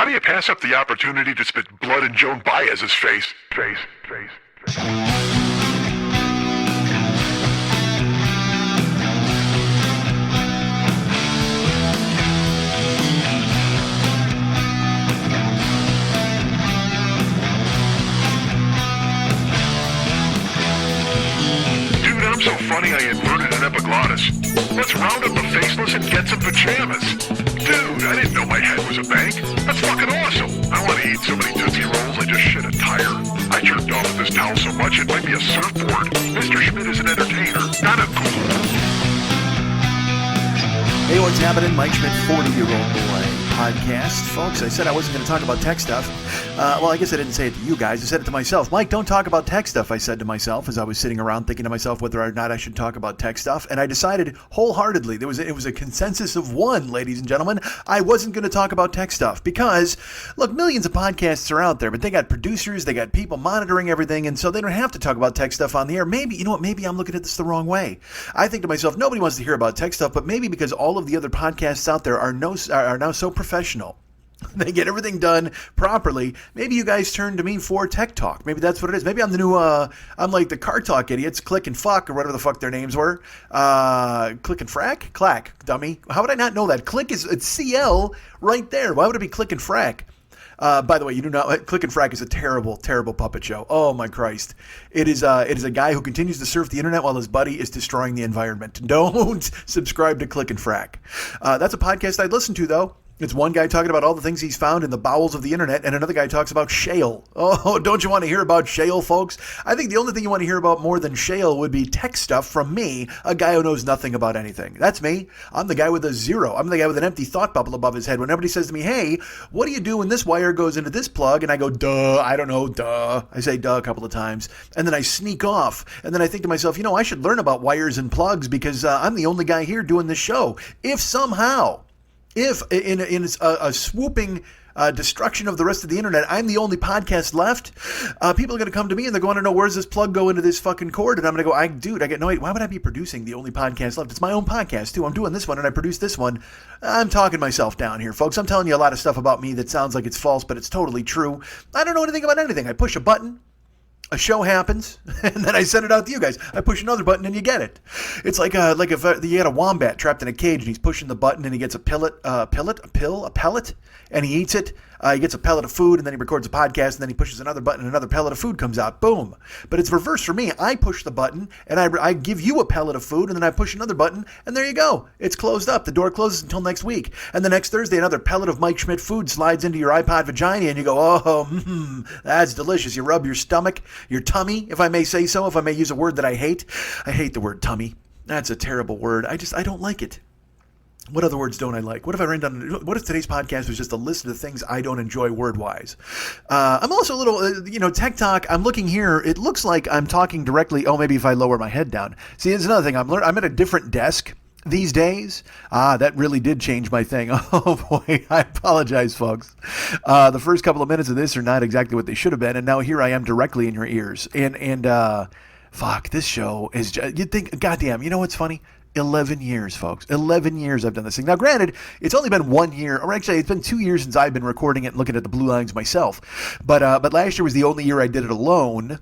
How do you pass up the opportunity to spit blood in Joan Baez's face? Dude, I'm so funny I inverted an epiglottis. Let's round up the faceless and get some pajamas. Dude, I didn't know my head was a bank. That's fucking awesome. I want to eat so many Tootsie Rolls I just shit a tire. I jerked off with this towel so much it might be a surfboard. Mr. Schmidt is an entertainer, not a ghoul. Hey, what's happening? Mike Schmidt, 40-year-old boy podcast. Folks, I said I wasn't going to talk about tech stuff. Well, I guess I didn't say it to you guys. I said it to myself. Mike, don't talk about tech stuff, I said to myself as I was sitting around thinking to myself whether or not I should talk about tech stuff. And I decided wholeheartedly, it was a consensus of one, ladies and gentlemen, I wasn't going to talk about tech stuff because, look, millions of podcasts are out there, but they got producers, they got people monitoring everything, and so they don't have to talk about tech stuff on the air. Maybe, you know what, maybe I'm looking at this the wrong way. I think to myself, nobody wants to hear about tech stuff, but maybe because all of the other podcasts out there are now so professional. They get everything done properly. Maybe you guys turn to me for tech talk. Maybe that's what it is. Maybe I'm the new, I'm like the car talk idiots, Click and Fuck, or whatever the fuck their names were. Click and Frack? Clack, dummy. How would I not know that? Click it's CL right there. Why would it be Click and Frack? By the way, you do not. Click and Frack is a terrible, terrible puppet show. Oh my Christ! It is a guy who continues to surf the internet while his buddy is destroying the environment. Don't subscribe to Click and Frack. That's a podcast I'd listen to though. It's one guy talking about all the things he's found in the bowels of the internet, and another guy talks about shale. Oh, don't you want to hear about shale, folks? I think the only thing you want to hear about more than shale would be tech stuff from me, a guy who knows nothing about anything. That's me. I'm the guy with a zero. I'm the guy with an empty thought bubble above his head. When everybody says to me, hey, what do you do when this wire goes into this plug? And I go, duh, I don't know, duh. I say duh a couple of times, and then I sneak off. And then I think to myself, you know, I should learn about wires and plugs because I'm the only guy here doing this show. If in a swooping destruction of the rest of the internet, I'm the only podcast left, people are going to come to me and they're going to know, where's this plug go into this fucking cord? And I'm going to go, I get no idea. Why would I be producing the only podcast left? It's my own podcast too. I'm doing this one and I produce this one. I'm talking myself down here, folks. I'm telling you a lot of stuff about me that sounds like it's false, but it's totally true. I don't know anything about anything. I push a button. A show happens, and then I send it out to you guys. I push another button, and you get it. It's like if you had a wombat trapped in a cage, and he's pushing the button, and he gets a pellet, and he eats it. He gets a pellet of food, and then he records a podcast, and then he pushes another button, and another pellet of food comes out. Boom. But it's reverse for me. I push the button, and I give you a pellet of food, and then I push another button, and there you go. It's closed up. The door closes until next week. And the next Thursday, another pellet of Mike Schmidt food slides into your iPod vagina, and you go, oh, that's delicious. You rub your stomach, your tummy, if I may say so, if I may use a word that I hate. I hate the word tummy. That's a terrible word. I don't like it. What other words don't I like? What if I ran down? What if today's podcast was just a list of the things I don't enjoy word-wise? I'm also a little, tech talk. I'm looking here. It looks like I'm talking directly. Oh, maybe if I lower my head down. See, there's another thing. I'm at a different desk these days. That really did change my thing. Oh boy, I apologize, folks. The first couple of minutes of this are not exactly what they should have been, and now here I am directly in your ears. And fuck, this show is just, you'd think, goddamn, you know what's funny? 11 years, folks. 11 years I've done this thing. Now, granted, it's only been 1 year, or actually, it's been 2 years since I've been recording it and looking at the blue lines myself. But last year was the only year I did it alone.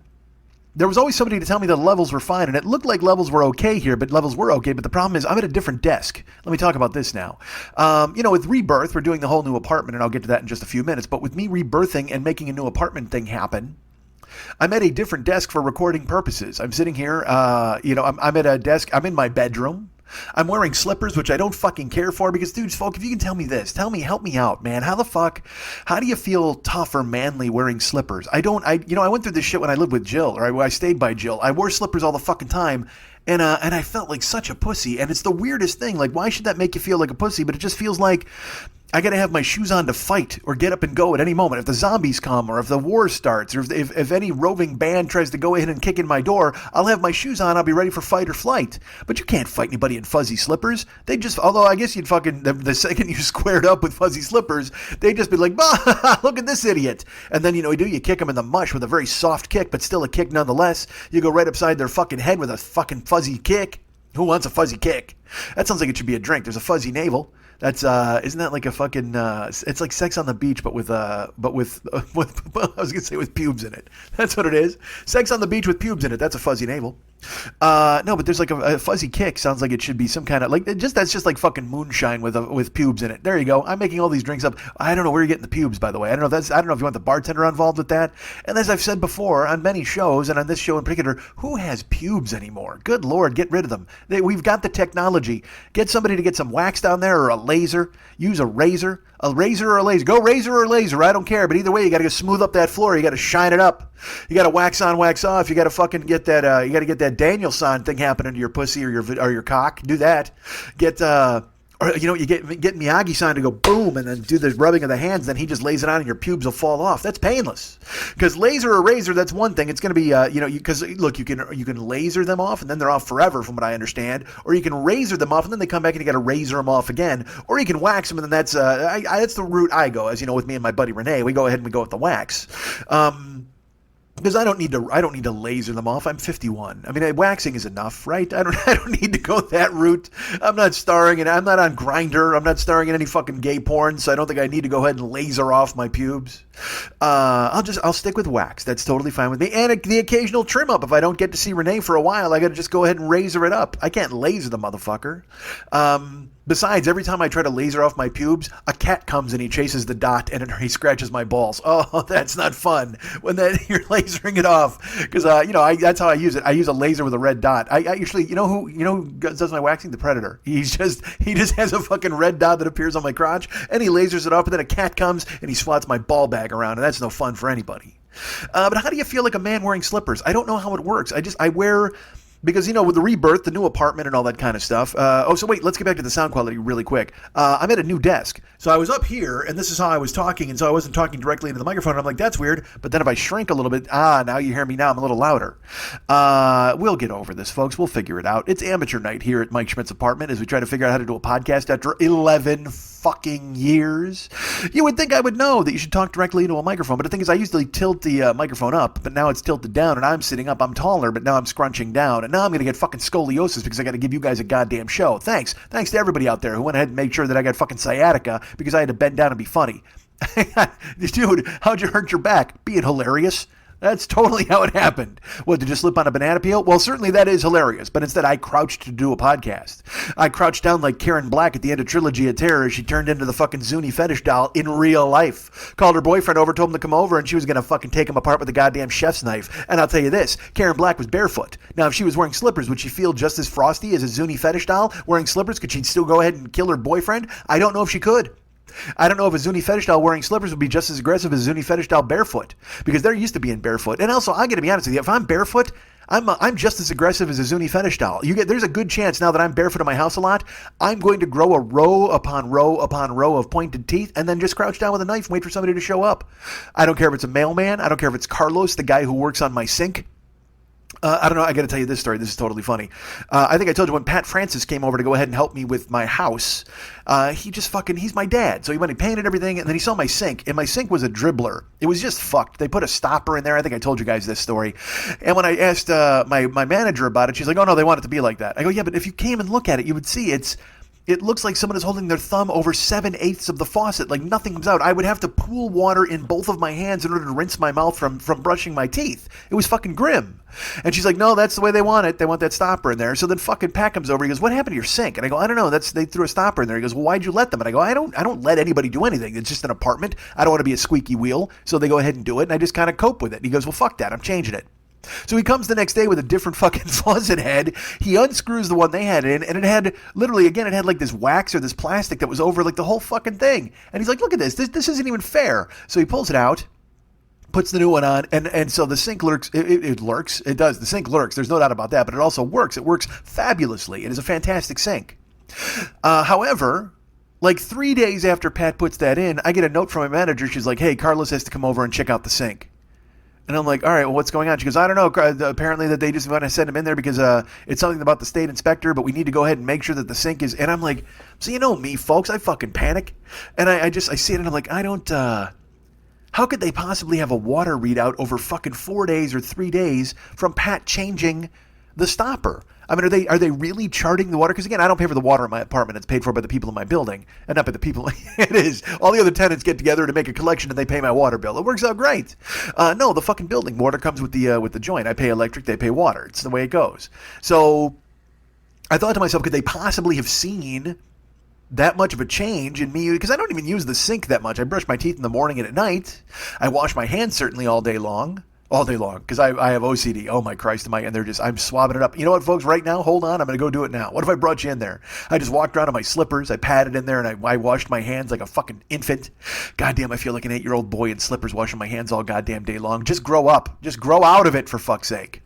There was always somebody to tell me that levels were fine, and it looked like levels were okay here, but levels were okay. But the problem is I'm at a different desk. Let me talk about this now. With Rebirth, we're doing the whole new apartment, and I'll get to that in just a few minutes. But with me rebirthing and making a new apartment thing happen, I'm at a different desk for recording purposes. I'm sitting here, I'm at a desk. I'm in my bedroom. I'm wearing slippers, which I don't fucking care for because, dudes, folk, if you can tell me this, help me out, man. How do you feel tough or manly wearing slippers? I went through this shit when I lived with Jill, or I stayed by Jill. I wore slippers all the fucking time. And I felt like such a pussy. And it's the weirdest thing. Like, why should that make you feel like a pussy? But it just feels like I got to have my shoes on to fight or get up and go at any moment. If the zombies come or if the war starts or if any roving band tries to go in and kick in my door, I'll have my shoes on. I'll be ready for fight or flight. But you can't fight anybody in fuzzy slippers. Although I guess you'd fucking, the second you squared up with fuzzy slippers, they'd just be like, bah, look at this idiot. And then, you kick them in the mush with a very soft kick, but still a kick nonetheless. You go right upside their fucking head with a fucking fuzzy kick. Who wants a fuzzy kick? That sounds like it should be a drink. There's a fuzzy navel. That's isn't that like a fucking? It's like Sex on the Beach, but with I was gonna say with pubes in it. That's what it is. Sex on the Beach with pubes in it. That's a fuzzy navel. No, but there's like a fuzzy kick. Sounds like it should be some kind of like that's just like fucking moonshine with pubes in it. There you go. I'm making all these drinks up. I don't know where you're getting the pubes, by the way. I don't know if you want the bartender involved with that. And as I've said before on many shows and on this show in particular, who has pubes anymore? Good Lord, get rid of them. We've got the technology. Get somebody to get some wax down there or a laser. Use a razor or a laser. Go razor or laser. I don't care. But either way, you got to go smooth up that floor. You got to shine it up. You got to wax on, wax off. You got to fucking get that. You got to get that Danielson thing happening to your pussy or your cock. Do that. Get or you get Miyagi-san to go boom and then do the rubbing of the hands. Then he just lays it on and your pubes will fall off. That's painless. Because laser or razor, that's one thing. It's going to be because look, you can laser them off and then they're off forever, from what I understand. Or you can razor them off and then they come back and you got to razor them off again. Or you can wax them and then that's the route I go. As you know, with me and my buddy Renee, we go ahead and we go with the wax. Because I don't need to laser them off. I'm 51. I mean, waxing is enough, right? I don't need to go that route. I'm not starring I'm not on Grindr. I'm not starring in any fucking gay porn, so I don't think I need to go ahead and laser off my pubes. I'll stick with wax. That's totally fine with me. And the occasional trim up. If I don't get to see Renee for a while, I got to just go ahead and razor it up. I can't laser the motherfucker. Besides, every time I try to laser off my pubes, a cat comes and he chases the dot and he scratches my balls. Oh, that's not fun when you're lasering it off. Because that's how I use it. I use a laser with a red dot. I usually, who does my waxing? The Predator. He just has a fucking red dot that appears on my crotch and he lasers it off. And then a cat comes and he swats my ball bag around, and that's no fun for anybody. But how do you feel like a man wearing slippers? I don't know how it works. I wear. Because, with the rebirth, the new apartment and all that kind of stuff. So wait, let's get back to the sound quality really quick. I'm at a new desk. So I was up here, and this is how I was talking, and so I wasn't talking directly into the microphone. And I'm like, that's weird. But then if I shrink a little bit, now you hear me now. I'm a little louder. We'll get over this, folks. We'll figure it out. It's amateur night here at Mike Schmidt's apartment as we try to figure out how to do a podcast after 11 fucking years. You would think I would know that you should talk directly into a microphone, but the thing is I usually tilt the microphone up, but now it's tilted down, and I'm sitting up. I'm taller, but now I'm scrunching down, and now I'm going to get fucking scoliosis because I got to give you guys a goddamn show. Thanks to everybody out there who went ahead and made sure that I got fucking sciatica because I had to bend down and be funny. Dude, how'd you hurt your back? Being hilarious. That's totally how it happened. What, did you slip on a banana peel? Well, certainly that is hilarious, but instead I crouched to do a podcast. I crouched down like Karen Black at the end of Trilogy of Terror as she turned into the fucking Zuni fetish doll in real life. Called her boyfriend over, told him to come over, and she was going to fucking take him apart with a goddamn chef's knife. And I'll tell you this, Karen Black was barefoot. Now, if she was wearing slippers, would she feel just as frosty as a Zuni fetish doll wearing slippers? Could she still go ahead and kill her boyfriend? I don't know if she could. I don't know if a Zuni fetish doll wearing slippers would be just as aggressive as a Zuni fetish doll barefoot, because they're used to being barefoot. And also, I'm going to be honest with you, if I'm barefoot, I'm just as aggressive as a Zuni fetish doll. There's a good chance now that I'm barefoot in my house a lot, I'm going to grow a row upon row upon row of pointed teeth and then just crouch down with a knife and wait for somebody to show up. I don't care if it's a mailman. I don't care if it's Carlos, the guy who works on my sink. I don't know. I got to tell you this story. This is totally funny. I think I told you when Pat Francis came over to go ahead and help me with my house, he's my dad. So he went and painted everything, and then he saw my sink, and my sink was a dribbler. It was just fucked. They put a stopper in there. I think I told you guys this story. And when I asked my manager about it, she's like, oh, no, they want it to be like that. I go, yeah, but if you came and look at it, you would see it looks like someone is holding their thumb over 7/8 of the faucet. Like nothing comes out. I would have to pool water in both of my hands in order to rinse my mouth from brushing my teeth. It was fucking grim. And she's like, no, that's the way they want it. They want that stopper in there. So then fucking Pat comes over. He goes, what happened to your sink? And I go, I don't know. They threw a stopper in there. He goes, well, why'd you let them? And I go, I don't let anybody do anything. It's just an apartment. I don't want to be a squeaky wheel. So they go ahead and do it. And I just kind of cope with it. And he goes, well, fuck that. I'm changing it. So he comes the next day with a different fucking faucet head. He unscrews the one they had in, and it had like this wax or this plastic that was over like the whole fucking thing. And he's like, look at this. This isn't even fair. So he pulls it out, puts the new one on, and so the sink lurks. It lurks. It does. The sink lurks. There's no doubt about that. But it also works. It works fabulously. It is a fantastic sink. However, like 3 days after Pat puts that in, I get a note from my manager. She's like, hey, Carlos has to come over and check out the sink. And I'm like, all right, well, what's going on? She goes, I don't know. Apparently that they just want to send him in there because it's something about the state inspector, but we need to go ahead and make sure that the sink is. And I'm like, so you know me, folks, I fucking panic. And I see it and I'm like, I don't, how could they possibly have a water readout over fucking 4 days or 3 days from Pat changing the stopper. I mean, are they really charting the water? Because again, I don't pay for the water in my apartment. It's paid for by the people in my building, and not by the people. It is. All the other tenants get together to make a collection, and they pay my water bill. It works out great. No, the fucking building water comes with the joint. I pay electric, they pay water. It's the way it goes. So I thought to myself, could they possibly have seen that much of a change in me? Because I don't even use the sink that much. I brush my teeth in the morning and at night. I wash my hands certainly all day long, because I have OCD. Oh my Christ, I'm swabbing it up. You know what, folks, right now, hold on, I'm going to go do it now. What if I brought you in there? I just walked around in my slippers, I patted in there, and I washed my hands like a fucking infant. Goddamn, I feel like an 8-year-old boy in slippers washing my hands all goddamn day long. Just grow up. Just grow out of it, for fuck's sake.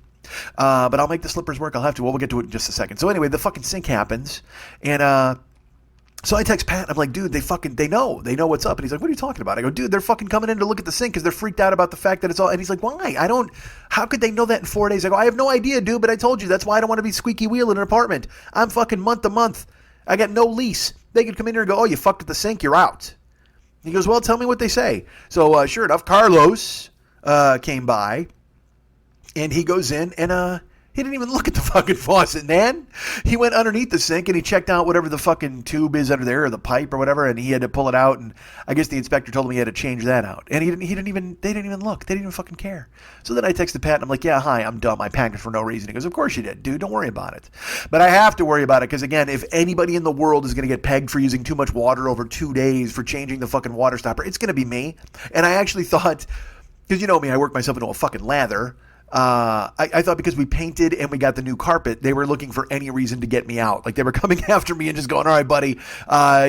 But I'll make the slippers work. I'll have to. Well, we'll get to it in just a second. So anyway, the fucking sink happens, and so I text Pat, and I'm like, dude, they know what's up. And he's like, what are you talking about? I go, dude, they're fucking coming in to look at the sink because they're freaked out about the fact that it's all, and he's like, why? How could they know that in 4 days? I go, I have no idea, dude, but I told you, that's why I don't want to be squeaky wheel in an apartment. I'm fucking month to month. I got no lease. They could come in here and go, oh, you fucked with the sink, you're out. He goes, well, tell me what they say. So sure enough, Carlos came by, and he goes in, and he didn't even look at the fucking faucet, man. He went underneath the sink and he checked out whatever the fucking tube is under there, or the pipe or whatever, and he had to pull it out, and I guess the inspector told him he had to change that out. And they didn't even look. They didn't even fucking care. So then I texted Pat and I'm like, yeah, hi, I'm dumb. I packed it for no reason. He goes, of course you did, dude. Don't worry about it. But I have to worry about it because, again, if anybody in the world is going to get pegged for using too much water over 2 days for changing the fucking water stopper, it's going to be me. And I actually thought, because you know me, I work myself into a fucking lather. I thought because we painted and we got the new carpet, they were looking for any reason to get me out. Like they were coming after me and just going, all right, buddy,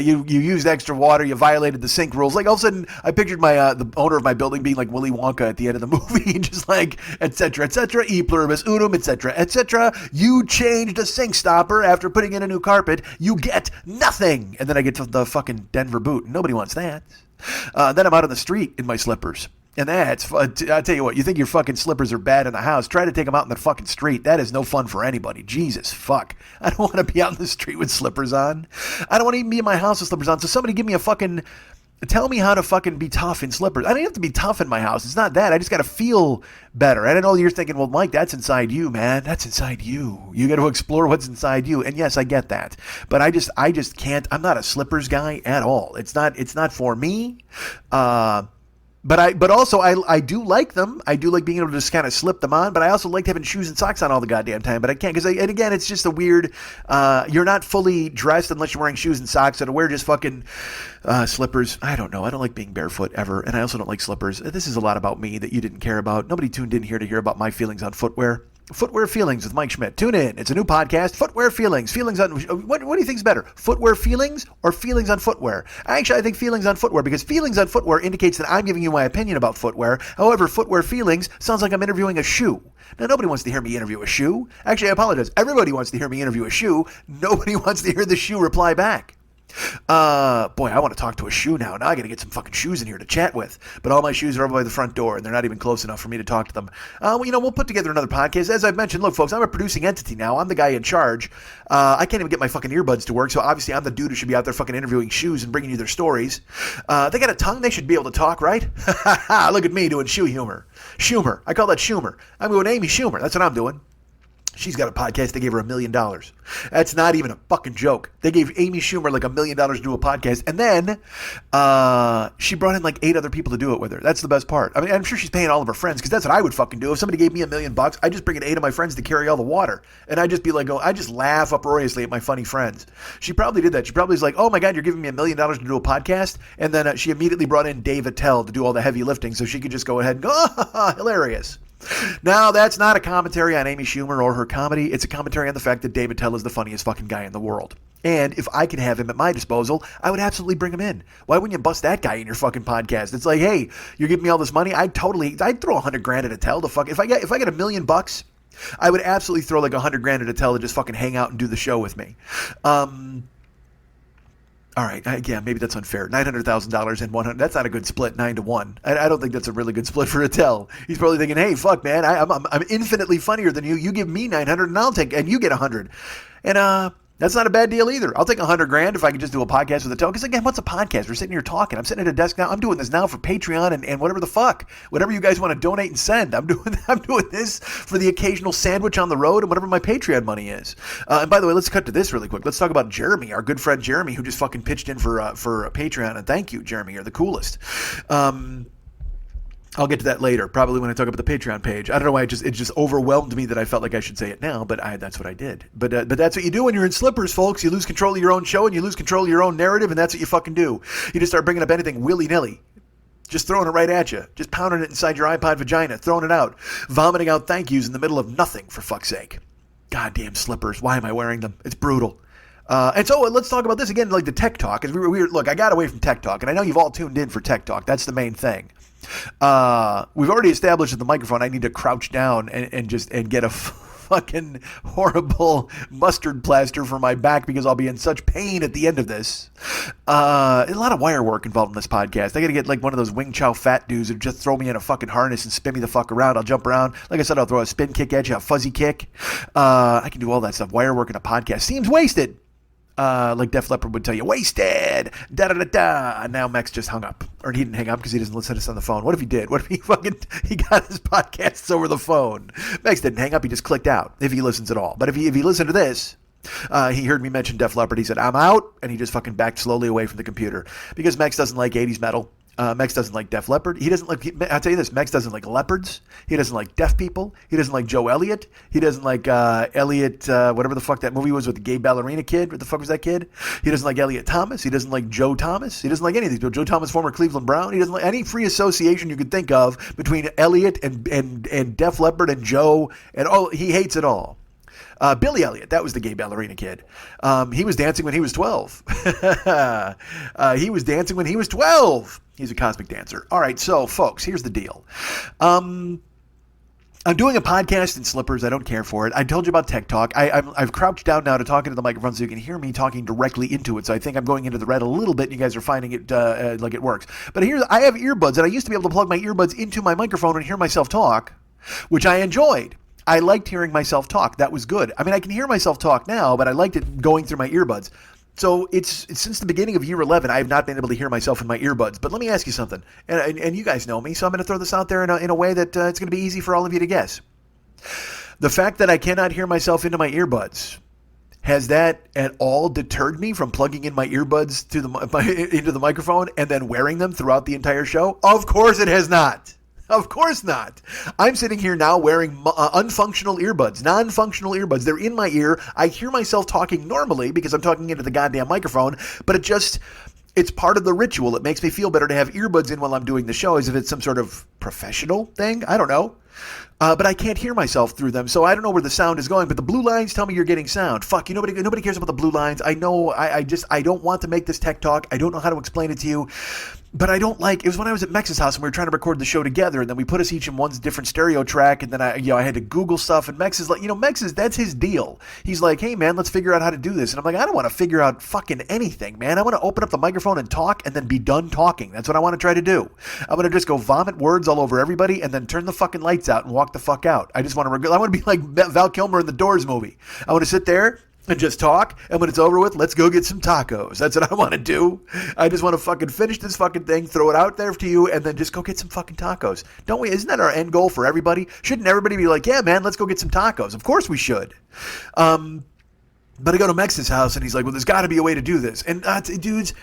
you used extra water, you violated the sink rules. Like all of a sudden I pictured the owner of my building being like Willy Wonka at the end of the movie, just like, et cetera, e pluribus unum, et cetera. You changed a sink stopper after putting in a new carpet. You get nothing. And then I get to the fucking Denver boot. Nobody wants that. Then I'm out on the street in my slippers. And that's, I tell you what, you think your fucking slippers are bad in the house, try to take them out in the fucking street. That is no fun for anybody. Jesus, fuck. I don't want to be out in the street with slippers on. I don't want to even be in my house with slippers on. So somebody give me tell me how to fucking be tough in slippers. I don't have to be tough in my house. It's not that. I just got to feel better. And I know you're thinking, well, Mike, that's inside you, man. That's inside you. You got to explore what's inside you. And yes, I get that. But I just can't. I'm not a slippers guy at all. It's not for me. But also I do like them. I do like being able to just kind of slip them on. But I also like having shoes and socks on all the goddamn time. But I can't because, and again, it's just a weird. You're not fully dressed unless you're wearing shoes and socks. So to wear just fucking slippers, I don't know. I don't like being barefoot ever, and I also don't like slippers. This is a lot about me that you didn't care about. Nobody tuned in here to hear about my feelings on footwear. Footwear Feelings with Mike Schmidt. Tune in. It's a new podcast. Footwear Feelings. Feelings on what do you think is better? Footwear Feelings or Feelings on Footwear? Actually, I think Feelings on Footwear because Feelings on Footwear indicates that I'm giving you my opinion about footwear. However, Footwear Feelings sounds like I'm interviewing a shoe. Now, nobody wants to hear me interview a shoe. Actually, I apologize. Everybody wants to hear me interview a shoe. Nobody wants to hear the shoe reply back. Boy, I want to talk to a shoe now. Now I got to get some fucking shoes in here to chat with. But all my shoes are over by the front door, and they're not even close enough for me to talk to them. We'll put together another podcast. As I've mentioned, look, folks, I'm a producing entity now. I'm the guy in charge. I can't even get my fucking earbuds to work, so obviously I'm the dude who should be out there fucking interviewing shoes and bringing you their stories. They got a tongue. They should be able to talk, right? Look at me doing shoe humor. Schumer. I call that Schumer. I'm going Amy Schumer. That's what I'm doing. She's got a podcast. They gave her $1 million. That's not even a fucking joke. They gave Amy Schumer like $1 million to do a podcast. And then she brought in like 8 other people to do it with her. That's the best part. I mean, I'm sure she's paying all of her friends because that's what I would fucking do. If somebody gave me $1 million, I'd just bring in 8 of my friends to carry all the water. And I'd just be like, I just laugh uproariously at my funny friends. She probably did that. She probably was like, oh my God, you're giving me $1 million to do a podcast. And then she immediately brought in Dave Attell to do all the heavy lifting so she could just go ahead and go, hilarious. Now, that's not a commentary on Amy Schumer or her comedy. It's a commentary on the fact that Dave Attell is the funniest fucking guy in the world. And if I could have him at my disposal, I would absolutely bring him in. Why wouldn't you bust that guy in your fucking podcast? It's like, hey, you're giving me all this money. I'd throw $100,000 at Attell to fuck. If I get $1 million, I would absolutely throw like $100,000 at Attell to just fucking hang out and do the show with me. All right, yeah, maybe that's unfair. $900,000 and 100. That's not a good split, 9-1. I don't think that's a really good split for Attell. He's probably thinking, hey, fuck, man, I'm infinitely funnier than you. You give me 900, and you get 100. And That's not a bad deal either. I'll take $100,000 if I can just do a podcast with a token. Because again, what's a podcast? We're sitting here talking. I'm sitting at a desk now. I'm doing this now for Patreon and whatever the fuck. Whatever you guys want to donate and send. I'm doing this for the occasional sandwich on the road and whatever my Patreon money is. And by the way, let's cut to this really quick. Let's talk about Jeremy, our good friend Jeremy, who just fucking pitched in for Patreon. And thank you, Jeremy. You're the coolest. I'll get to that later, probably when I talk about the Patreon page. I don't know why it just overwhelmed me that I felt like I should say it now, but that's what I did. But that's what you do when you're in slippers, folks. You lose control of your own show and you lose control of your own narrative, and that's what you fucking do. You just start bringing up anything willy-nilly. Just throwing it right at you. Just pounding it inside your iPod vagina, throwing it out. Vomiting out thank yous in the middle of nothing, for fuck's sake. Goddamn slippers. Why am I wearing them? It's brutal. And so let's talk about this again, like the tech talk. Look, I got away from tech talk, and I know you've all tuned in for tech talk. That's the main thing. We've already established at the microphone I need to crouch down and get a fucking horrible mustard plaster for my back because I'll be in such pain at the end of this. A lot of wire work involved in this podcast. I gotta get like one of those Wing Chao fat dudes who just throw me in a fucking harness and spin me the fuck around. I'll jump around. Like I said, I'll throw a spin kick at you, a fuzzy kick. I can do all that stuff. Wire work in a podcast seems wasted. Like Def Leppard would tell you, wasted, da-da-da-da. And now Mex just hung up. Or he didn't hang up because he doesn't listen to us on the phone. What if he did? What if he got his podcasts over the phone? Mex didn't hang up. He just clicked out, if he listens at all. But if he listened to this, he heard me mention Def Leppard. He said, I'm out. And he just fucking backed slowly away from the computer. Because Mex doesn't like 80s metal. Mex doesn't like Def Leppard. He doesn't like, I'll tell you this, Mex doesn't like leopards. He doesn't like deaf people. He doesn't like Joe Elliott. He doesn't like Elliot, whatever the fuck that movie was with the gay ballerina kid. What the fuck was that kid? He doesn't like Elliot Thomas. He doesn't like Joe Thomas. He doesn't like any of these people. Joe Thomas, former Cleveland Brown. He doesn't like any free association you could think of between Elliot and Def Leppard and Joe. And he hates it all. Billy Elliot, that was the gay ballerina kid. He was dancing when he was 12. He was dancing when he was 12. He's a cosmic dancer. All right, so folks, here's the deal. I'm doing a podcast in slippers. I don't care for it. I told you about Tech Talk. I've crouched down now to talk into the microphone so you can hear me talking directly into it. So I think I'm going into the red a little bit, and you guys are finding it like it works. But here, I have earbuds, and I used to be able to plug my earbuds into my microphone and hear myself talk, which I enjoyed. I liked hearing myself talk. That was good. I mean, I can hear myself talk now, but I liked it going through my earbuds. So it's since the beginning of year 11, I have not been able to hear myself in my earbuds. But let me ask you something, and you guys know me, so I'm going to throw this out there in a way that it's going to be easy for all of you to guess. The fact that I cannot hear myself into my earbuds, has that at all deterred me from plugging in my earbuds into the microphone and then wearing them throughout the entire show? Of course it has not. Of course not. I'm sitting here now wearing unfunctional earbuds, non-functional earbuds. They're in my ear. I hear myself talking normally because I'm talking into the goddamn microphone, but it's part of the ritual. It makes me feel better to have earbuds in while I'm doing the show as if it's some sort of professional thing. I don't know. But I can't hear myself through them, so I don't know where the sound is going. But the blue lines tell me you're getting sound. Fuck, nobody cares about the blue lines. I know, I don't want to make this tech talk. I don't know how to explain it to you. But I don't like, it was when I was at Mex's house and we were trying to record the show together, and then we put us each in one different stereo track, and then I had to Google stuff, and Mex is like, that's his deal. He's like, hey man, let's figure out how to do this. And I'm like, I don't want to figure out fucking anything, man. I want to open up the microphone and talk and then be done talking. That's what I want to try to do. I'm going to just go vomit words all over everybody and then turn the fucking lights out and walk the fuck out. I want to be like Val Kilmer in the Doors movie. I want to sit there and just talk, and when it's over with, let's go get some tacos. That's what I want to do. I just want to fucking finish this fucking thing, throw it out there to you, and then just go get some fucking tacos. Don't we? Isn't that our end goal for everybody? Shouldn't everybody be like, yeah, man, let's go get some tacos? Of course we should. But I go to Mex's house, and he's like, well, there's got to be a way to do this. And dudes,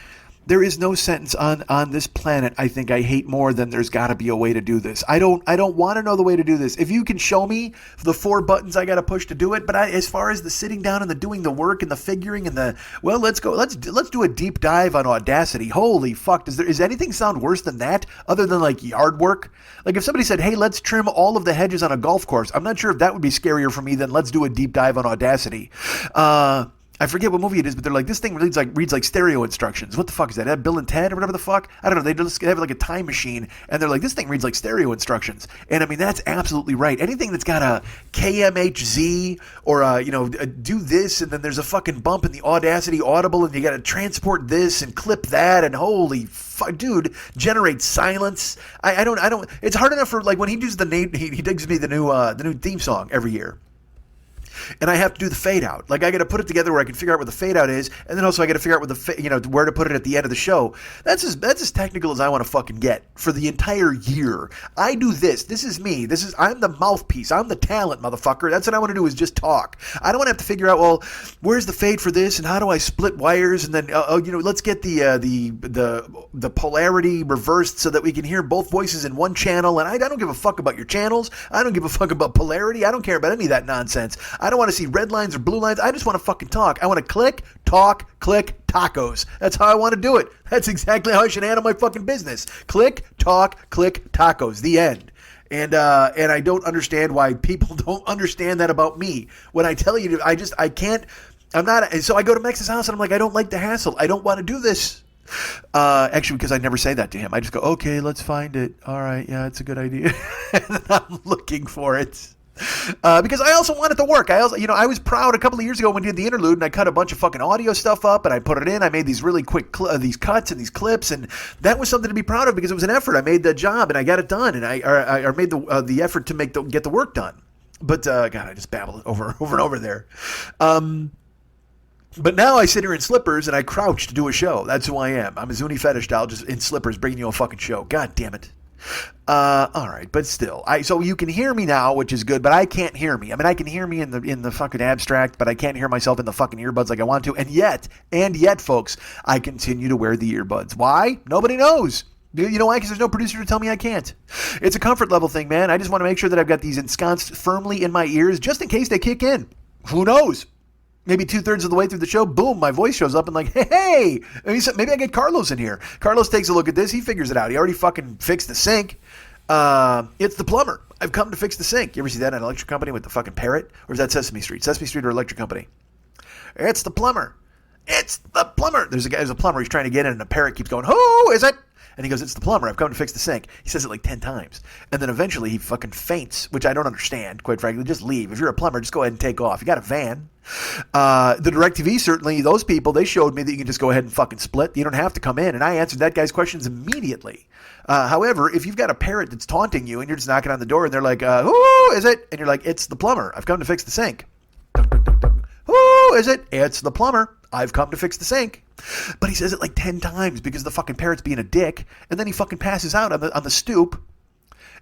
there is no sentence on this planet I think I hate more than there's got to be a way to do this. I don't want to know the way to do this. If you can show me the 4 buttons I got to push to do it, but as far as the sitting down and the doing the work and the figuring and let's do a deep dive on Audacity. Holy fuck, is anything sound worse than that other than like yard work? Like if somebody said, hey, let's trim all of the hedges on a golf course, I'm not sure if that would be scarier for me than let's do a deep dive on Audacity. I forget what movie it is, but they're like, this thing reads like stereo instructions. What the fuck is that? Bill and Ted or whatever the fuck? I don't know. They just have like a time machine, and they're like, this thing reads like stereo instructions. And I mean, that's absolutely right. Anything that's got a KMHZ or do this, and then there's a fucking bump in the Audacity Audible, and you got to transport this and clip that, and holy fuck, dude, generate silence. I don't. It's hard enough for like when he does he digs me the new theme song every year. and I have to do the fade out. Like I got to put it together where I can figure out where the fade out is, and then also I got to figure out where to put it at the end of the show. That's as technical as I want to fucking get for the entire year. I do this. This is me. I'm the mouthpiece. I'm the talent, motherfucker. That's what I want to do is just talk. I don't want to have to figure out, well, where's the fade for this, and how do I split wires, and then let's get the polarity reversed so that we can hear both voices in one channel. And I don't give a fuck about your channels. I don't give a fuck about polarity. I don't care about any of that nonsense. I don't want to see red lines or blue lines. I just want to fucking talk. I want to click, talk, click, tacos. That's how I want to do it. That's exactly how I should handle my fucking business. Click, talk, click, tacos. The end. And I don't understand why people don't understand that about me. When I tell you, I can't. I'm not. So I go to Max's house and I'm like, I don't like the hassle. I don't want to do this. Actually, because I never say that to him. I just go, okay, let's find it. All right, yeah, it's a good idea. And then I'm looking for it. Because I also want it to work. I was proud a couple of years ago when we did the interlude and I cut a bunch of fucking audio stuff up and I put it in. I made these really quick these cuts and these clips, and that was something to be proud of because it was an effort. I made the job and I got it done, and I made the effort to get the work done. But God, I just babbled over and over there. But now I sit here in slippers and I crouch to do a show. That's who I am. I'm a Zuni fetish doll just in slippers bringing you a fucking show. God damn it. All right, but still, so you can hear me now, which is good, but I can't hear me. I mean, I can hear me in the fucking abstract, but I can't hear myself in the fucking earbuds like I want to. And yet, folks, I continue to wear the earbuds. Why? Nobody knows. You know why? Because there's no producer to tell me I can't. It's a comfort level thing, man. I just want to make sure that I've got these ensconced firmly in my ears just in case they kick in. Who knows? Maybe 2/3 of the way through the show, boom, my voice shows up and like, hey, maybe I get Carlos in here. Carlos takes a look at this. He figures it out. He already fucking fixed the sink. It's the plumber. I've come to fix the sink. You ever see that in an electric company with the fucking parrot? Or is that Sesame Street? Sesame Street or electric company? It's the plumber. It's the plumber. There's a plumber. He's trying to get in and the parrot keeps going, who is it? And he goes, it's the plumber. I've come to fix the sink. He says it like 10 times. And then eventually he fucking faints, which I don't understand, quite frankly. Just leave. If you're a plumber, just go ahead and take off. You got a van. The DirecTV, certainly, those people, they showed me that you can just go ahead and fucking split. You don't have to come in. And I answered that guy's questions immediately. However, if you've got a parrot that's taunting you and you're just knocking on the door and they're like, who is it? And you're like, it's the plumber. I've come to fix the sink. Dun, dun, dun, dun. Who is it? It's the plumber. I've come to fix the sink. But he says it like 10 times because the fucking parrot's being a dick. And then he fucking passes out on the stoop.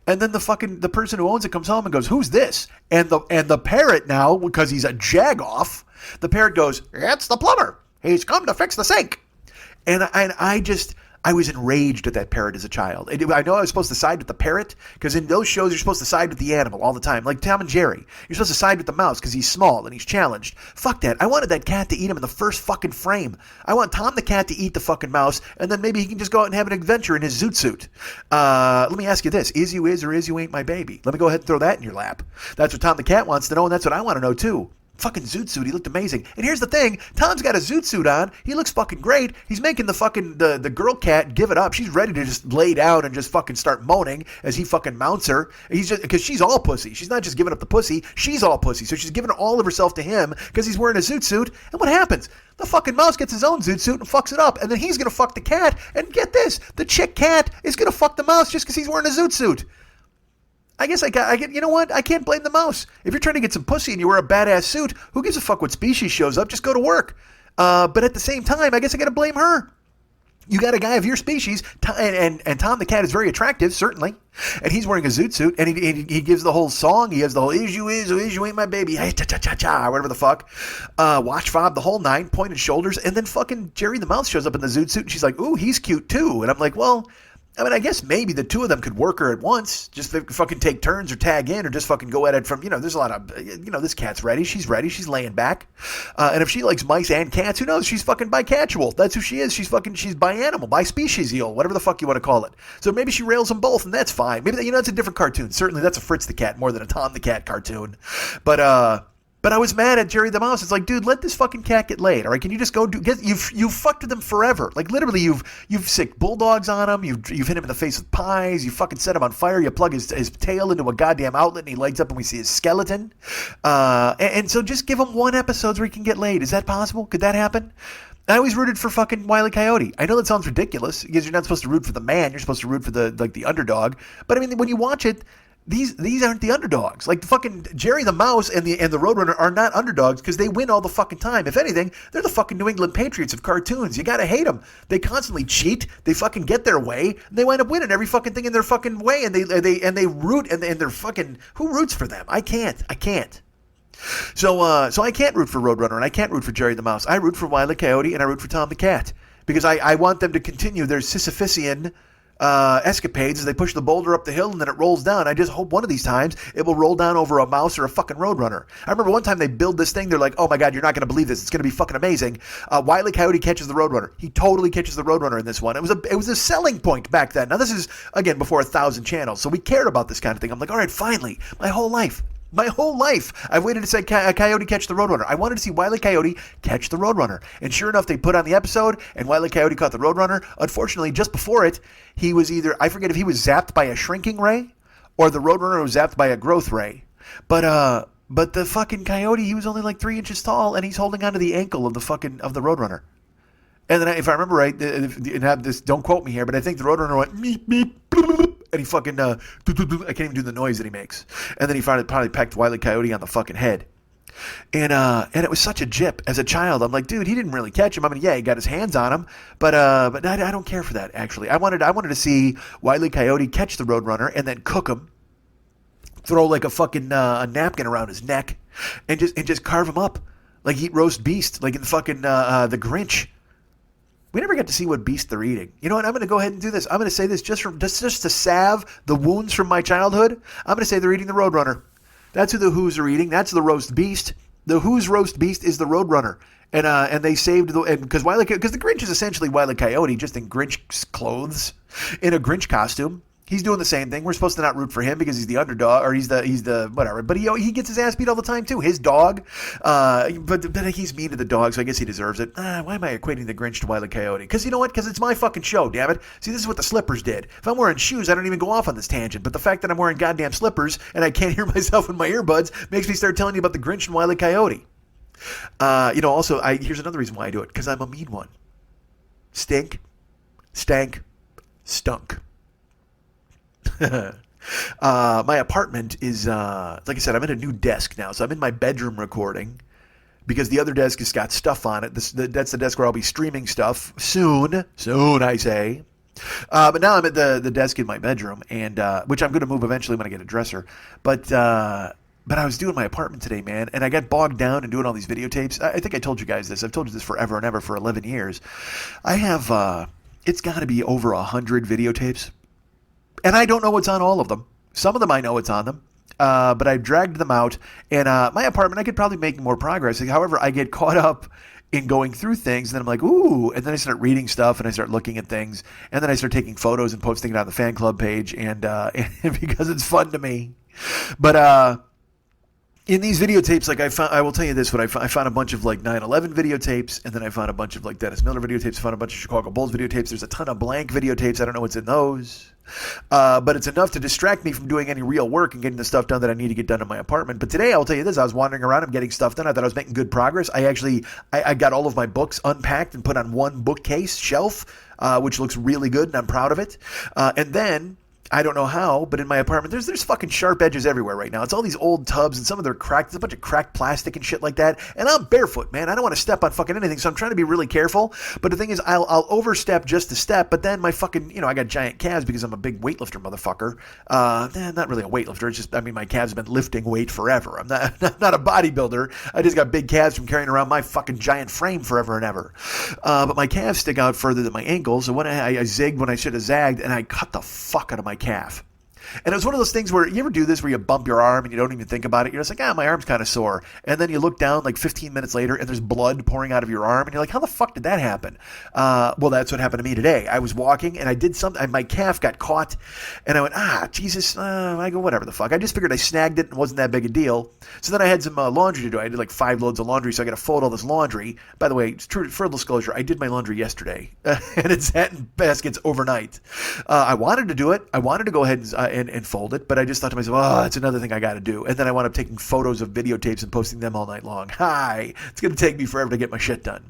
And then the person who owns it comes home and goes, who's this? And the parrot now, because he's a jagoff, the parrot goes, it's the plumber. He's come to fix the sink. And I was enraged at that parrot as a child. I know I was supposed to side with the parrot because in those shows you're supposed to side with the animal all the time. Like Tom and Jerry. You're supposed to side with the mouse because he's small and he's challenged. Fuck that. I wanted that cat to eat him in the first fucking frame. I want Tom the cat to eat the fucking mouse and then maybe he can just go out and have an adventure in his zoot suit. Let me ask you this. Is you is or is you ain't my baby? Let me go ahead and throw that in your lap. That's what Tom the cat wants to know and that's what I want to know too. Fucking zoot suit. He looked amazing. And here's the thing. Tom's got a zoot suit on. He looks fucking great. He's making the fucking the girl cat give it up. She's ready to just lay down and just fucking start moaning as he fucking mounts her. He's just because she's all pussy. She's not just giving up the pussy. She's all pussy. So she's giving all of herself to him because he's wearing a zoot suit. And what happens? The fucking mouse gets his own zoot suit and fucks it up. And then he's gonna fuck the cat. And get this, the chick cat is gonna fuck the mouse just because he's wearing a zoot suit. I guess I get, you know what? I can't blame the mouse. If you're trying to get some pussy and you wear a badass suit, who gives a fuck what species shows up? Just go to work. But at the same time, I guess I got to blame her. You got a guy of your species, and Tom the cat is very attractive, certainly. And he's wearing a zoot suit, and he gives the whole song. He has the whole, is you ain't my baby, hey, cha-cha-cha-cha, whatever the fuck. Watch fob, the whole 9, pointed shoulders, and then fucking Jerry the Mouse shows up in the zoot suit, and she's like, ooh, he's cute too. And I'm like, well, I mean, I guess maybe the two of them could work her at once. Just fucking take turns or tag in or just fucking go at it from, there's a lot of, this cat's ready. She's ready. She's laying back. And if she likes mice and cats, who knows? She's fucking bicatual. That's who she is. She's bi-animal, bi-speciesial, whatever the fuck you want to call it. So maybe she rails them both and that's fine. Maybe, it's a different cartoon. Certainly that's a Fritz the Cat more than a Tom the Cat cartoon. But I was mad at Jerry the Mouse. It's like, dude, let this fucking cat get laid. All right, can you just go you've fucked with him forever. Like literally, you've sicked bulldogs on him. You've hit him in the face with pies. You fucking set him on fire. You plug his tail into a goddamn outlet and he lights up and we see his skeleton. And so just give him one episode where he can get laid. Is that possible? Could that happen? I always rooted for fucking Wile E. Coyote. I know that sounds ridiculous because you're not supposed to root for the man. You're supposed to root for the underdog. But I mean, when you watch it, these aren't the underdogs. Like fucking Jerry the Mouse and the Roadrunner are not underdogs because they win all the fucking time. If anything, they're the fucking New England Patriots of cartoons. You gotta hate them. They constantly cheat. They fucking get their way. And they wind up winning every fucking thing in their fucking way. And they root and they're fucking, who roots for them? I can't. So I can't root for Roadrunner and I can't root for Jerry the Mouse. I root for Wile E. Coyote and I root for Tom the Cat because I want them to continue their Sisyphusian escapades as they push the boulder up the hill and then it rolls down. I just hope one of these times it will roll down over a mouse or a fucking Roadrunner. I remember one time they build this thing. They're like, oh my God, you're not going to believe this. It's going to be fucking amazing. Wile E. Coyote catches the Roadrunner. He totally catches the Roadrunner in this one. It was a selling point back then. Now this is, again, before 1,000 channels. So we cared about this kind of thing. I'm like, all right, finally, my whole life, I've waited to say Coyote catch the Roadrunner. I wanted to see Wile E. Coyote catch the Roadrunner. And sure enough, they put on the episode, and Wile E. Coyote caught the Roadrunner. Unfortunately, just before it, he was either, I forget if he was zapped by a shrinking ray, or the Roadrunner was zapped by a growth ray. But the fucking Coyote, he was only like 3 inches tall, and he's holding onto the ankle of the Roadrunner. And then, if I remember right, and have this, don't quote me here, but I think the Roadrunner went meep, meep, and he fucking, I can't even do the noise that he makes. And then he probably pecked Wile E. Coyote on the fucking head. And it was such a jip. As a child, I'm like, dude, he didn't really catch him. I mean, yeah, he got his hands on him, but I don't care for that, actually. I wanted to see Wile E. Coyote catch the Roadrunner and then cook him, throw like a fucking a napkin around his neck, and just carve him up, like eat roast beast, like in fucking the Grinch. We never get to see what beast they're eating. You know what? I'm going to go ahead and do this. I'm going to say this just to salve the wounds from my childhood. I'm going to say they're eating the Roadrunner. That's who the Who's are eating. That's the roast beast. The Who's roast beast is the Roadrunner. And they saved because the Grinch is essentially Wile E. Coyote just in Grinch clothes, in a Grinch costume. He's doing the same thing. We're supposed to not root for him because he's the underdog, or he's the whatever. But he gets his ass beat all the time too. His dog, but he's mean to the dog, so I guess he deserves it. Why am I equating the Grinch to Wile E. Coyote? Because you know what? Because it's my fucking show, damn it. See, this is what the slippers did. If I'm wearing shoes, I don't even go off on this tangent. But the fact that I'm wearing goddamn slippers and I can't hear myself in my earbuds makes me start telling you about the Grinch and Wile E. Coyote. Also, here's another reason why I do it. Because I'm a mean one. Stink, stank, stunk. My apartment is, like I said, I'm in a new desk now. So I'm in my bedroom recording because the other desk has got stuff on it. That's the desk where I'll be streaming stuff soon, I say. But now I'm at the desk in my bedroom, and which I'm going to move eventually when I get a dresser. But I was doing my apartment today, man, and I got bogged down in doing all these videotapes. I think I told you guys this. I've told you this forever and ever for 11 years. I have, it's got to be over 100 videotapes. And I don't know what's on all of them. Some of them I know what's on them. But I dragged them out. And my apartment, I could probably make more progress. However, I get caught up in going through things. And then I'm like, ooh. And then I start reading stuff and I start looking at things. And then I start taking photos and posting it on the fan club page. And because it's fun to me. But in these videotapes, like I will tell you this, I found a bunch of like 9/11 videotapes, and then I found a bunch of like Dennis Miller videotapes, I found a bunch of Chicago Bulls videotapes. There's a ton of blank videotapes. I don't know what's in those. But it's enough to distract me from doing any real work and getting the stuff done that I need to get done in my apartment. But today, I'll tell you this, I was wandering around, I'm getting stuff done. I thought I was making good progress. I got all of my books unpacked and put on one bookcase shelf, which looks really good, and I'm proud of it. And then, I don't know how, but in my apartment, there's fucking sharp edges everywhere right now. It's all these old tubs, and some of them are cracked. There's a bunch of cracked plastic and shit like that. And I'm barefoot, man. I don't want to step on fucking anything, so I'm trying to be really careful. But the thing is, I'll overstep just a step, but then my fucking, I got giant calves because I'm a big weightlifter, motherfucker. Not really a weightlifter. It's just, my calves have been lifting weight forever. I'm not a bodybuilder. I just got big calves from carrying around my fucking giant frame forever and ever. But my calves stick out further than my ankles, so when I zigged when I should have zagged, and I cut the fuck out of my calf. And it was one of those things where you ever do this where you bump your arm and you don't even think about it. You're just like, my arm's kind of sore. And then you look down like 15 minutes later and there's blood pouring out of your arm. And you're like, how the fuck did that happen? Well, that's what happened to me today. I was walking and I did something. My calf got caught and I went, Jesus. I go, whatever the fuck. I just figured I snagged it and it wasn't that big a deal. So then I had some laundry to do. I did like 5 loads of laundry. So I got to fold all this laundry. By the way, it's true, full disclosure, I did my laundry yesterday and it sat in baskets overnight. I wanted to do it. I wanted to go ahead and fold it, but I just thought to myself, it's another thing I got to do. And then I wound up taking photos of videotapes and posting them all night long. It's going to take me forever to get my shit done.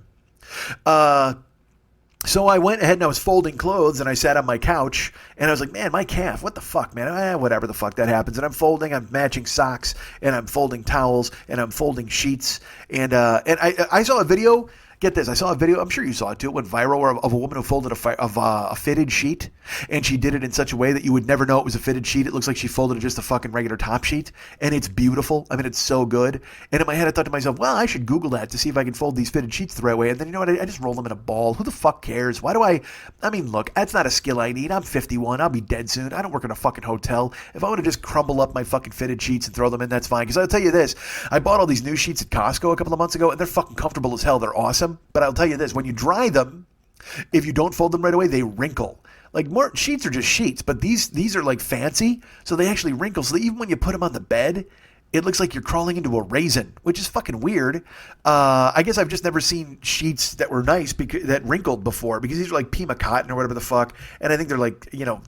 So I went ahead and I was folding clothes and I sat on my couch and I was like, man, my calf, what the fuck, man? Whatever the fuck that happens. And I'm folding, I'm matching socks and I'm folding towels and I'm folding sheets. And I saw a video. Get this, I saw a video, I'm sure you saw it too, it went viral of a woman who folded a fitted sheet, and she did it in such a way that you would never know it was a fitted sheet. It looks like she folded just a fucking regular top sheet, and it's beautiful. I mean, it's so good. And in my head, I thought to myself, well, I should Google that to see if I can fold these fitted sheets the right way. And then, you know what, I just roll them in a ball. Who the fuck cares? Why do I mean, look, that's not a skill I need. I'm 51, I'll be dead soon. I don't work in a fucking hotel. If I want to just crumble up my fucking fitted sheets and throw them in, that's fine. Because I'll tell you this, I bought all these new sheets at Costco a couple of months ago, and they're fucking comfortable as hell. They're awesome. But I'll tell you this, when you dry them, if you don't fold them right away, they wrinkle. Like, more sheets are just sheets, but these are like fancy, so they actually wrinkle. So that even when you put them on the bed, it looks like you're crawling into a raisin, which is fucking weird. I guess I've just never seen sheets that were nice that wrinkled before, because these are like Pima cotton or whatever the fuck, and I think they're like, you know,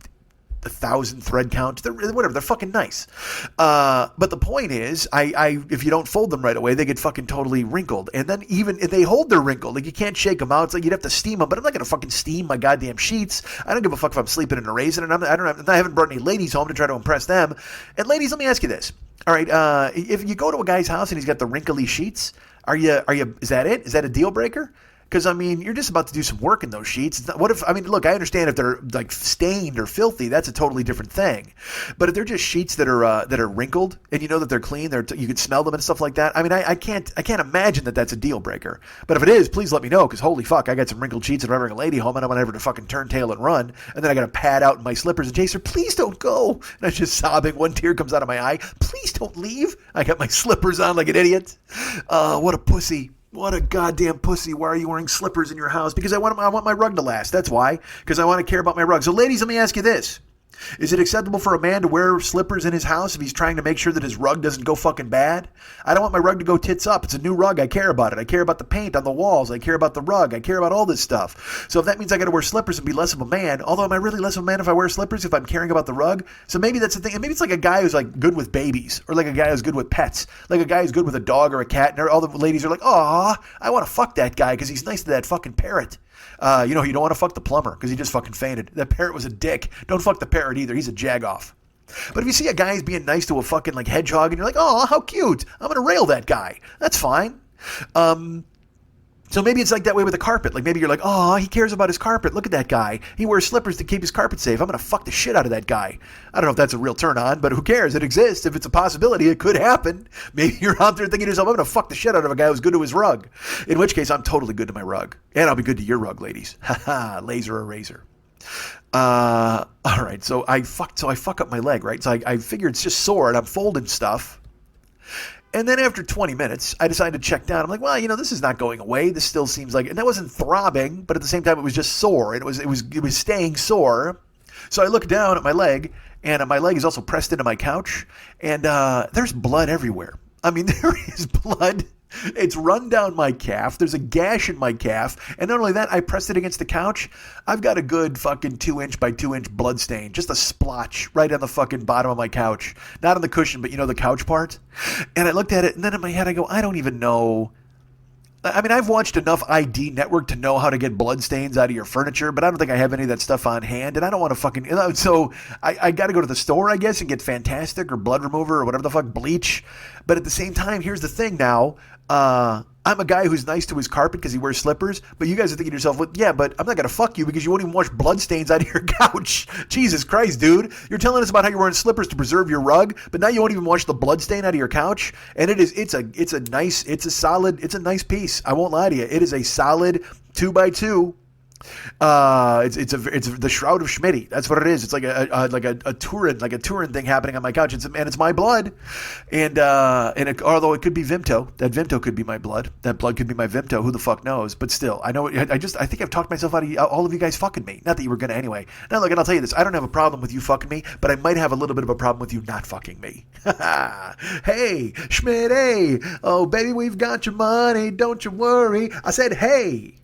1,000 thread count. They're fucking nice. But the point is, if you don't fold them right away, they get fucking totally wrinkled. And then even if they hold their wrinkle, like you can't shake them out. It's like you'd have to steam them. But I'm not gonna fucking steam my goddamn sheets. I don't give a fuck if I'm sleeping in a raisin. And I haven't brought any ladies home to try to impress them. And ladies, let me ask you this. All right, if you go to a guy's house and he's got the wrinkly sheets, is that it? Is that a deal breaker? Because, I mean, you're just about to do some work in those sheets. Look, I understand if they're like stained or filthy, that's a totally different thing. But if they're just sheets that are wrinkled and you know that they're clean, you can smell them and stuff like that. I mean, I can't imagine that that's a deal breaker. But if it is, please let me know, because holy fuck, I got some wrinkled sheets and I bring a lady home and I want her to fucking turn tail and run. And then I got to pad out in my slippers and chase her, please don't go. And I'm just sobbing. One tear comes out of my eye. Please don't leave. I got my slippers on like an idiot. What a pussy. What a goddamn pussy. Why are you wearing slippers in your house? Because I want my rug to last. That's why. Because I want to care about my rug. So ladies, let me ask you this. Is it acceptable for a man to wear slippers in his house if he's trying to make sure that his rug doesn't go fucking bad? I don't want my rug to go tits up. It's a new rug. I care about it. I care about the paint on the walls. I care about the rug. I care about all this stuff. So if that means I got to wear slippers and be less of a man, although am I really less of a man if I wear slippers if I'm caring about the rug? So maybe that's the thing. And maybe it's like a guy who's like good with babies, or like a guy who's good with pets, like a guy who's good with a dog or a cat, and all the ladies are like, "Aw, I want to fuck that guy because he's nice to that fucking parrot." You don't want to fuck the plumber because he just fucking fainted. That parrot was a dick. Don't fuck the parrot either. He's a jagoff. But if you see a guy who's being nice to a fucking like hedgehog and you're like, oh, how cute. I'm going to rail that guy. That's fine. So maybe it's like that way with a carpet. Like maybe you're like, oh, he cares about his carpet. Look at that guy. He wears slippers to keep his carpet safe. I'm going to fuck the shit out of that guy. I don't know if that's a real turn on, but who cares? It exists. If it's a possibility, it could happen. Maybe you're out there thinking to yourself, I'm going to fuck the shit out of a guy who's good to his rug. In which case, I'm totally good to my rug. And I'll be good to your rug, ladies. Haha, laser eraser. All right, so I fuck up my leg, right? So I figure it's just sore and I'm folding stuff. And then after 20 minutes, I decided to check down. I'm like, well, this is not going away. This still seems like, and that wasn't throbbing, but at the same time, it was just sore. And it was staying sore. So I look down at my leg, and my leg is also pressed into my couch, and there's blood everywhere. I mean, there is blood. It's run down my calf. There's a gash in my calf. And not only that, I pressed it against the couch. I've got a good fucking 2-inch by 2-inch blood stain. Just a splotch right on the fucking bottom of my couch. Not on the cushion, but the couch part. And I looked at it, and then in my head I go, I don't even know. I mean, I've watched enough ID Network to know how to get blood stains out of your furniture, but I don't think I have any of that stuff on hand, and I don't want to fucking... So I got to go to the store, I guess, and get Fantastic or blood remover or whatever the fuck, bleach. But at the same time, here's the thing now. I'm a guy who's nice to his carpet because he wears slippers, but you guys are thinking to yourself, well, yeah, but I'm not going to fuck you because you won't even wash blood stains out of your couch. Jesus Christ, dude. You're telling us about how you're wearing slippers to preserve your rug, but now you won't even wash the blood stain out of your couch? And it's a nice piece. I won't lie to you. It is a solid 2x2. It's the Shroud of Schmitty. That's what it is. It's like a Turin thing happening on my couch. It's my blood, and although it could be Vimto, that Vimto could be my blood. That blood could be my Vimto. Who the fuck knows? But still, I know. I think I've talked myself out of all of you guys fucking me. Not that you were gonna anyway. Now look, and I'll tell you this: I don't have a problem with you fucking me, but I might have a little bit of a problem with you not fucking me. Hey, Schmitty. Oh baby, we've got your money. Don't you worry. I said, hey.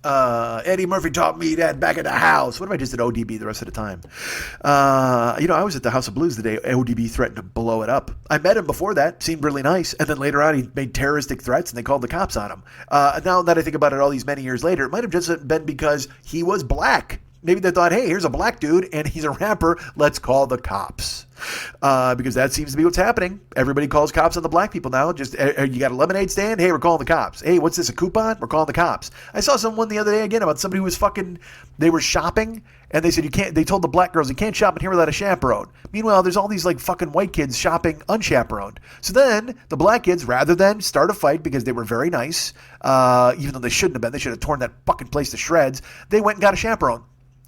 Eddie Murphy taught me that back at the house. What if I just did ODB the rest of the time? I was at the House of Blues the day ODB threatened to blow it up. I met him before that, seemed really nice, and then later on he made terroristic threats and they called the cops on him. Now that I think about it all these many years later, it might have just been because he was black. Maybe they thought, hey, here's a black dude and he's a rapper. Let's call the cops. Because that seems to be what's happening. Everybody calls cops on the black people now. Just, you got a lemonade stand? Hey, we're calling the cops. Hey, what's this, a coupon? We're calling the cops. I saw someone the other day again about somebody who was they were shopping and they said they told the black girls you can't shop in here without a chaperone. Meanwhile, there's all these like fucking white kids shopping unchaperoned. So then the black kids, rather than start a fight because they were very nice, even though they shouldn't have been, they should have torn that fucking place to shreds, they went and got a chaperone.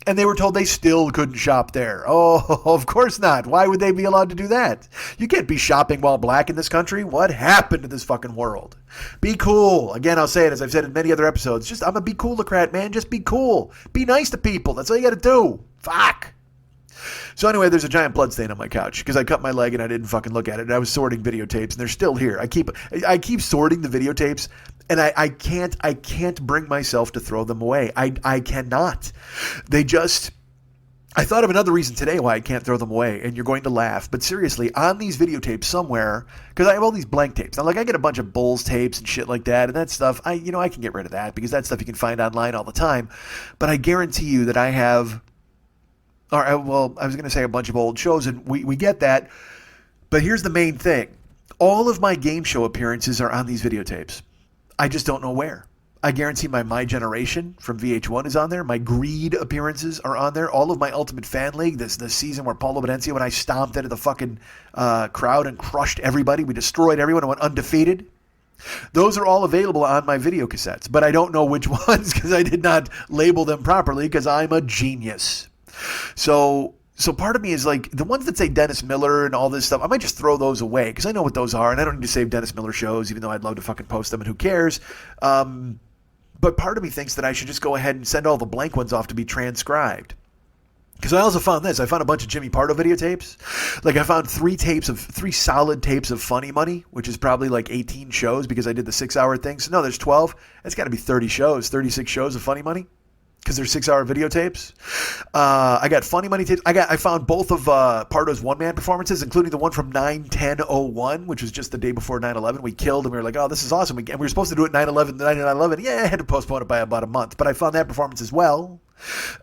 And they were told they still couldn't shop there. Oh, of course not. Why would they be allowed to do that? You can't be shopping while black in this country. What happened to this fucking world? Be cool. Again, I'll say it as I've said in many other episodes. I'm a be coolocrat, man. Just be cool. Be nice to people. That's all you got to do. Fuck. So anyway, there's a giant blood stain on my couch because I cut my leg and I didn't fucking look at it. And I was sorting videotapes and they're still here. I keep sorting the videotapes and I can't bring myself to throw them away. I cannot. I thought of another reason today why I can't throw them away, and you're going to laugh. But seriously, on these videotapes somewhere, because I have all these blank tapes. Now, like I get a bunch of Bulls tapes and shit like that, and that stuff, I can get rid of that because that stuff you can find online all the time. But I guarantee you that I have, I was going to say a bunch of old shows, and we get that. But here's the main thing. All of my game show appearances are on these videotapes. I just don't know where. I guarantee my Generation from VH1 is on there. My Greed appearances are on there. All of my Ultimate Fan League, this season where Paulo Benencia, when I stomped into the fucking crowd and crushed everybody, we destroyed everyone and went undefeated. Those are all available on my video cassettes, but I don't know which ones because I did not label them properly because I'm a genius. So part of me is like, the ones that say Dennis Miller and all this stuff, I might just throw those away because I know what those are, and I don't need to save Dennis Miller shows, even though I'd love to fucking post them, and who cares? But part of me thinks that I should just go ahead and send all the blank ones off to be transcribed. Because I also found this. I found a bunch of Jimmy Pardo videotapes. Like I found three solid tapes of Funny Money, which is probably like 18 shows because I did the 6-hour thing. So no, there's 12. That's got to be 30 shows, 36 shows of Funny Money. Because they're 6-hour videotapes. I got Funny Money tapes. I found both of Pardo's one-man performances, including the one from 9/10/01, which was just the day before 9/11. We killed, and we were like, oh, this is awesome. And we were supposed to do it 9/11. Yeah, I had to postpone it by about a month. But I found that performance as well.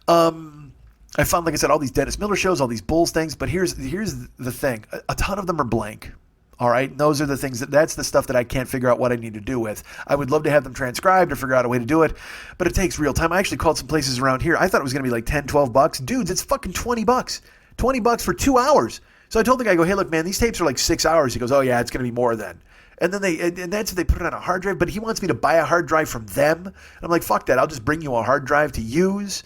I found, like I said, all these Dennis Miller shows, all these Bulls things. But here's the thing. A ton of them are blank. All right, and those are the things that's the stuff that I can't figure out what I need to do with. I would love to have them transcribed or figure out a way to do it, but it takes real time. I actually called some places around here. I thought it was going to be like $10-12. Dudes, it's fucking $20. $20 for 2 hours. So I told the guy, I go, hey, look, man, these tapes are like 6 hours. He goes, oh, yeah, it's going to be more then. And then they put it on a hard drive, but he wants me to buy a hard drive from them. And I'm like, fuck that. I'll just bring you a hard drive to use.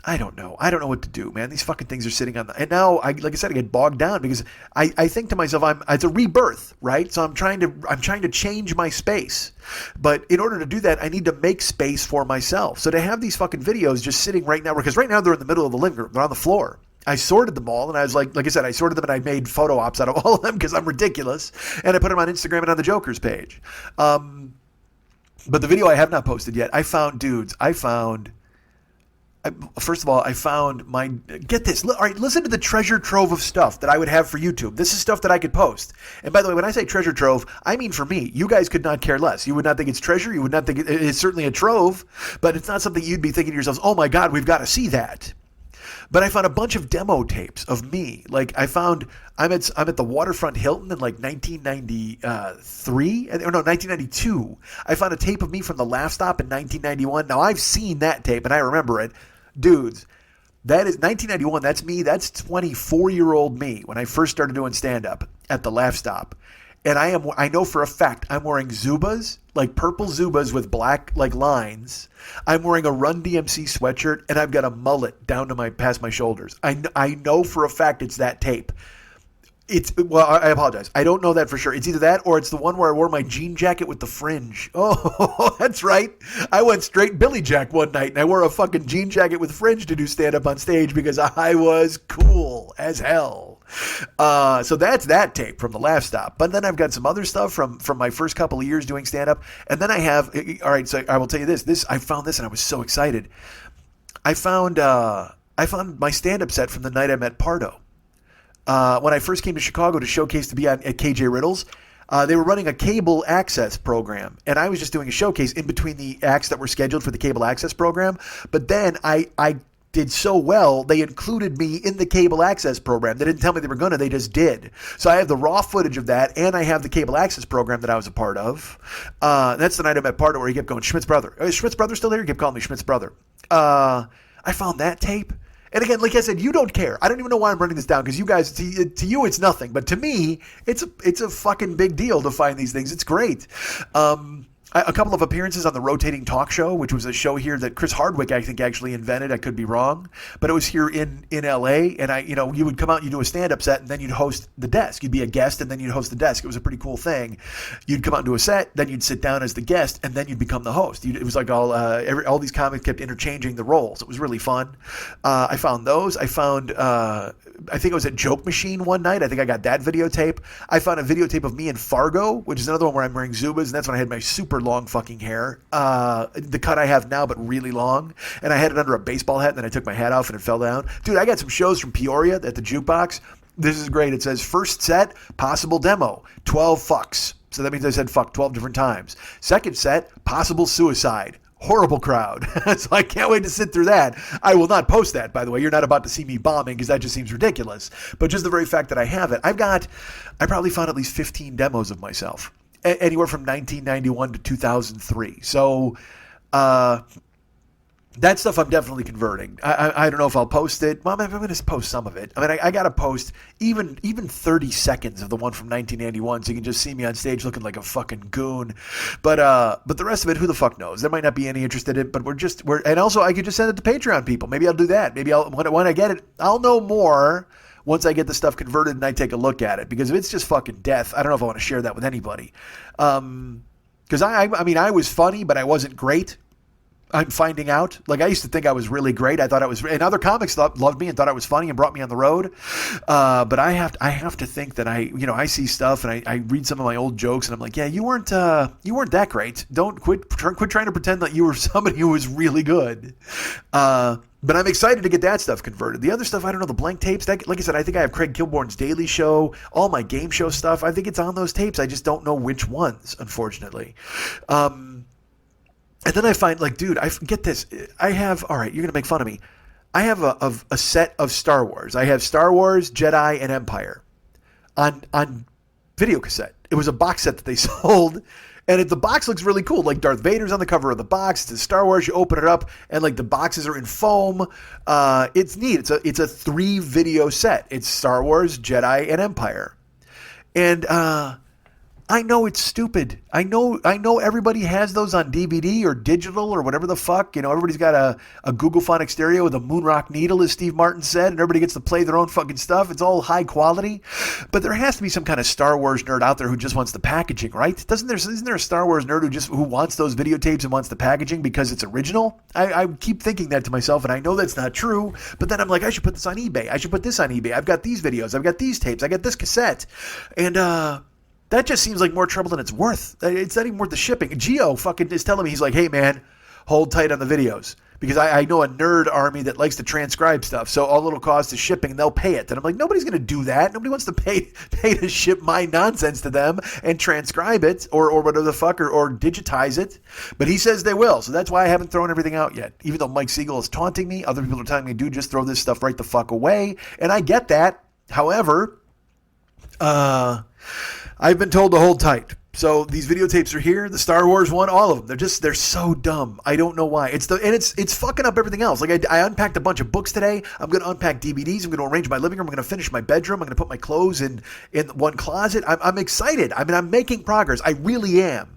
I don't know. I don't know what to do, man. These fucking things are sitting on and now, like I said, I get bogged down because I think to myself, it's a rebirth, right? So I'm trying to change my space. But in order to do that, I need to make space for myself. So to have these fucking videos just sitting right now, because right now they're in the middle of the living room. They're on the floor. I sorted them all, and I was like I said, I sorted them and I made photo ops out of all of them because I'm ridiculous. And I put them on Instagram and on the Joker's page. But the video I have not posted yet, first of all, I found get this. All right, listen to the treasure trove of stuff that I would have for YouTube. This is stuff that I could post. And by the way, when I say treasure trove, I mean for me. You guys could not care less. You would not think it's treasure. You would not think it's certainly a trove, but it's not something you'd be thinking to yourselves, oh my God, we've got to see that. But I found a bunch of demo tapes of me. Like I'm at the Waterfront Hilton in like 1992. I found a tape of me from the Laugh Stop in 1991. Now I've seen that tape and I remember it. Dudes, that is 1991. That's me. That's 24-year-old me when I first started doing stand-up at the Laugh Stop. And I know for a fact I'm wearing Zubas, like purple Zubas with black like lines. I'm wearing a Run DMC sweatshirt and I've got a mullet down to past my shoulders. I know for a fact it's that tape. Well, I apologize. I don't know that for sure. It's either that or it's the one where I wore my jean jacket with the fringe. Oh, that's right. I went straight Billy Jack one night and I wore a fucking jean jacket with fringe to do stand up on stage because I was cool as hell. So that's that tape from the Laugh Stop. But then I've got some other stuff from my first couple of years doing stand up. And then I have, all right, so I will tell you this. I found this and I was so excited. I found my stand up set from the night I met Pardo. When I first came to Chicago to showcase to be at KJ Riddles, they were running a cable access program, and I was just doing a showcase in between the acts that were scheduled for the cable access program. But then I did so well, they included me in the cable access program. They didn't tell me they were going to, they just did. So I have the raw footage of that, and I have the cable access program that I was a part of. That's the night I met Pardo where he kept going, Schmidt's brother. Is Schmidt's brother still there? He kept calling me Schmidt's brother. I found that tape. And again, like I said, you don't care. I don't even know why I'm running this down because you guys, to you, it's nothing. But to me, it's a fucking big deal to find these things. It's great. A couple of appearances on the Rotating Talk Show, which was a show here that Chris Hardwick, I think, actually invented. I could be wrong, but it was here in LA. And you would come out, you do a stand-up set, and then you'd host the desk. You'd be a guest, and then you'd host the desk. It was a pretty cool thing. You'd come out and do a set, then you'd sit down as the guest, and then you'd become the host. It was like all these comics kept interchanging the roles. It was really fun. I found those. I found. I think it was at Joke Machine one night. I think I got that videotape. I found a videotape of me in Fargo, which is another one where I'm wearing Zubas, and that's when I had my super long fucking hair. The cut I have now, but really long. And I had it under a baseball hat, and then I took my hat off and it fell down. Dude, I got some shows from Peoria at the Jukebox. This is great. It says, first set, possible demo, 12 fucks. So that means I said fuck 12 different times. Second set, possible suicide. Horrible crowd. So I can't wait to sit through that. I will not post that, by the way. You're not about to see me bombing because that just seems ridiculous. But just the very fact that I have it. I probably found at least 15 demos of myself. Anywhere from 1991 to 2003. So that stuff I'm definitely converting. I don't know if I'll post it. Well, I'm going to post some of it. I mean, I got to post even 30 seconds of the one from 1991 so you can just see me on stage looking like a fucking goon. But the rest of it, who the fuck knows? There might not be any interest in it, but and also I could just send it to Patreon people. Maybe I'll do that. Maybe when I get it, I'll know more once I get the stuff converted and I take a look at it. Because if it's just fucking death, I don't know if I want to share that with anybody. Because I mean, I was funny, but I wasn't great. I'm finding out. Like, I used to think I was really great. I thought I was, and other comics loved me and thought I was funny and brought me on the road. But I have to think that I see stuff and I read some of my old jokes and I'm like, yeah, you weren't that great. Don't quit trying to pretend that you were somebody who was really good. But I'm excited to get that stuff converted. The other stuff, I don't know, the blank tapes. Like I said, I think I have Craig Kilborn's Daily Show, all my game show stuff. I think it's on those tapes. I just don't know which ones, unfortunately. And then I find, like, dude, I get this. I have, all right, you're going to make fun of me. I have a set of Star Wars. I have Star Wars, Jedi, and Empire on video cassette. It was a box set that they sold. And the box looks really cool. Like Darth Vader's on the cover of the box. It's Star Wars. You open it up, and like the boxes are in foam. It's neat. It's a 3 video set. It's Star Wars, Jedi, and Empire. And I know it's stupid. I know everybody has those on DVD or digital or whatever the fuck. Everybody's got a Google Phonic stereo with a Moonrock needle, as Steve Martin said, and everybody gets to play their own fucking stuff. It's all high quality. But there has to be some kind of Star Wars nerd out there who just wants the packaging, right? Isn't there a Star Wars nerd who wants those videotapes and wants the packaging because it's original? I keep thinking that to myself, and I know that's not true. But then I'm like, I should put this on eBay. I should put this on eBay. I've got these videos. I've got these tapes. I got this cassette. And that just seems like more trouble than it's worth. It's not even worth the shipping. Gio fucking is telling me, he's like, hey, man, hold tight on the videos. Because I know a nerd army that likes to transcribe stuff. So all it'll cost is shipping, and they'll pay it. And I'm like, nobody's going to do that. Nobody wants to pay to ship my nonsense to them and transcribe it or whatever the fuck or digitize it. But he says they will. So that's why I haven't thrown everything out yet. Even though Mike Siegel is taunting me, other people are telling me, dude, just throw this stuff right the fuck away. And I get that. However, I've been told to hold tight. So these videotapes are here. The Star Wars one, all of them. They're so dumb. I don't know why. It's fucking up everything else. Like I unpacked a bunch of books today. I'm going to unpack DVDs. I'm going to arrange my living room. I'm going to finish my bedroom. I'm going to put my clothes in one closet. I'm excited. I mean, I'm making progress. I really am.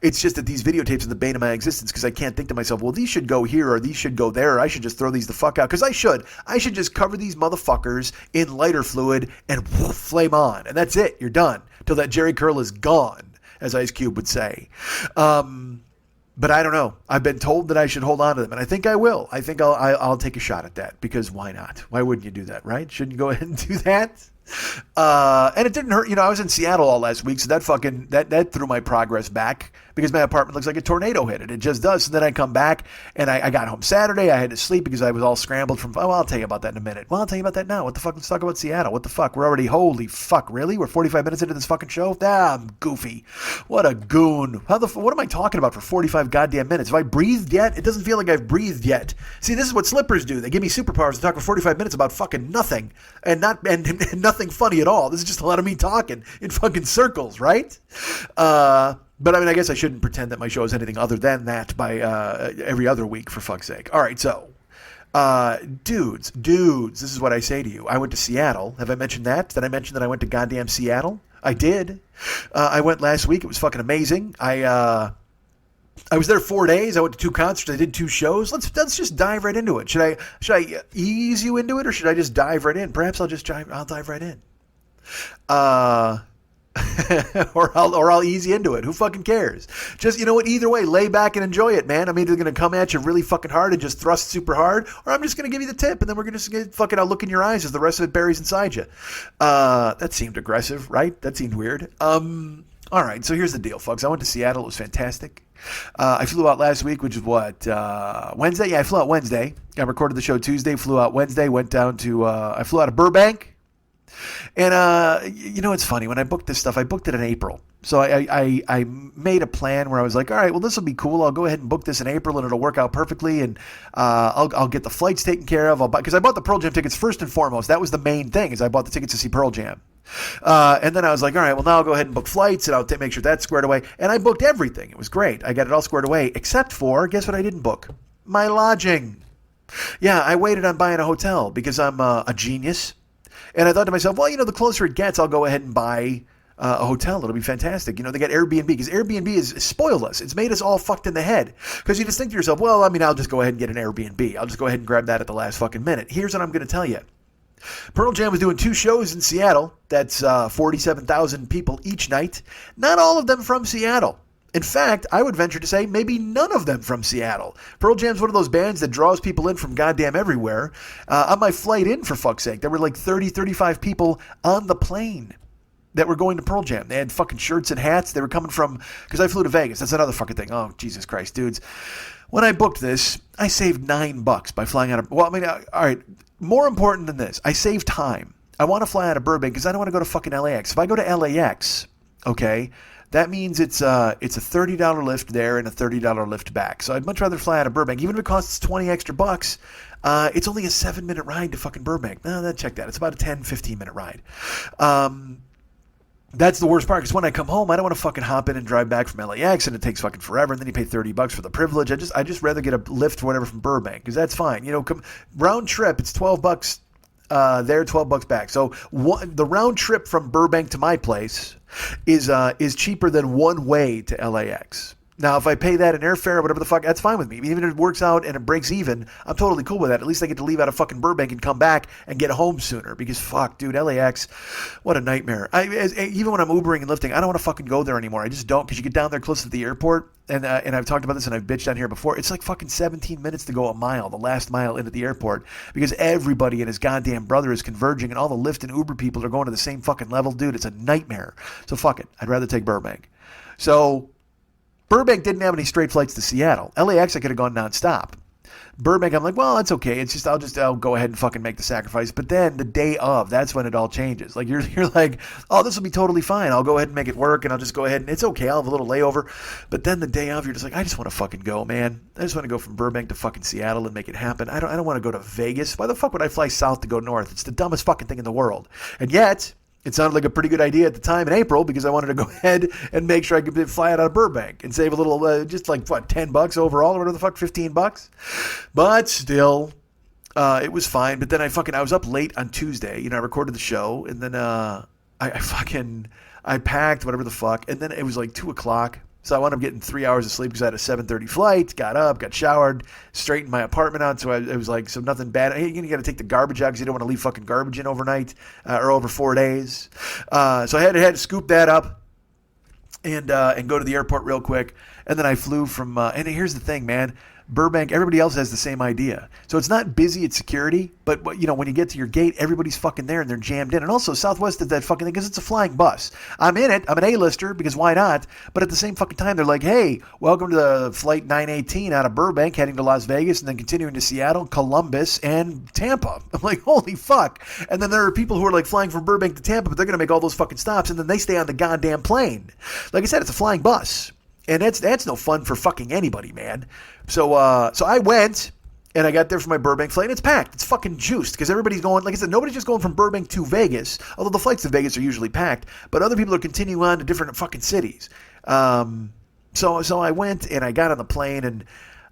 It's just that these videotapes are the bane of my existence because I can't think to myself, well, these should go here or these should go there. Or I should just throw these the fuck out because I should. I should just cover these motherfuckers in lighter fluid and flame on. And that's it. You're done. Till that Jerry curl is gone, as Ice Cube would say. But I don't know. I've been told that I should hold on to them, and I think I will. I think I'll take a shot at that because why not? Why wouldn't you do that, right? Shouldn't you go ahead and do that? And it didn't hurt. I was in Seattle all last week, so that threw my progress back because my apartment looks like a tornado hit it. It just does. So then I come back and I got home Saturday. I had to sleep because I was all scrambled from, I'll tell you about that in a minute. Well, I'll tell you about that now. What the fuck? Let's talk about Seattle. What the fuck? We're already, holy fuck, really? We're 45 minutes into this fucking show? I'm goofy. What a goon. What am I talking about for 45 goddamn minutes? Have I breathed yet? It doesn't feel like I've breathed yet. See, this is what slippers do. They give me superpowers to talk for 45 minutes about fucking nothing and nothing funny at all. This is just a lot of me talking in fucking circles, right? But I mean, I guess I shouldn't pretend that my show is anything other than that by every other week, for fuck's sake. All right, so, dudes, this is what I say to you. I went to Seattle. Have I mentioned that? Did I mention that I went to goddamn Seattle? I did. I went last week. It was fucking amazing. I was there 4 days. I went to 2 concerts. I did 2 shows. Let's just dive right into it. Should I ease you into it, or should I just dive right in? Perhaps I'll dive right in. or I'll ease you into it. Who fucking cares? Just, you know what? Either way, lay back and enjoy it, man. I'm either going to come at you really fucking hard and just thrust super hard, or I'm just going to give you the tip, and then we're going to get fucking, I'll look in your eyes as the rest of it buries inside you. That seemed aggressive, right? That seemed weird. All right, so here's the deal, folks. I went to Seattle. It was fantastic. I flew out last week, which is what, Wednesday? Yeah, I flew out Wednesday. I recorded the show Tuesday, flew out Wednesday, went down to, I flew out of Burbank. And, it's funny. When I booked this stuff, I booked it in April. So I made a plan where I was like, all right, well, this will be cool. I'll go ahead and book this in April, and it'll work out perfectly. And I'll get the flights taken care of. Because I bought the Pearl Jam tickets first and foremost. That was the main thing, is I bought the tickets to see Pearl Jam. And then I was like, all right, well, now I'll go ahead and book flights, and I'll make sure that's squared away. And I booked everything. It was great. I got it all squared away, except for, guess what I didn't book? My lodging. Yeah, I waited on buying a hotel because I'm a genius. And I thought to myself, well, the closer it gets, I'll go ahead and buy a hotel. It'll be fantastic. They got Airbnb because Airbnb has spoiled us. It's made us all fucked in the head because you just think to yourself, well, I mean, I'll just go ahead and get an Airbnb. I'll just go ahead and grab that at the last fucking minute. Here's what I'm going to tell you. Pearl Jam was doing 2 shows in Seattle. That's 47,000 people each night. Not all of them from Seattle. In fact, I would venture to say maybe none of them from Seattle. Pearl Jam's one of those bands that draws people in from goddamn everywhere. On my flight in, for fuck's sake, there were like 30, 35 people on the plane that were going to Pearl Jam. They had fucking shirts and hats. They were coming from, because I flew to Vegas. That's another fucking thing. Oh, Jesus Christ, dudes. When I booked this, I saved $9 by flying out of, all right, more important than this, I saved time. I want to fly out of Burbank because I don't want to go to fucking LAX. If I go to LAX, okay, that means it's a $30 lift there and a $30 lift back. So I'd much rather fly out of Burbank. Even if it costs 20 extra bucks, it's only a 7-minute ride to fucking Burbank. No, check that. It's about a 10, 15-minute ride. That's the worst part, because when I come home, I don't want to fucking hop in and drive back from LAX, and it takes fucking forever, and then you pay $30 for the privilege. I just rather get a lift or whatever from Burbank, because that's fine. Round trip, it's $12 there, $12 back. So the round trip from Burbank to my place is cheaper than one way to LAX. Now, if I pay that in airfare or whatever the fuck, that's fine with me. Even if it works out and it breaks even, I'm totally cool with that. At least I get to leave out of fucking Burbank and come back and get home sooner. Because fuck, dude, LAX, what a nightmare. Even when I'm Ubering and lifting, I don't want to fucking go there anymore. I just don't, because you get down there close to the airport, and I've talked about this and I've bitched on here before. It's like fucking 17 minutes to go a mile, the last mile into the airport, because everybody and his goddamn brother is converging, and all the Lyft and Uber people are going to the same fucking level. Dude, it's a nightmare. So fuck it. I'd rather take Burbank. So Burbank didn't have any straight flights to Seattle. LAX, I could have gone nonstop. Burbank, I'm like, well, that's okay. It's just I'll go ahead and fucking make the sacrifice. But then the day of, that's when it all changes. Like you're like, oh, this will be totally fine. I'll go ahead and make it work, and I'll just go ahead and it's okay. I'll have a little layover. But then the day of, you're just like, I just want to fucking go, man. I just want to go from Burbank to fucking Seattle and make it happen. I don't want to go to Vegas. Why the fuck would I fly south to go north? It's the dumbest fucking thing in the world. And yet, it sounded like a pretty good idea at the time in April, because I wanted to go ahead and make sure I could fly out of Burbank and save a little, just like, what, $10 overall or whatever the fuck, $15? But still, it was fine. But then I was up late on Tuesday. I recorded the show, and then I packed, whatever the fuck, and then it was like 2 o'clock. So I wound up getting 3 hours of sleep because I had a 7:30 flight, got up, got showered, straightened my apartment out. So it was like, so nothing bad. Hey, you got to take the garbage out because you don't want to leave fucking garbage in overnight or over 4 days. So I had to scoop that up and go to the airport real quick. And then I flew from, and here's the thing, man. Burbank, everybody else has the same idea. So it's not busy at security, but when you get to your gate, everybody's fucking there and they're jammed in. And also Southwest did that fucking thing because it's a flying bus. I'm in it. I'm an A-lister because why not? But at the same fucking time, they're like, hey, welcome to the flight 918 out of Burbank, heading to Las Vegas and then continuing to Seattle, Columbus, and Tampa. I'm like, holy fuck. And then there are people who are like flying from Burbank to Tampa, but they're going to make all those fucking stops and then they stay on the goddamn plane. Like I said, it's a flying bus. And that's no fun for fucking anybody, man. So I went, and I got there for my Burbank flight, and it's packed. It's fucking juiced, because everybody's going, like I said, nobody's just going from Burbank to Vegas, although the flights to Vegas are usually packed, but other people are continuing on to different fucking cities. So I went, and I got on the plane, and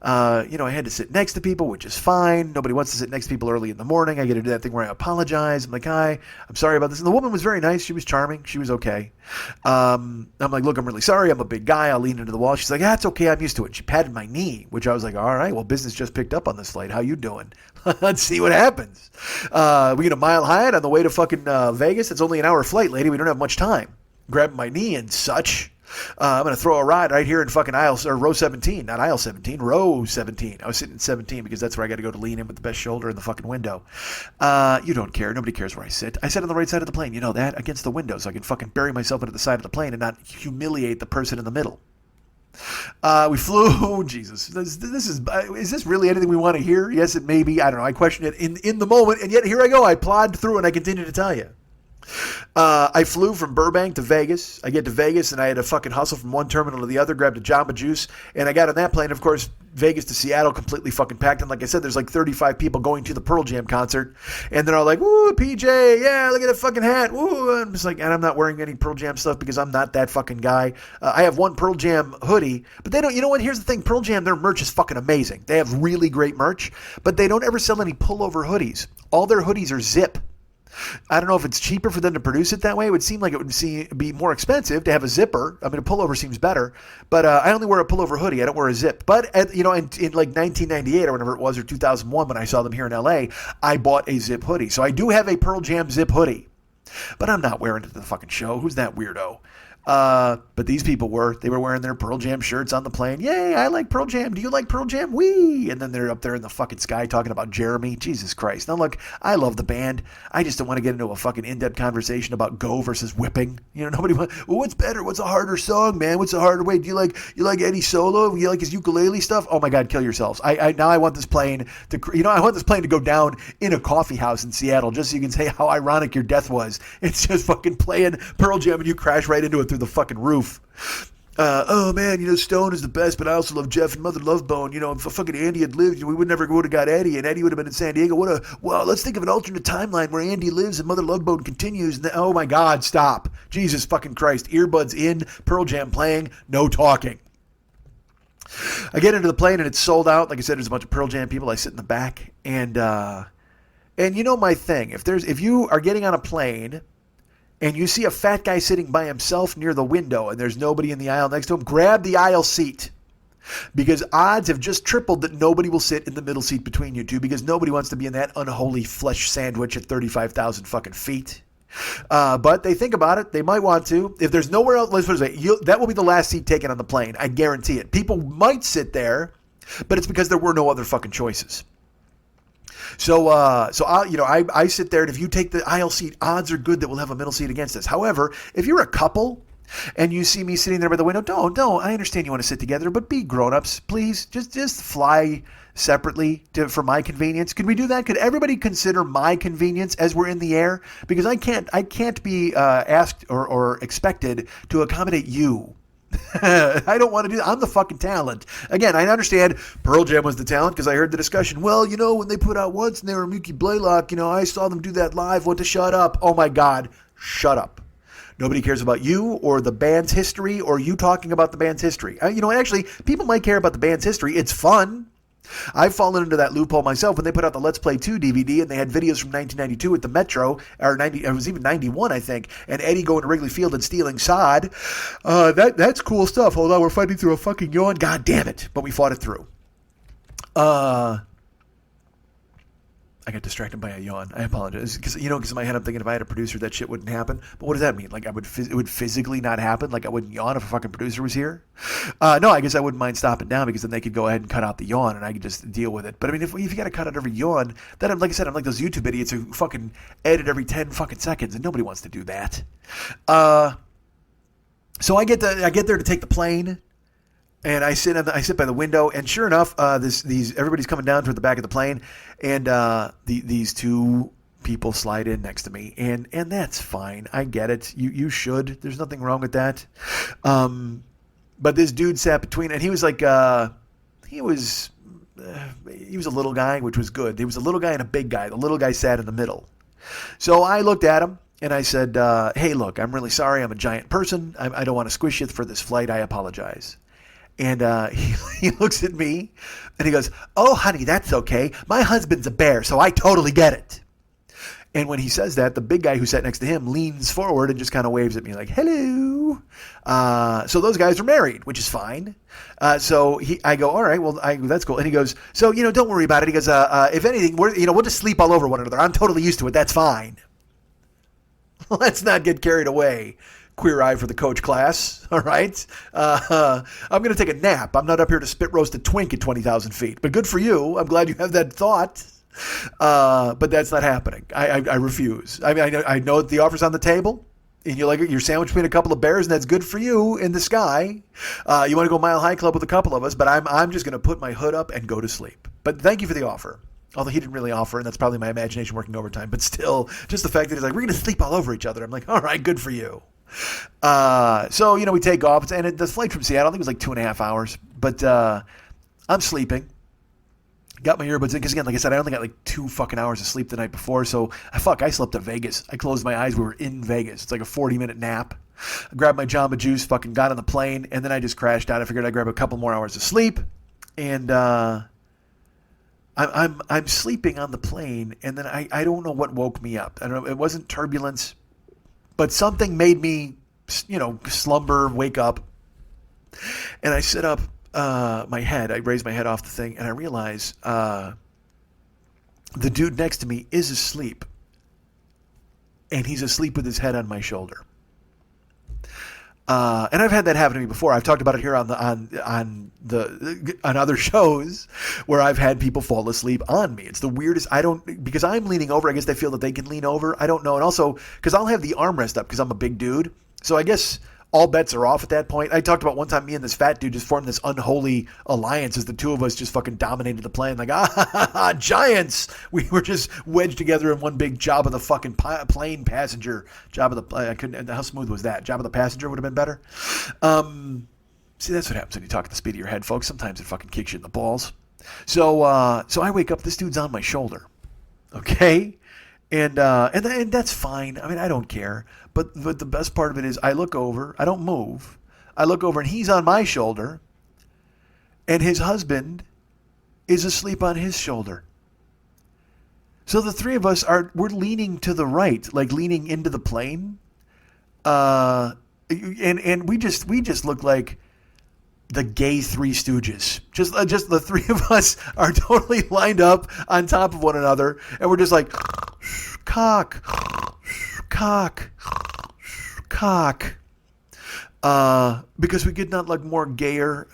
I had to sit next to people, which is fine. Nobody wants to sit next to people early in the morning. I get to do that thing where I apologize. I'm like, hi, I'm sorry about this. And the woman was very nice. She was charming. She was okay. I'm like, look, I'm really sorry. I'm a big guy. I'll lean into the wall. She's like, it's okay. I'm used to it. She patted my knee, which I was like, all right, well, business just picked up on this flight. How you doing? Let's see what happens. We get a Mile High on the way to fucking Vegas. It's only an hour flight, lady. We don't have much time. Grabbing my knee and such. I'm going to throw a ride right here in fucking row 17, not aisle 17, row 17. I was sitting in 17 because that's where I got to go to lean in with the best shoulder in the fucking window. You don't care. Nobody cares where I sit. I sit on the right side of the plane. You know that? Against the window so I can fucking bury myself into the side of the plane and not humiliate the person in the middle. We flew. Oh, Jesus. Is this really anything we want to hear? Yes, it may be. I don't know. I question it in the moment. And yet here I go. I plod through and I continue to tell you. I flew from Burbank to Vegas. I get to Vegas and I had to fucking hustle from one terminal to the other, grabbed a Jamba Juice, and I got on that plane. Of course, Vegas to Seattle completely fucking packed. And like I said, there's like 35 people going to the Pearl Jam concert, and they're all like, "Woo, PJ, yeah, look at that fucking hat." Woo, and I'm just like, and I'm not wearing any Pearl Jam stuff because I'm not that fucking guy. I have one Pearl Jam hoodie, but they don't. You know what? Here's the thing: Pearl Jam, their merch is fucking amazing. They have really great merch, but they don't ever sell any pullover hoodies. All their hoodies are zip. I don't know if it's cheaper for them to produce it that way. It would seem like it would be more expensive to have a zipper. I mean, a pullover seems better, but I only wear a pullover hoodie. I don't wear a zip. But in like 1998 or whenever it was, or 2001 when I saw them here in LA, I bought a zip hoodie. So I do have a Pearl Jam zip hoodie, but I'm not wearing it to the fucking show. Who's that weirdo? But these people they were wearing their Pearl Jam shirts on the plane. Yay, I like Pearl Jam. Do you like Pearl Jam? Wee! And then they're up there in the fucking sky talking about Jeremy. Jesus Christ. Now look, I love the band. I just don't want to get into a fucking in-depth conversation about Go versus Whipping. Nobody wants, well, what's better? What's a harder song, man? What's a harder way? Do you like Eddie Solo? You like his ukulele stuff? Oh my God, kill yourselves. Now I want this plane I want this plane to go down in a coffee house in Seattle just so you can say how ironic your death was. It's just fucking playing Pearl Jam and you crash right into it through the fucking roof. Oh man, Stone is the best, but I also love Jeff and Mother Love Bone. If fucking Andy had lived, we would never would have got Eddie, and Eddie would have been in San Diego. Let's think of an alternate timeline where Andy lives and Mother Love Bone continues. And oh my God, stop. Jesus fucking Christ. Earbuds in, Pearl Jam playing, no talking. I get into the plane and it's sold out. Like I said, there's a bunch of Pearl Jam people. I sit in the back and my thing, if you are getting on a plane and you see a fat guy sitting by himself near the window and there's nobody in the aisle next to him, grab the aisle seat. Because odds have just tripled that nobody will sit in the middle seat between you two because nobody wants to be in that unholy flesh sandwich at 35,000 fucking feet. But they think about it. They might want to. If there's nowhere else, let's put it this way, that will be the last seat taken on the plane. I guarantee it. People might sit there, but it's because there were no other fucking choices. So I sit there, and if you take the aisle seat, odds are good that we'll have a middle seat against us. However, if you're a couple and you see me sitting there by the window, don't. I understand you want to sit together, but be grown-ups, please. Just fly separately for my convenience. Could we do that? Could everybody consider my convenience as we're in the air? Because I can't be asked or expected to accommodate you. I don't want to do that. I'm the fucking talent. Again, I understand Pearl Jam was the talent because I heard the discussion. Well, when they put out Once and they were Mickey Blaylock, I saw them do that live. Want to shut up? Oh my God, shut up. Nobody cares about you or the band's history or you talking about the band's history. Actually, people might care about the band's history. It's fun. I've fallen into that loophole myself when they put out the Let's Play 2 DVD and they had videos from 1992 at the Metro, or 90, it was even 91, I think, and Eddie going to Wrigley Field and stealing sod. That's cool stuff. Hold on, we're fighting through a fucking yawn. God damn it. But we fought it through. I got distracted by a yawn. I apologize. Because in my head I'm thinking if I had a producer, that shit wouldn't happen. But what does that mean? Like it would physically not happen? Like I wouldn't yawn if a fucking producer was here? No, I guess I wouldn't mind stopping down because then they could go ahead and cut out the yawn and I could just deal with it. But I mean, if you got to cut out every yawn, then like I said, I'm like those YouTube idiots who fucking edit every 10 fucking seconds and nobody wants to do that. So I get there to take the plane. And I sit by the window, and sure enough, everybody's coming down toward the back of the plane, and these two people slide in next to me, and that's fine. I get it. You should. There's nothing wrong with that. But this dude sat between, and he was like, he was a little guy, which was good. He was a little guy and a big guy. The little guy sat in the middle. So I looked at him. And I said, hey, look, I'm really sorry. I'm a giant person. I don't want to squish you for this flight. I apologize. And he looks at me and he goes, oh, honey, that's okay. My husband's a bear, so I totally get it. And when he says that, the big guy who sat next to him leans forward and just kind of waves at me like, hello. So those guys are married, which is fine. So I go, all right, well, that's cool. And he goes, so, don't worry about it. He goes, if anything, we'll just sleep all over one another. I'm totally used to it. That's fine. Let's not get carried away. Queer eye for the coach class, all right? I'm going to take a nap. I'm not up here to spit roast a twink at 20,000 feet. But good for you. I'm glad you have that thought. But that's not happening. I refuse. I mean, I know that the offer's on the table, and you're sandwiched between a couple of bears, and that's good for you in the sky. You want to go Mile High Club with a couple of us, but I'm just going to put my hood up and go to sleep. But thank you for the offer. Although he didn't really offer, and that's probably my imagination working overtime. But still, just the fact that he's like, we're going to sleep all over each other. I'm like, all right, good for you. So, we take off. And the flight from Seattle, I think it was like 2.5 hours. But I'm sleeping. Got my earbuds in. Because again, like I said, I only got like 2 fucking hours of sleep the night before. So, I slept at Vegas. I closed my eyes. We were in Vegas. It's like a 40-minute nap. I grabbed my Jamba Juice, fucking got on the plane. And then I just crashed out. I figured I'd grab a couple more hours of sleep. And I'm sleeping on the plane, and then I don't know what woke me up. I don't know. It wasn't turbulence, but something made me, slumber, wake up. And I sit up my head. I raise my head off the thing, and I realize the dude next to me is asleep, and he's asleep with his head on my shoulder. And I've had that happen to me before. I've talked about it here on other shows where I've had people fall asleep on me. It's the weirdest. Because I'm leaning over. I guess they feel that they can lean over. I don't know. And also because I'll have the armrest up because I'm a big dude. So I guess all bets are off at that point. I talked about one time me and this fat dude just formed this unholy alliance as the two of us just fucking dominated the plane. Like, giants! We were just wedged together in one big job of the fucking plane passenger. I couldn't, how smooth was that? Job of the passenger would have been better. See, that's what happens when you talk at the speed of your head, folks. Sometimes it fucking kicks you in the balls. So I wake up, this dude's on my shoulder. Okay? And that's fine. I mean, I don't care. But the best part of it is I look over. I don't move. I look over, and he's on my shoulder. And his husband is asleep on his shoulder. So the three of us we're leaning to the right, like leaning into the plane. And we just look like the gay Three Stooges. Just the three of us are totally lined up on top of one another, and we're just like cock, cock, cock. Because we could not look more gayer.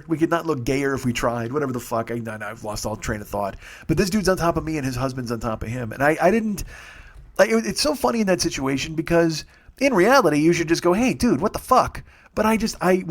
We could not look gayer if we tried. Whatever the fuck. I've lost all train of thought. But this dude's on top of me, and his husband's on top of him, and I didn't. Like, it's so funny in that situation because in reality, you should just go, hey, dude, what the fuck? But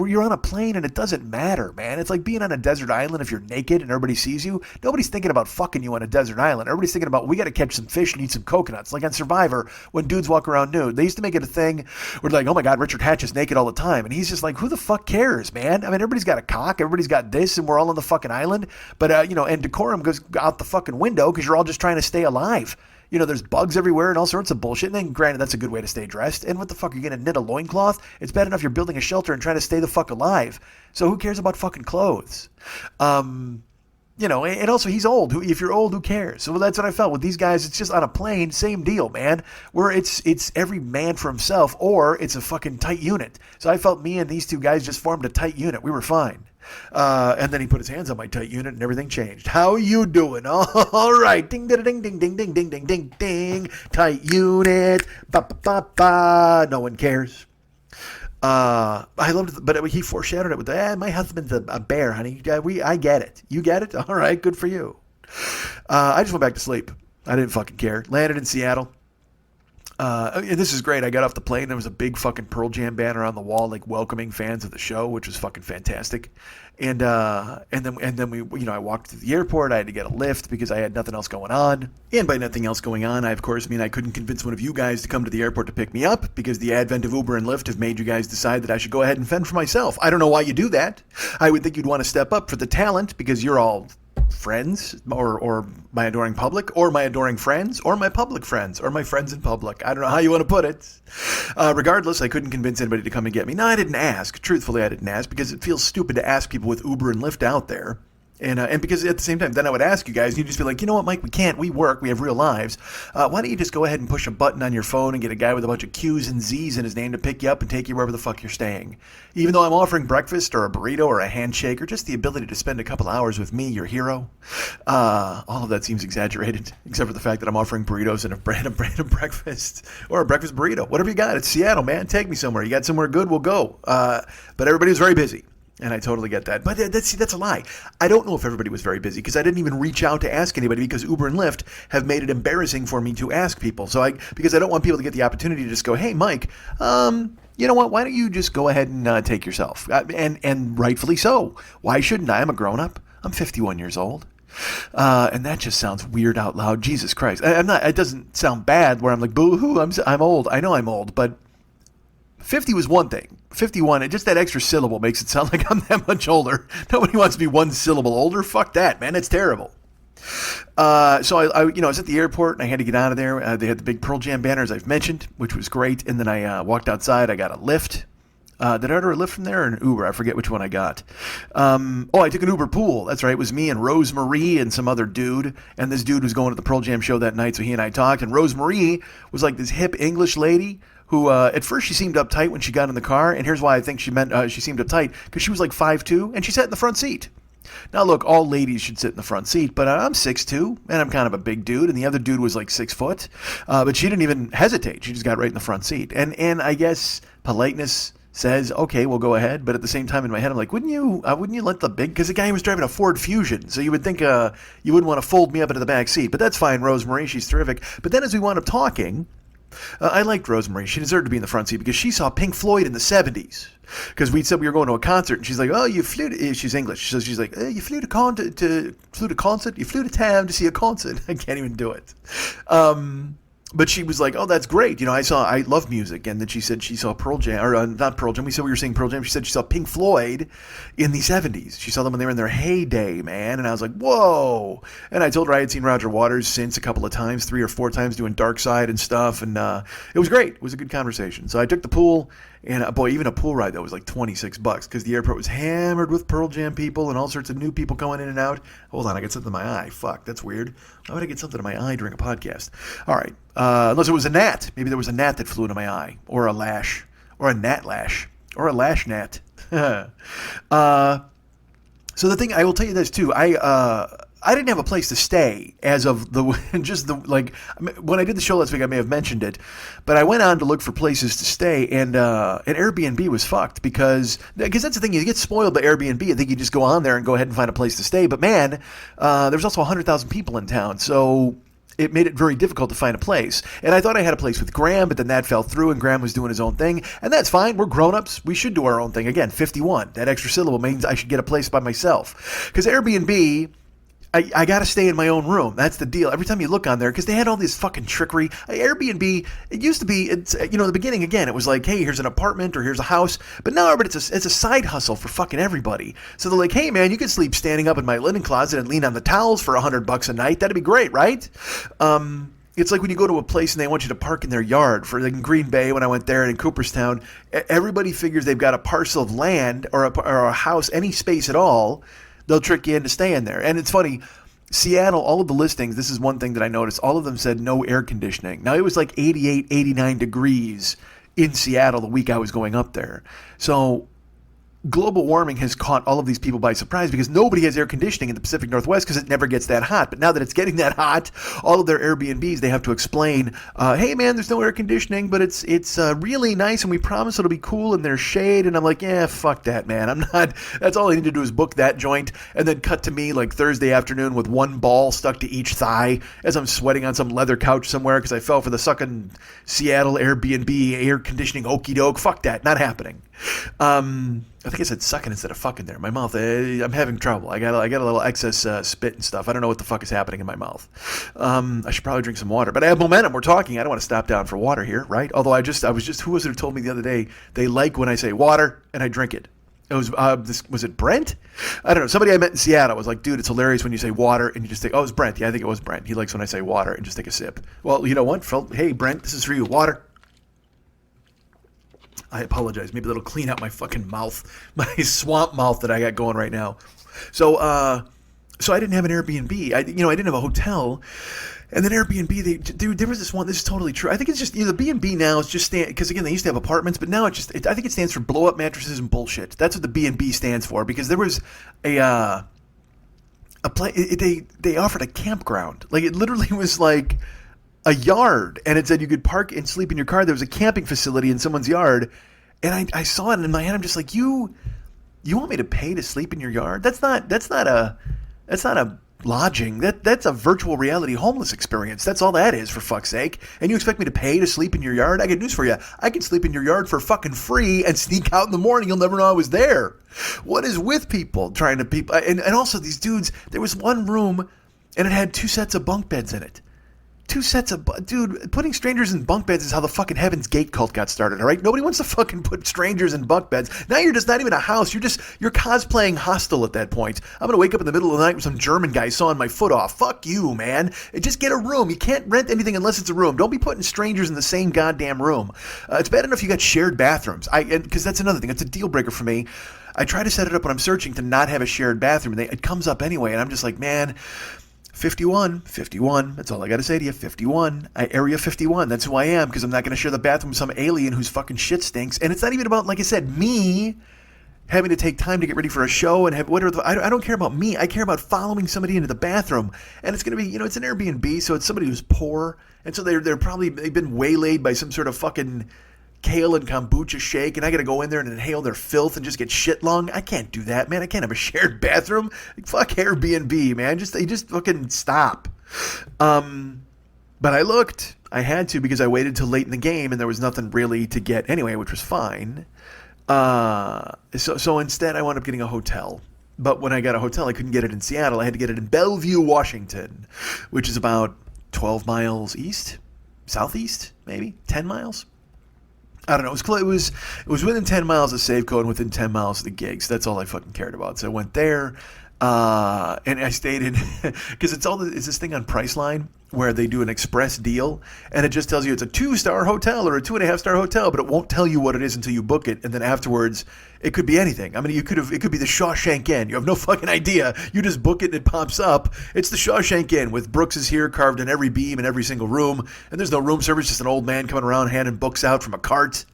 you're on a plane and it doesn't matter, man. It's like being on a desert island if you're naked and everybody sees you. Nobody's thinking about fucking you on a desert island. Everybody's thinking about, we got to catch some fish and eat some coconuts. Like on Survivor, when dudes walk around nude. They used to make it a thing where like, oh my God, Richard Hatch is naked all the time. And he's just like, who the fuck cares, man? I mean, everybody's got a cock. Everybody's got this and we're all on the fucking island. But, and decorum goes out the fucking window because you're all just trying to stay alive. There's bugs everywhere and all sorts of bullshit. And then, granted, that's a good way to stay dressed. And what the fuck, are you going to knit a loincloth? It's bad enough you're building a shelter and trying to stay the fuck alive. So who cares about fucking clothes? You know, and also he's old. If you're old, who cares? So that's what I felt with these guys. It's just on a plane, same deal, man. Where it's every man for himself, or it's a fucking tight unit. So I felt me and these two guys just formed a tight unit. We were fine. And then he put his hands on my tight unit, and everything changed. How you doing? All right, ding ding ding ding ding ding ding ding ding ding. Tight unit. Ba ba ba ba. No one cares. I loved it, but he foreshadowed it with, my husband's a bear, honey. I get it. You get it? All right, good for you. I just went back to sleep. I didn't fucking care. Landed in Seattle. And this is great. I got off the plane. There was a big fucking Pearl Jam banner on the wall, like welcoming fans of the show, which was fucking fantastic. And then we, you know, I walked to the airport. I had to get a lift because I had nothing else going on. And by nothing else going on, I of course mean I couldn't convince one of you guys to come to the airport to pick me up because the advent of Uber and Lyft have made you guys decide that I should go ahead and fend for myself. I don't know why you do that. I would think you'd want to step up for the talent because you're all friends or my adoring public or my adoring friends or my public friends or my friends in public. I don't know how you want to put it. Regardless, I couldn't convince anybody to come and get me. No, I didn't ask. Truthfully, I didn't ask because it feels stupid to ask people with Uber and Lyft out there. And because at the same time, then I would ask you guys, and you'd just be like, you know what, Mike, we can't. We work. We have real lives. Why don't you just go ahead and push a button on your phone and get a guy with a bunch of Q's and Z's in his name to pick you up and take you wherever the fuck you're staying? Even though I'm offering breakfast or a burrito or a handshake or just the ability to spend a couple hours with me, your hero, all of that seems exaggerated, except for the fact that I'm offering burritos and a random breakfast or a breakfast burrito. Whatever you got. It's Seattle, man. Take me somewhere. You got somewhere good, we'll go. But everybody was very busy. And I totally get that. But that's a lie. I don't know if everybody was very busy because I didn't even reach out to ask anybody because Uber and Lyft have made it embarrassing for me to ask people. Because I don't want people to get the opportunity to just go, hey, Mike, you know what? Why don't you just go ahead and take yourself? And rightfully so. Why shouldn't I? I'm a grown-up. I'm 51 years old. And that just sounds weird out loud. Jesus Christ. I'm not. It doesn't sound bad where I'm like, boo-hoo, I'm old. I know I'm old, but 50 was one thing. 51, and just that extra syllable makes it sound like I'm that much older. Nobody wants to be one syllable older. Fuck that, man. It's terrible. So I was at the airport and I had to get out of there. They had the big Pearl Jam banner, as I've mentioned, which was great. And then I walked outside. I got a Lyft. Did I order a Lyft from there or an Uber? I forget which one I got. I took an Uber pool. That's right. It was me and Rosemarie and some other dude. And this dude was going to the Pearl Jam show that night, so he and I talked. And Rosemarie was like this hip English lady who at first she seemed uptight when she got in the car. And here's why I think she seemed uptight, because she was like 5'2", and she sat in the front seat. Now, look, all ladies should sit in the front seat, but I'm 6'2", and I'm kind of a big dude, and the other dude was like 6 foot. But she didn't even hesitate. She just got right in the front seat. And I guess politeness says, okay, we'll go ahead. But at the same time, in my head, I'm like, wouldn't you let the big, because the guy was driving a Ford Fusion, so you would think you wouldn't want to fold me up into the back seat. But that's fine, Rosemarie, she's terrific. But then as we wound up talking, I liked Rosemarie. She deserved to be in the front seat because she saw Pink Floyd in the 70s. Because we said we were going to a concert, and she's like, "Oh, you flew to..." She's English, so she's like, "You flew to concert? You flew to town to see a concert." I can't even do it. But she was like, "Oh, that's great. You know, I love music." And then she said she saw Pearl Jam, or not Pearl Jam. We said we were seeing Pearl Jam. She said she saw Pink Floyd in the 70s. She saw them when they were in their heyday, man. And I was like, whoa. And I told her I had seen Roger Waters since a couple of times, 3 or 4 times doing Dark Side and stuff. And it was great. It was a good conversation. So I took the pool. And boy, even a pool ride, that was like $26 because the airport was hammered with Pearl Jam people and all sorts of new people going in and out. Hold on, I got something in my eye. Fuck, that's weird. Why would I get something in my eye during a podcast? All right, unless it was a gnat. Maybe there was a gnat that flew into my eye, or a lash, or a gnat lash, or a lash gnat. So the thing, I will tell you this too. I didn't have a place to stay as of when I did the show last week, I may have mentioned it, but I went on to look for places to stay, and Airbnb was fucked because that's the thing, you get spoiled by Airbnb. I think you just go on there and go ahead and find a place to stay, but man, there's also 100,000 people in town, so it made it very difficult to find a place. And I thought I had a place with Graham, but then that fell through, and Graham was doing his own thing. And that's fine. We're grown-ups. We should do our own thing. Again, 51. That extra syllable means I should get a place by myself. Because Airbnb, I got to stay in my own room. That's the deal. Every time you look on there, because they had all this fucking trickery. Airbnb, it used to be, the beginning, again, it was like, hey, here's an apartment or here's a house. But now it's a side hustle for fucking everybody. So they're like, hey, man, you could sleep standing up in my linen closet and lean on the towels for $100 a night. That'd be great, right? It's like when you go to a place and they want you to park in their yard. For like in Green Bay, when I went there, and in Cooperstown, everybody figures they've got a parcel of land or a house, any space at all, They'll trick you into staying there. And it's funny, Seattle, all of the listings, this is one thing that I noticed, all of them said no air conditioning. Now, it was like 88, 89 degrees in Seattle the week I was going up there. So global warming has caught all of these people by surprise because nobody has air conditioning in the Pacific Northwest because it never gets that hot. But now that it's getting that hot, all of their Airbnbs, they have to explain, hey man, there's no air conditioning, but it's really nice and we promise it'll be cool and there's shade. And I'm like, yeah, fuck that, man. I'm not, that's all I need to do is book that joint and then cut to me like Thursday afternoon with one ball stuck to each thigh as I'm sweating on some leather couch somewhere because I fell for the sucking Seattle Airbnb air conditioning okey doke. Fuck that, not happening. I think I said sucking instead of fucking there. My mouth, I'm having trouble. I got a little excess spit and stuff. I don't know what the fuck is happening in my mouth. I should probably drink some water. But I have momentum. We're talking. I don't want to stop down for water here, right? Although I was just, who was it who told me the other day they like when I say water and I drink it? It was was it Brent? I don't know. Somebody I met in Seattle was like, dude, it's hilarious when you say water and you just think, oh, it's Brent. Yeah, I think it was Brent. He likes when I say water and just take a sip. Well, you know what? Hey, Brent, this is for you. Water. I apologize. Maybe that'll clean out my fucking mouth, my swamp mouth that I got going right now. So I didn't have an Airbnb. I didn't have a hotel. And then Airbnb, there was this one. This is totally true. I think it's just the B&B now is just because again they used to have apartments, but now I think it stands for blow up mattresses and bullshit. That's what the B&B stands for because there was a they offered a campground. Like it literally was like a yard, and it said you could park and sleep in your car. There was a camping facility in someone's yard, and I saw it, and in my head I'm just like, you want me to pay to sleep in your yard? That's not a lodging. That's a virtual reality homeless experience. That's all that is, for fuck's sake. And you expect me to pay to sleep in your yard? I got news for you. I can sleep in your yard for fucking free and sneak out in the morning. You'll never know I was there. What is with people trying to and also these dudes, there was one room and it had 2 sets of bunk beds in it. 2 sets of... Dude, putting strangers in bunk beds is how the fucking Heaven's Gate cult got started, all right? Nobody wants to fucking put strangers in bunk beds. Now you're just not even a house. You're cosplaying Hostel at that point. I'm going to wake up in the middle of the night with some German guy sawing my foot off. Fuck you, man. Just get a room. You can't rent anything unless it's a room. Don't be putting strangers in the same goddamn room. It's bad enough you got shared bathrooms. Because that's another thing. It's a deal breaker for me. I try to set it up when I'm searching to not have a shared bathroom. And it comes up anyway, and I'm just like, man... 51, that's all I got to say to you, 51, Area 51, that's who I am, because I'm not going to share the bathroom with some alien whose fucking shit stinks, and it's not even about, like I said, me having to take time to get ready for a show and have whatever, I don't care about me, I care about following somebody into the bathroom, and it's going to be, it's an Airbnb, so it's somebody who's poor, and so they've been waylaid by some sort of fucking kale and kombucha shake, and I gotta go in there and inhale their filth and just get shit lung. I can't do that, man. I can't have a shared bathroom. Fuck Airbnb, man. Just fucking stop. But I looked. I had to because I waited till late in the game and there was nothing really to get anyway, which was fine. So instead I wound up getting a hotel. But when I got a hotel, I couldn't get it in Seattle. I had to get it in Bellevue, Washington, which is about 12 miles east, southeast, maybe 10 miles. I don't know. It was within 10 miles of Safeco and within 10 miles of the gigs. That's all I fucking cared about. So I went there, and I stayed in because it's this thing on Priceline where they do an express deal, and it just tells you it's a 2-star hotel or a 2.5-star hotel, but it won't tell you what it is until you book it, and then afterwards it could be anything. I mean, it could be the Shawshank Inn. You have no fucking idea. You just book it and it pops up. It's the Shawshank Inn with Brooks is here carved in every beam in every single room, and there's no room service, just an old man coming around handing books out from a cart.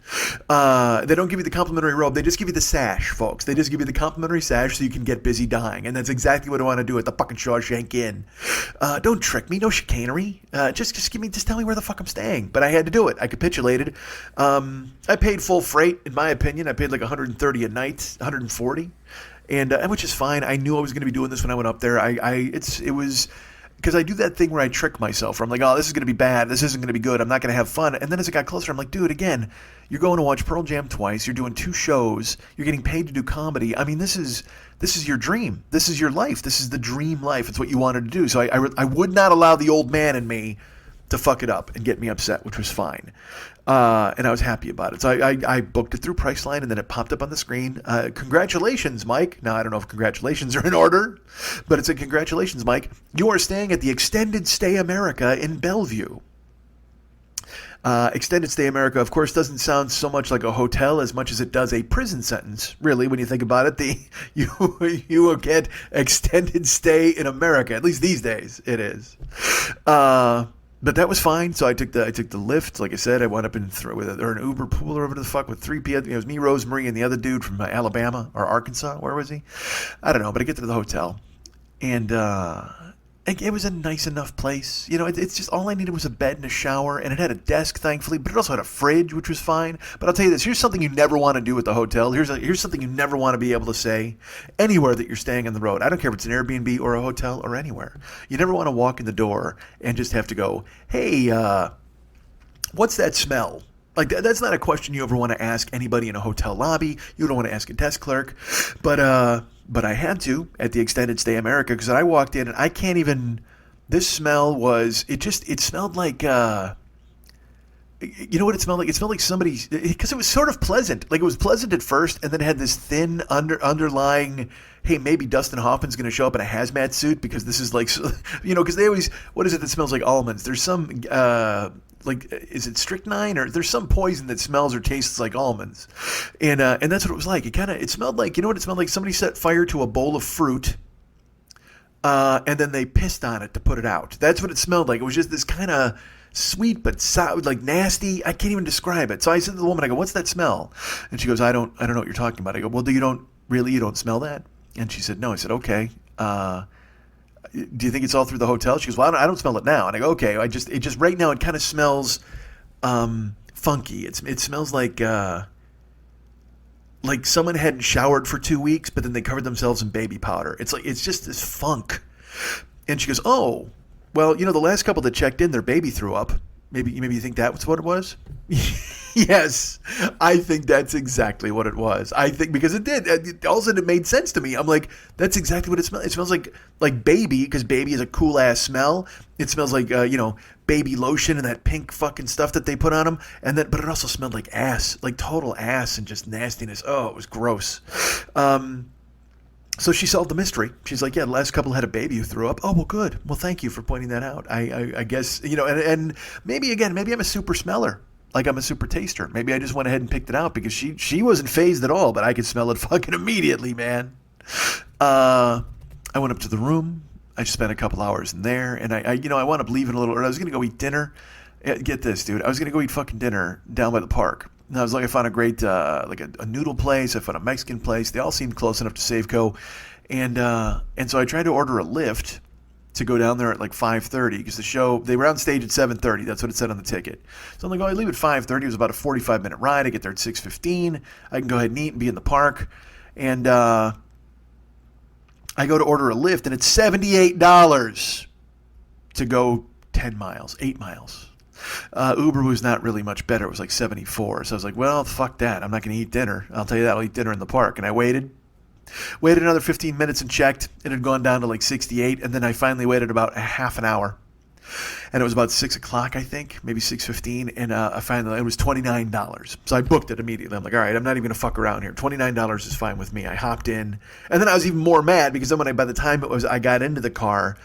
They don't give you the complimentary robe. They just give you the sash, folks. They just give you the complimentary sash so you can get busy dying, and that's exactly what I want to do at the fucking Shawshank Inn. Don't trick me. No chicanery. Just tell me where the fuck I'm staying. But I had to do it. I capitulated. I paid full freight, in my opinion. I paid like $130 a night, $140, and which is fine. I knew I was going to be doing this when I went up there. It was because I do that thing where I trick myself. Where I'm like, oh, this is going to be bad. This isn't going to be good. I'm not going to have fun. And then as it got closer, I'm like, dude, again, you're going to watch Pearl Jam twice. You're doing 2 shows. You're getting paid to do comedy. I mean, this is your dream. This is your life. This is the dream life. It's what you wanted to do. So I would not allow the old man in me to fuck it up and get me upset, which was fine. And I was happy about it. So I booked it through Priceline, and then it popped up on the screen. Congratulations, Mike. Now, I don't know if congratulations are in order, but it said, congratulations, Mike. You are staying at the Extended Stay America in Bellevue. Extended Stay America, of course, doesn't sound so much like a hotel as much as it does a prison sentence. Really, when you think about it, you will get extended stay in America. At least these days, it is. But that was fine. So I took the lift. Like I said, I wound up with an Uber pool or whatever the fuck with 3 people. It was me, Rosemary, and the other dude from Alabama or Arkansas. Where was he? I don't know. But I get to the hotel, and it was a nice enough place. It's just all I needed was a bed and a shower, and it had a desk, thankfully, but it also had a fridge, which was fine. But I'll tell you this: here's something you never want to do at the hotel. Here's something you never want to be able to say anywhere that you're staying on the road. I don't care if it's an Airbnb or a hotel or anywhere. You never want to walk in the door and just have to go, "Hey, what's that smell?" Like that's not a question you ever want to ask anybody in a hotel lobby. You don't want to ask a desk clerk, but I had to at the Extended Stay America because I walked in and I can't even. This smell was it smelled like you know what it smelled like? It smelled like somebody because it was sort of pleasant. Like it was pleasant at first, and then it had this thin underlying. Hey, maybe Dustin Hoffman's going to show up in a hazmat suit because this is like because they always what is it that smells like almonds? There's some. Is it strychnine or there's some poison that smells or tastes like almonds, and that's what it was like. It smelled like what it smelled like. Somebody set fire to a bowl of fruit, and then they pissed on it to put it out. That's what it smelled like. It was just this kind of sweet but sour, like nasty. I can't even describe it. So I said to the woman, I go, "What's that smell?" And she goes, "I don't know what you're talking about." I go, "Well, you don't smell that?" And she said, "No." I said, "Okay. Do you think it's all through the hotel?" She goes, "Well, I don't smell it now." And I go, "Okay." It just right now it kind of smells funky. It smells like someone hadn't showered for 2 weeks, but then they covered themselves in baby powder. It's just this funk. And she goes, "Oh, well, the last couple that checked in, their baby threw up. Maybe you think that's what it was?" Yes, I think that's exactly what it was. I think because it did. All of a sudden, it made sense to me. I'm like, that's exactly what it smells. It smells like baby because baby is a cool ass smell. It smells like baby lotion and that pink fucking stuff that they put on them. But it also smelled like ass, like total ass and just nastiness. Oh, it was gross. So she solved the mystery. She's like, "Yeah, the last couple had a baby who threw up." Oh, well, good. Well, thank you for pointing that out. I guess and maybe I'm a super smeller. Like I'm a super taster. Maybe I just went ahead and picked it out because she wasn't phased at all, but I could smell it fucking immediately, man. I went up to the room. I spent a couple hours in there, and I wound up leaving a little early. I was gonna go eat dinner. Get this, dude. I was gonna go eat fucking dinner down by the park. And I was like, I found a great a noodle place. I found a Mexican place. They all seemed close enough to Safeco, and so I tried to order a Lyft to go down there at like 5:30 because the show, they were on stage at 7:30. That's what it said on the ticket. So I'm like, I leave at 5:30. It was about a 45-minute ride. I get there at 6:15. I can go ahead and eat and be in the park. And I go to order a Lyft, and it's $78 to go 10 miles, 8 miles. Uber was not really much better. It was like 74. So I was like, well, fuck that. I'm not going to eat dinner. I'll tell you that. I'll eat dinner in the park. And I waited another 15 minutes and checked. It had gone down to like 68. And then I finally waited about a half an hour. And it was about 6 o'clock, I think, maybe 6:15. And I finally, it was $29. So I booked it immediately. I'm like, all right, I'm not even going to fuck around here. $29 is fine with me. I hopped in. And then I was even more mad because then by the time I got into the car,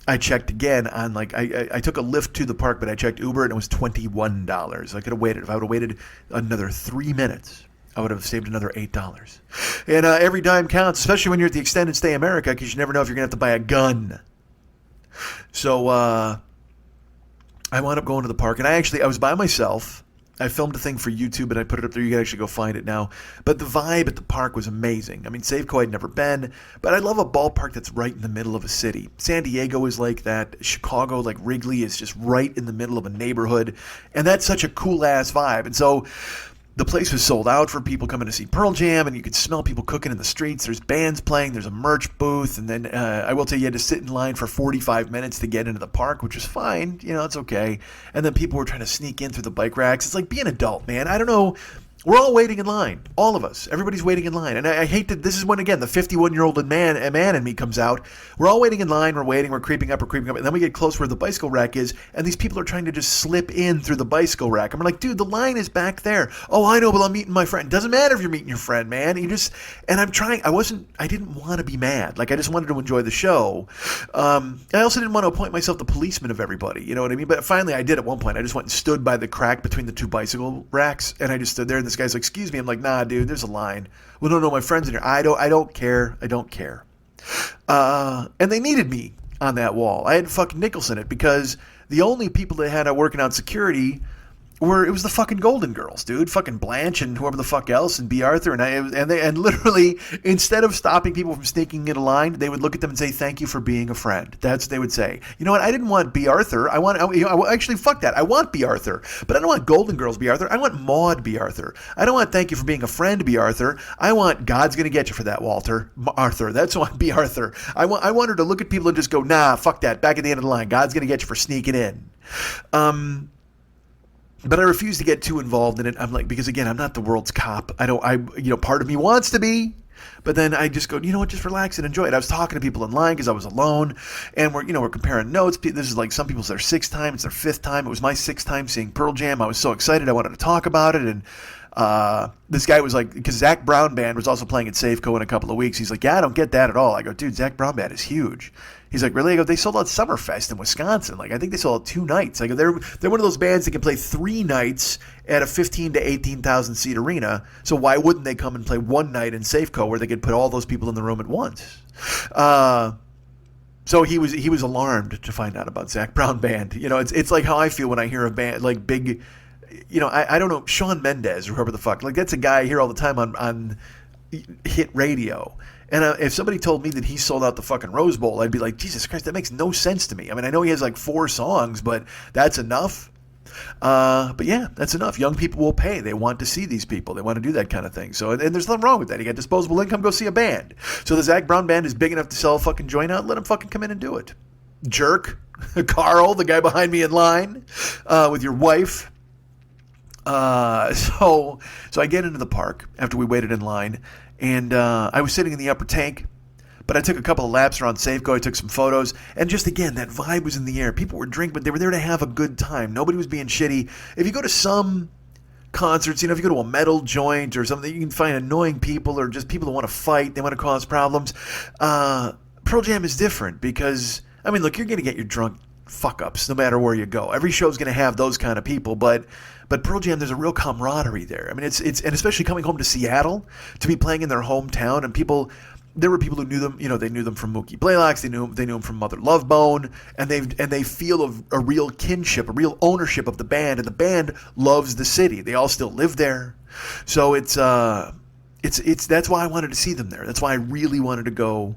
I checked again on I took a Lyft to the park, but I checked Uber and it was $21. I could have waited. If I would have waited another 3 minutes, I would have saved another $8. And every dime counts, especially when you're at the Extended Stay America, because you never know if you're going to have to buy a gun. So I wound up going to the park, and I was by myself. I filmed a thing for YouTube, and I put it up there. You can actually go find it now. But the vibe at the park was amazing. I mean, Safeco I'd never been, but I love a ballpark that's right in the middle of a city. San Diego is like that. Chicago, like Wrigley, is just right in the middle of a neighborhood, and that's such a cool-ass vibe. And so the place was sold out for people coming to see Pearl Jam, and you could smell people cooking in the streets. There's bands playing. There's a merch booth. And then I will tell you had to sit in line for 45 minutes to get into the park, which was fine. It's okay. And then people were trying to sneak in through the bike racks. It's like, be an adult, man. I don't know We're all waiting in line. All of us. Everybody's waiting in line. And I hate that this is when, again, the 51-year-old man in me comes out. We're all waiting in line. We're waiting. We're creeping up. And then we get close where the bicycle rack is. And these people are trying to just slip in through the bicycle rack. And we're like, dude, the line is back there. Oh, I know, but I'm meeting my friend. Doesn't matter if you're meeting your friend, man. And I'm trying. I didn't want to be mad. Like, I just wanted to enjoy the show. I also didn't want to appoint myself the policeman of everybody. You know what I mean? But finally I did at one point. I just went and stood by the crack between the two bicycle racks. And I just stood there. And this guy's like, excuse me. I'm like, nah, dude, there's a line. Well, no, my friend's in here. I don't care. I don't care. And they needed me on that wall. I had to fucking Nicholson it because the only people that had working on security it was the fucking Golden Girls, dude. Fucking Blanche and whoever the fuck else, and B. Arthur, and literally, instead of stopping people from sneaking in a line, they would look at them and say, "Thank you for being a friend." That's what they would say. You know what? I didn't want B. Arthur. Actually, fuck that. I want B. Arthur, but I don't want Golden Girls B. Arthur. I want Maud B. Arthur. I don't want "Thank you for being a friend" B. Arthur. I want "God's gonna get you for that, Walter Arthur." That's what B. Arthur. I want her to look at people and just go, "Nah, fuck that." Back at the end of the line, God's gonna get you for sneaking in. But I refuse to get too involved in it. I'm like, because again, I'm not the world's cop. Part of me wants to be, but then I just go, you know what, just relax and enjoy it. I was talking to people in line because I was alone, and we're comparing notes. This is like some people's their sixth time, it's their fifth time. It was my sixth time seeing Pearl Jam. I was so excited. I wanted to talk about it, and this guy was like, because Zach Brown Band was also playing at Safeco in a couple of weeks. He's like, yeah, I don't get that at all. I go, dude, Zach Brown Band is huge. He's like, really? I go, they sold out Summerfest in Wisconsin. Like, I think they sold out 2 nights. I go, they're one of those bands that can play 3 nights at a 15 to 18,000 seat arena. So why wouldn't they come and play 1 night in Safeco where they could put all those people in the room at once? So he was alarmed to find out about Zach Brown Band. You know, it's like how I feel when I hear a band like big. You know, I don't know, Shawn Mendes or whoever the fuck. Like, that's a guy I hear all the time on hit radio. And if somebody told me that he sold out the fucking Rose Bowl, I'd be like, Jesus Christ, that makes no sense to me. I mean, I know he has like 4 songs, but that's enough. But yeah, that's enough. Young people will pay. They want to see these people. They want to do that kind of thing. So, and there's nothing wrong with that. You got disposable income, go see a band. So the Zach Brown Band is big enough to sell a fucking joint out. Let him fucking come in and do it. Jerk. Carl, the guy behind me in line, with your wife. So I get into the park after we waited in line, and I was sitting in the upper tank, but I took a couple of laps around Safeco. I took some photos, and just again, that vibe was in the air. People were drinking, but they were there to have a good time. Nobody was being shitty. If you go to some concerts, if you go to a metal joint or something, you can find annoying people or just people that want to fight, they want to cause problems. Pearl Jam is different because, I mean, look, you're going to get your drunk fuck-ups no matter where you go. Every show's going to have those kind of people, but Pearl Jam, there's a real camaraderie there. I mean, it's and especially coming home to Seattle to be playing in their hometown, and there were people who knew them. They knew them from Mookie Blaylock's. They knew them from Mother Love Bone, and they feel a real kinship, a real ownership of the band, and the band loves the city. They all still live there, so it's that's why I wanted to see them there. That's why I really wanted to go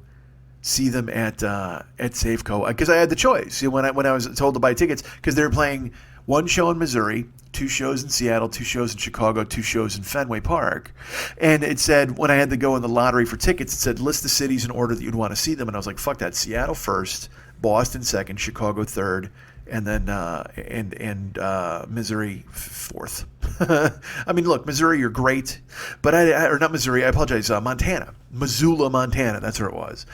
see them at Safeco, because I had the choice. When I was told to buy tickets, because they were playing 1 show in Missouri, 2 shows in Seattle, 2 shows in Chicago, 2 shows in Fenway Park. And it said, when I had to go in the lottery for tickets, it said, list the cities in order that you'd want to see them. And I was like, fuck that. Seattle first, Boston second, Chicago third, and then Missouri fourth. I mean, look, Missouri, you're great. But or not Missouri, I apologize, Montana. Missoula, Montana, that's where it was.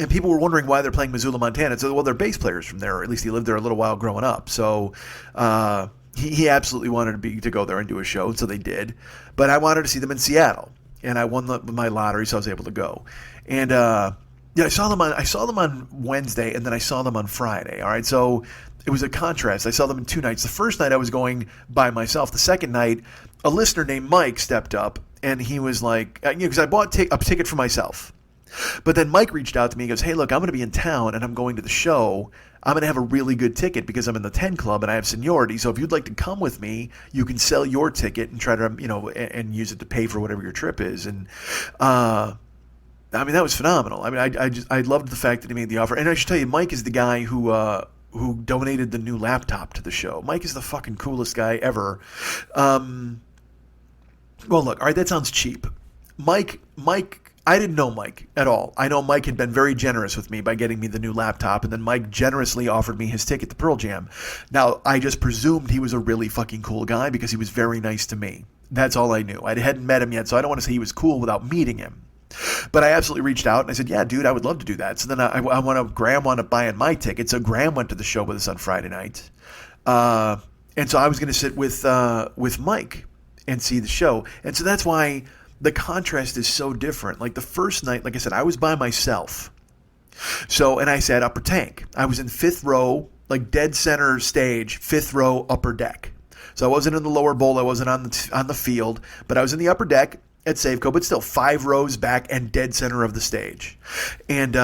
And people were wondering why they're playing Missoula, Montana. So, well, they're bass players from there, or at least he lived there a little while growing up. So he absolutely wanted to go there and do a show, and so they did. But I wanted to see them in Seattle, and I won my lottery, so I was able to go. And I saw them on Wednesday, and then I saw them on Friday. All right, so it was a contrast. I saw them in 2 nights. The first night I was going by myself. The second night, a listener named Mike stepped up, and he was like, because I bought a ticket for myself. But then Mike reached out to me. He goes, hey, look, I'm going to be in town and I'm going to the show. I'm going to have a really good ticket because I'm in the 10 Club and I have seniority. So if you'd like to come with me, you can sell your ticket and try to, and use it to pay for whatever your trip is. And, I mean, that was phenomenal. I mean, I loved the fact that he made the offer. And I should tell you, Mike is the guy who donated the new laptop to the show. Mike is the fucking coolest guy ever. Well, look, all right, that sounds cheap. Mike I didn't know Mike at all. I know Mike had been very generous with me by getting me the new laptop, and then Mike generously offered me his ticket to Pearl Jam. Now, I just presumed he was a really fucking cool guy because he was very nice to me. That's all I knew. I hadn't met him yet, so I don't want to say he was cool without meeting him. But I absolutely reached out and I said, yeah, dude, I would love to do that. So then Graham wound up buying my ticket. So Graham went to the show with us on Friday night. And so I was going to sit with Mike and see the show. And so that's why the contrast is so different. Like the first night, like I said, I was by myself. So, and I sat upper tank. I was in fifth row, like dead center stage, fifth row, upper deck. So I wasn't in the lower bowl. I wasn't on the field, but I was in the upper deck at Safeco, but still 5 rows back and dead center of the stage. And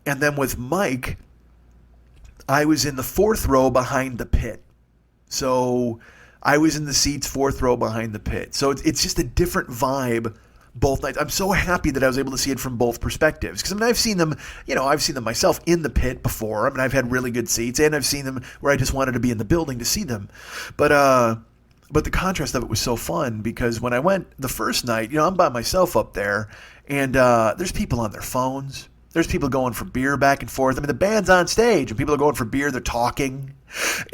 then with Mike, I was in the 4th row behind the pit. So I was in the seats 4th row behind the pit. So it's just a different vibe both nights. I'm so happy that I was able to see it from both perspectives. Because, I mean, I've seen them myself in the pit before. I mean, I've had really good seats, and I've seen them where I just wanted to be in the building to see them. But the contrast of it was so fun because when I went the first night, I'm by myself up there, and there's people on their phones. There's people going for beer back and forth. I mean, the band's on stage, and people are going for beer. They're talking.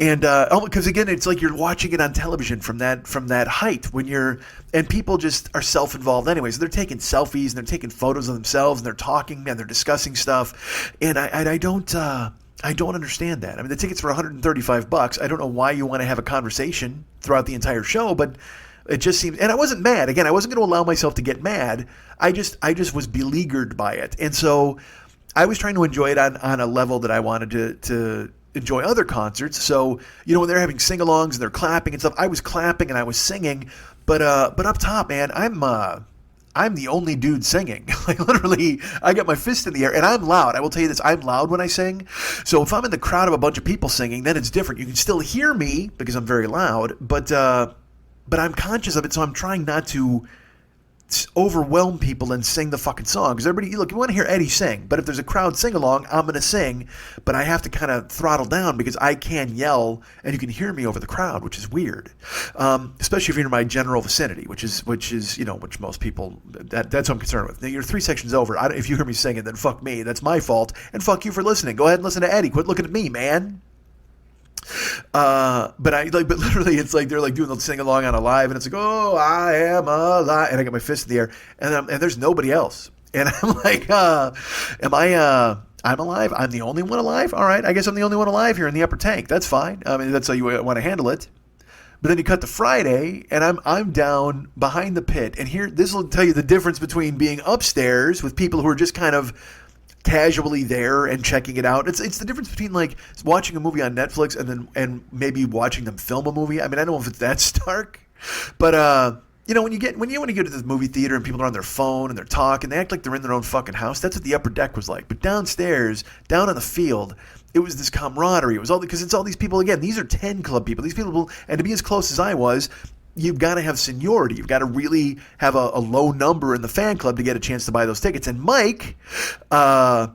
And because again, it's like you're watching it on television from that height and people just are self-involved anyway. So they're taking selfies and they're taking photos of themselves and they're talking and they're discussing stuff. And I don't understand that. I mean, the tickets were $135. I don't know why you want to have a conversation throughout the entire show, but it just seems. And I wasn't mad. Again, I wasn't going to allow myself to get mad. I just was beleaguered by it, and so I was trying to enjoy it on a level that I wanted to enjoy other concerts. So, when they're having sing-alongs and they're clapping and stuff, I was clapping and I was singing. But up top, man, I'm the only dude singing. Like literally, I got my fist in the air and I'm loud. I will tell you this, I'm loud when I sing. So if I'm in the crowd of a bunch of people singing, then it's different. You can still hear me because I'm very loud, but I'm conscious of it. So I'm trying not to overwhelm people and sing the fucking song. Because everybody, look, you want to hear Eddie sing, but if there's a crowd sing along, I'm going to sing, but I have to kind of throttle down because I can yell and you can hear me over the crowd, which is weird. Especially if you're in my general vicinity, which most people, that's what I'm concerned with. Now, you're 3 sections over. If you hear me singing, then fuck me. That's my fault. And fuck you for listening. Go ahead and listen to Eddie. Quit looking at me, man. But literally it's like they're like doing the sing along on a live and it's like, oh, I am alive, and I got my fist in the air and there's nobody else and I'm like, I'm alive, I'm the only one alive, all right, I guess I'm the only one alive here in the upper tank, that's fine. I mean, that's how you want to handle it. But then you cut to Friday and I'm down behind the pit, and here, this will tell you the difference between being upstairs with people who are just kind of casually there and checking it out. It's the difference between like watching a movie on Netflix and maybe watching them film a movie. I mean, I don't know if it's that stark, but when you want to go to the movie theater and people are on their phone and they're talking, they act like they're in their own fucking house. That's what the upper deck was like. But downstairs, down on the field, it was this camaraderie. It was all because it's all these people. Again, these are 10 Club people. These people, and to be as close as I was, you've got to have seniority. You've got to really have a low number in the fan club to get a chance to buy those tickets. And Mike, I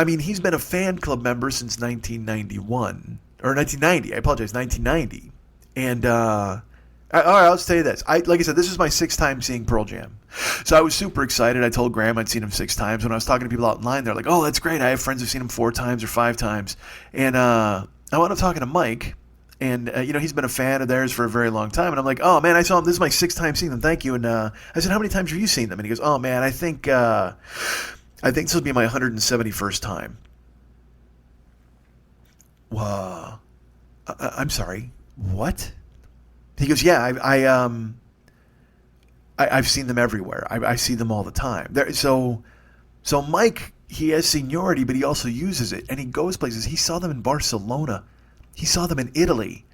mean, he's been a fan club member since 1991 or 1990. I apologize, 1990. And all right, let's tell you this. Like I said, this is my 6th time seeing Pearl Jam. So I was super excited. I told Graham I'd seen him 6 times. When I was talking to people out in line, they're like, "Oh, that's great. I have friends who've seen him 4 times or 5 times." And I wound up talking to Mike. And, he's been a fan of theirs for a very long time. And I'm like, oh, man, I saw him. This is my 6th time seeing them. Thank you. And I said, how many times have you seen them? And he goes, oh, man, I think this will be my 171st time. Wow. I'm sorry. What? He goes, yeah, I've seen them everywhere. I see them all the time. So Mike, he has seniority, but he also uses it. And he goes places. He saw them in Barcelona. He saw them in Italy.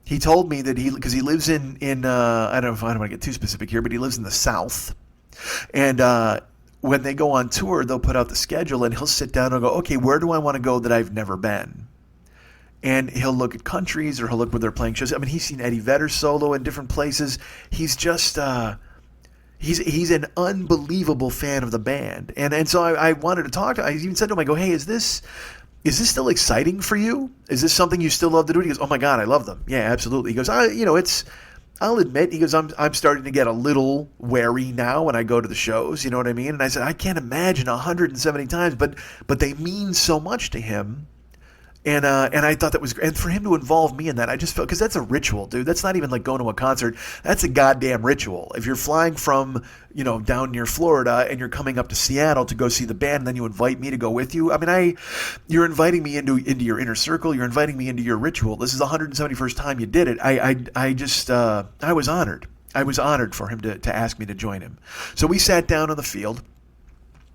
He told me that because he lives in I don't want to get too specific here, but he lives in the South. And when they go on tour, they'll put out the schedule and he'll sit down and go, okay, where do I want to go that I've never been? And he'll look at countries or he'll look where they're playing shows. I mean, he's seen Eddie Vedder solo in different places. He's just he's an unbelievable fan of the band. And so I wanted to talk to him. I even said to him, I go, hey, is this still exciting for you? Is this something you still love to do? And he goes, oh my God, I love them. Yeah, absolutely. He goes, I'll admit, he goes, I'm starting to get a little wary now when I go to the shows, you know what I mean? And I said, I can't imagine 170 times, but they mean so much to him. And I thought that was great. And for him to involve me in that, I just felt, because that's a ritual, dude. That's not even like going to a concert. That's a goddamn ritual. If you're flying from, down near Florida and you're coming up to Seattle to go see the band, and then you invite me to go with you. I mean, you're inviting me into your inner circle. You're inviting me into your ritual. This is the 171st time you did it. I was honored. I was honored for him to ask me to join him. So we sat down on the field.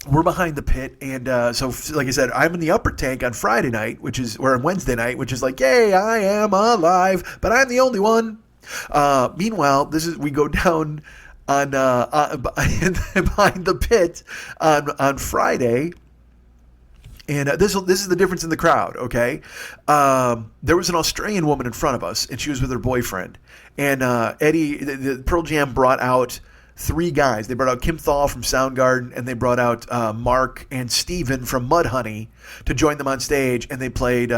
We're behind the pit, and so like I said, I'm in the upper tank on Friday night, or on Wednesday night, which is like, yay, I am alive, but I'm the only one. Meanwhile, we go down on behind the pit on Friday. And this is the difference in the crowd, okay? There was an Australian woman in front of us, and she was with her boyfriend. And Eddie, the Pearl Jam brought out 3 guys. They brought out Kim Thal from Soundgarden, and they brought out Mark and Steven from Mudhoney to join them on stage. And they played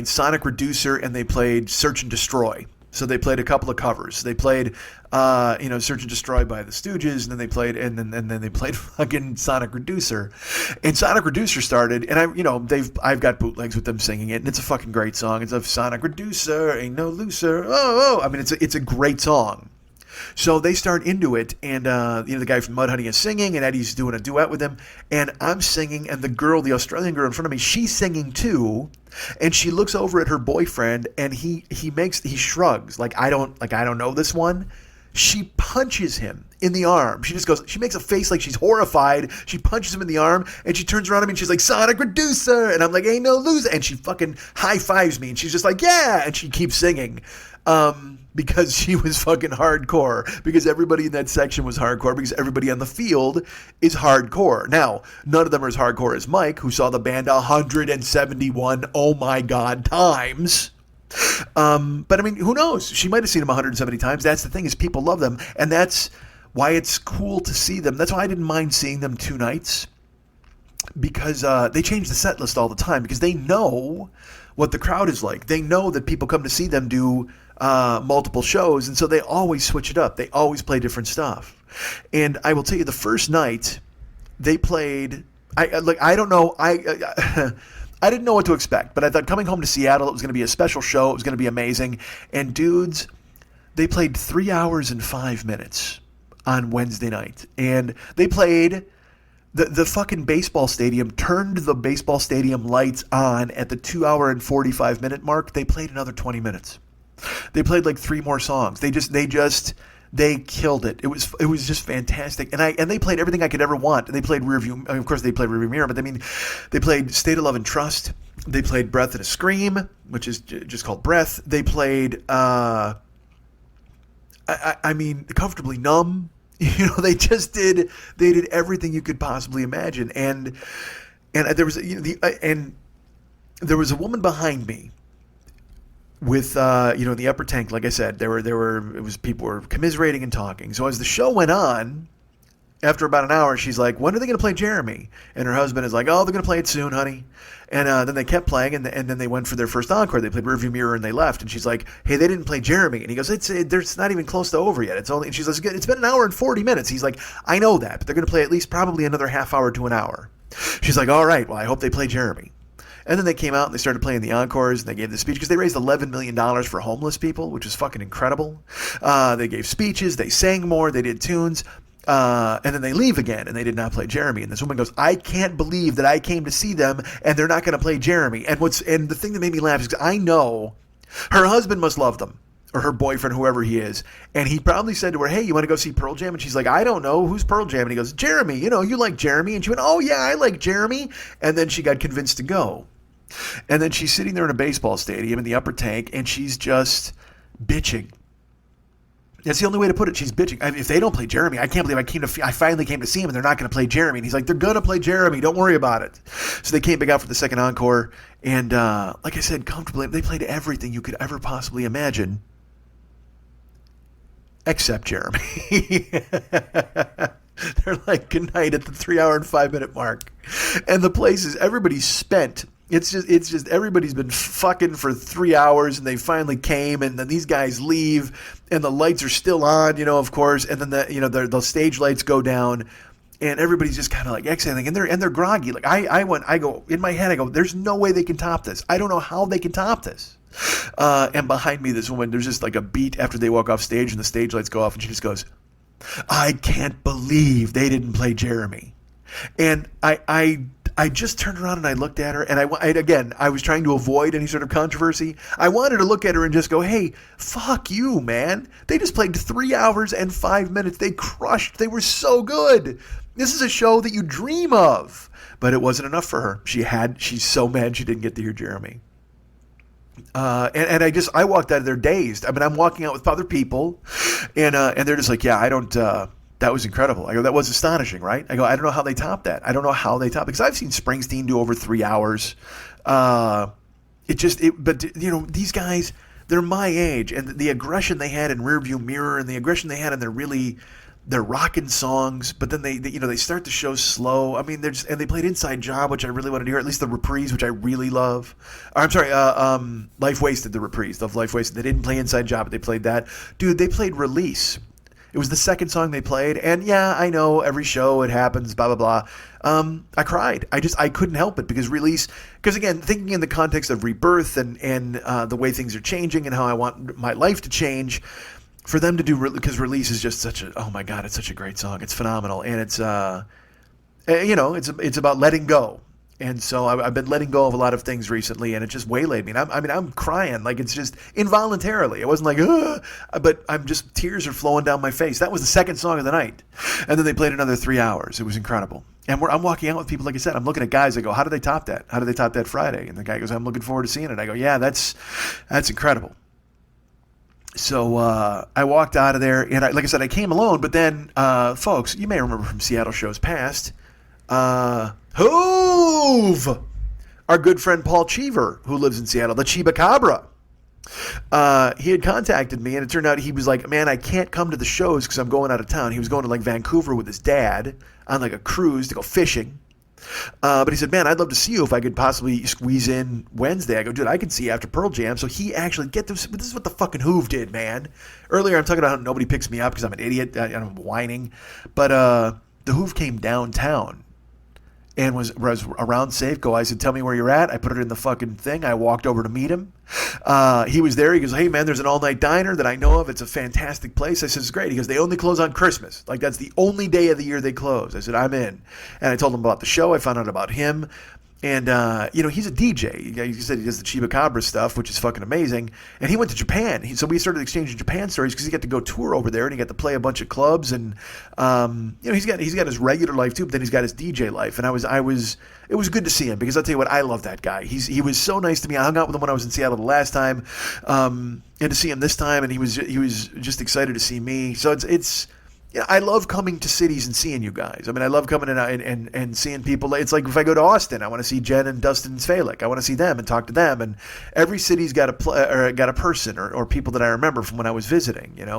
Sonic Reducer, and they played Search and Destroy. So they played a couple of covers. They played, Search and Destroy by the Stooges, and then they played fucking Sonic Reducer. And Sonic Reducer started, and I've got bootlegs with them singing it, and it's a fucking great song. It's a Sonic Reducer, ain't no looser. Oh, I mean, it's a great song. So they start into it, and the guy from Mudhoney is singing, and Eddie's doing a duet with him, and I'm singing, and the Australian girl in front of me, she's singing too, and she looks over at her boyfriend, and he shrugs like I don't know this one. She punches him in the arm. She makes a face like she's horrified. She punches him in the arm, and she turns around at me, and she's like, Sonic Reducer, and I'm like, ain't no loser, and she fucking high fives me, and she's just like, yeah, and she keeps singing. Because she was fucking hardcore, because everybody in that section was hardcore, because everybody on the field is hardcore. Now, none of them are as hardcore as Mike, who saw the band 171, oh my God, times. But I mean, who knows? She might have seen them 170 times. That's the thing, is people love them, and that's why it's cool to see them. That's why I didn't mind seeing them 2 nights, because they change the set list all the time, because they know what the crowd is like. They know that people come to see them do multiple shows, and so they always switch it up. They always play different stuff. And I will tell you, the first night they played, I don't know, I didn't know what to expect, but I thought coming home to Seattle, it was going to be a special show. It was going to be amazing. And dudes, they played 3 hours and 5 minutes on Wednesday night, and they played. The fucking baseball stadium turned the baseball stadium lights on at the 2 hour and 45 minute mark. They played another 20 minutes. They played like 3 more songs. They killed it. It was just fantastic. And they played everything I could ever want. They played Rearview. Of course, they played Rearview Mirror, but I mean, they played State of Love and Trust. They played Breath and a Scream, which is just called Breath. They played, Comfortably Numb. They did everything you could possibly imagine, and there was there was a woman behind me with in the upper tank. Like I said, people were commiserating and talking. So as the show went on, after about an hour, she's like, when are they going to play Jeremy? And her husband is like, oh, they're going to play it soon, honey. And then they kept playing, and then they went for their first encore. They played Rearview Mirror, and they left. And she's like, hey, they didn't play Jeremy. And he goes, it's not even close to over yet. And she's like, it's been an hour and 40 minutes. He's like, I know that, but they're going to play at least probably another half hour to an hour. She's like, all right, well, I hope they play Jeremy. And then they came out and they started playing the encores, and they gave the speech, because they raised $11 million for homeless people, which is fucking incredible. They gave speeches, they sang more, they did tunes. And then they leave again, and they did not play Jeremy. And this woman goes, I can't believe that I came to see them, and they're not going to play Jeremy. And the thing that made me laugh is, I know her husband must love them, or her boyfriend, whoever he is. And he probably said to her, hey, you want to go see Pearl Jam? And she's like, I don't know. Who's Pearl Jam? And he goes, Jeremy. You like Jeremy? And she went, oh, yeah, I like Jeremy. And then she got convinced to go. And then she's sitting there in a baseball stadium in the upper tank, and she's just bitching. That's the only way to put it. She's bitching. If they don't play Jeremy, I can't believe I finally came to see him, and they're not going to play Jeremy. And he's like, they're going to play Jeremy. Don't worry about it. So they came back out for the second encore, and like I said, comfortably, they played everything you could ever possibly imagine, except Jeremy. They're like, good night at the 3 hour and 5 minute mark. And the place is, everybody's spent. It's just everybody's been fucking for 3 hours, and they finally came, and then these guys leave, and the lights are still on, of course, and then the stage lights go down, and everybody's just kind of like exhaling, and they're groggy. Like I go in my head, I go, there's no way they can top this. I don't know how they can top this. And behind me, this woman, there's just like a beat after they walk off stage, and the stage lights go off, and she just goes, I can't believe they didn't play Jeremy. And I just turned around and I looked at her, and I was trying to avoid any sort of controversy. I wanted to look at her and just go, hey, fuck you, man. They just played 3 hours and 5 minutes. They crushed. They were so good. This is a show that you dream of. But it wasn't enough for her. She's so mad she didn't get to hear Jeremy. And I walked out of there dazed. I mean, I'm walking out with other people, and they're just like, yeah, I don't, that was incredible. I go, that was astonishing, right? I go, I don't know how they top that. I don't know how they top it, because I've seen Springsteen do over 3 hours. But these guys, they're my age, and the aggression they had in Rearview Mirror, and the aggression they had in their rockin' songs, but then they start the show slow. I mean, and they played Inside Job, which I really wanted to hear, at least the reprise, which I really love. Or, I'm sorry, Life Wasted, the reprise of Life Wasted. They didn't play Inside Job, but they played that. Dude, they played Release. It was the second song they played, and yeah, I know every show it happens, blah, blah, blah. I cried. I couldn't help it, because again, thinking in the context of rebirth and the way things are changing and how I want my life to change, for them to do, because Release is just oh my God, it's such a great song. It's phenomenal. And it's, it's about letting go. And so I've been letting go of a lot of things recently, and it just waylaid me. And I'm crying, like it's just involuntarily. It wasn't like, but tears are flowing down my face. That was the second song of the night. And then they played another 3 hours. It was incredible. And I'm walking out with people, like I said, I'm looking at guys, I go, how did they top that? How did they top that Friday? And the guy goes, I'm looking forward to seeing it. I go, yeah, that's incredible. So I walked out of there, and like I said, I came alone. But then, folks, you may remember from Seattle shows past, Hoove, our good friend Paul Cheever, who lives in Seattle, the Chibacabra. He had contacted me, and it turned out he was like, man, I can't come to the shows because I'm going out of town. He was going to like Vancouver with his dad on like a cruise to go fishing. But he said, man, I'd love to see you if I could possibly squeeze in Wednesday. I go, dude, I can see you after Pearl Jam. So he actually, this is what the fucking Hoove did, man. Earlier I'm talking about how nobody picks me up because I'm an idiot and I'm whining. But the Hoove came downtown and was around Safeco. I said, tell me where you're at. I put it in the fucking thing. I walked over to meet him. He was there. He goes, hey, man, there's an all-night diner that I know of. It's a fantastic place. I said, it's great. He goes, they only close on Christmas. Like, that's the only day of the year they close. I said, I'm in. And I told him about the show. I found out about him. And, he's a DJ. He said he does the Chibacabra stuff, which is fucking amazing. And he went to Japan. So we started exchanging Japan stories because he got to go tour over there, and he got to play a bunch of clubs. And, he's got his regular life too, but then he's got his DJ life. And it was good to see him, because I'll tell you what, I love that guy. He was so nice to me. I hung out with him when I was in Seattle the last time, and to see him this time, and he was just excited to see me. So it's I love coming to cities and seeing you guys. I mean, I love coming in and seeing people. It's like if I go to Austin, I want to see Jen and Dustin Svalik. I want to see them and talk to them. And every city's got a person or people that I remember from when I was visiting, and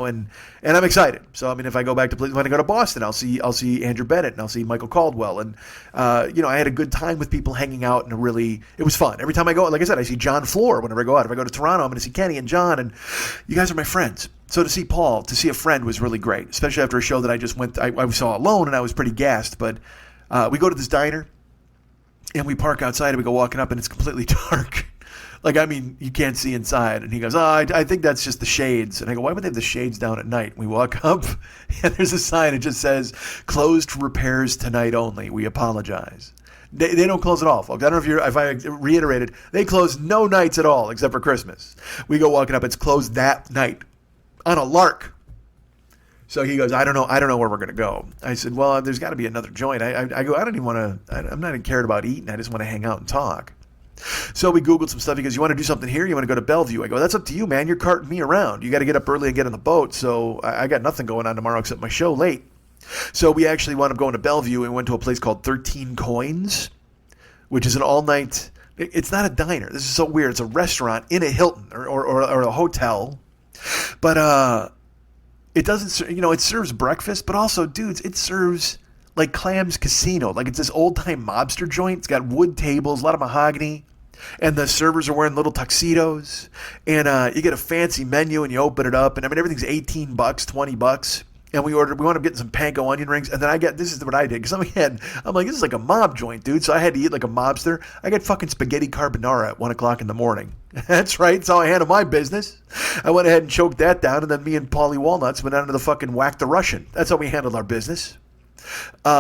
I'm excited. So I mean, if I go back to when I go to Boston, I'll see Andrew Bennett and I'll see Michael Caldwell, and I had a good time with people hanging out, and it was fun. Every time I go, like I said, I see John Floor whenever I go out. If I go to Toronto, I'm going to see Kenny and John, and you guys are my friends. So to see Paul, to see a friend was really great, especially after a show that I just went, I saw alone, and I was pretty gassed. But we go to this diner, and we park outside, and we go walking up, and it's completely dark. Like, I mean, you can't see inside. And he goes, I think that's just the shades. And I go, why would they have the shades down at night? And we walk up, and there's a sign. It just says, closed for repairs tonight only. We apologize. They don't close at all, folks. I don't know if I reiterated. They close no nights at all except for Christmas. We go walking up. It's closed that night. On a lark. So he goes, I don't know where we're going to go. I said, well, there's got to be another joint. I go, I don't even want to, I'm not even cared about eating. I just want to hang out and talk. So we Googled some stuff. He goes, you want to do something here? You want to go to Bellevue? I go, that's up to you, man. You're carting me around. You got to get up early and get on the boat. So I got nothing going on tomorrow except my show late. So we actually wound up going to Bellevue and went to a place called 13 Coins, which is an all-night, it's not a diner. This is so weird. It's a restaurant in a Hilton or a hotel. But it doesn't, it serves breakfast, but also, dudes, it serves like Clams Casino. Like, it's this old-time mobster joint. It's got wood tables, a lot of mahogany. and the servers are wearing little tuxedos, and you get a fancy menu, and you open it up, and I mean everything's $18, $20. And we wound up getting some panko onion rings. And then this is what I did. Because I'm like, this is like a mob joint, dude. So I had to eat like a mobster. I got fucking spaghetti carbonara at 1 o'clock in the morning. That's right. That's how I handle my business. I went ahead and choked that down. And then me and Paulie Walnuts went down to the fucking Whack the Russian. That's how we handled our business. Me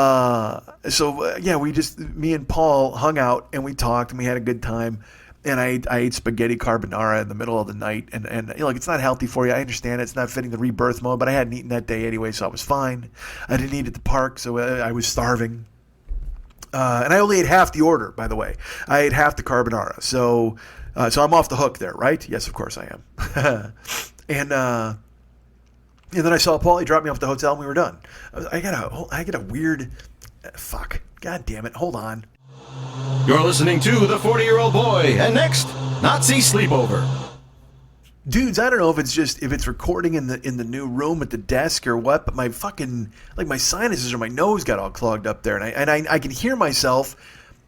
and Paul hung out and we talked and we had a good time. And I ate spaghetti carbonara in the middle of the night. And it's not healthy for you. I understand it's not fitting the rebirth mode, but I hadn't eaten that day anyway, so I was fine. I didn't eat at the park, so I was starving. And I only ate half the order, by the way. I ate half the carbonara. So I'm off the hook there, right? Yes, of course I am. And then I saw Paul. He dropped me off at the hotel, and we were done. I got a weird... Fuck. God damn it. Hold on. You're listening to The 40-Year-Old Boy, and next, Nazi Sleepover. Dudes, I don't know if it's recording in the new room at the desk or what, but my fucking my sinuses or my nose got all clogged up there, and I can hear myself,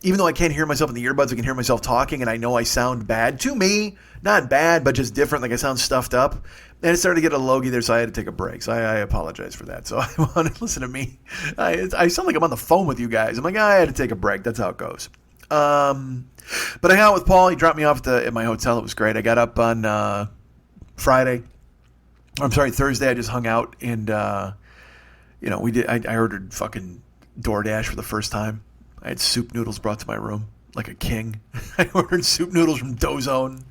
even though I can't hear myself in the earbuds. I can hear myself talking, and I know I sound bad to me, not bad, but just different. Like I sound stuffed up, and it started to get a logy there, so I had to take a break. So I apologize for that. So I want to listen to me. I sound like I'm on the phone with you guys. I'm like, I had to take a break. That's how it goes. But I hung out with Paul. He dropped me off at my hotel. It was great. I got up on Thursday. I just hung out and we did. I ordered fucking DoorDash for the first time. I had soup noodles brought to my room like a king. I ordered soup noodles from Dozone.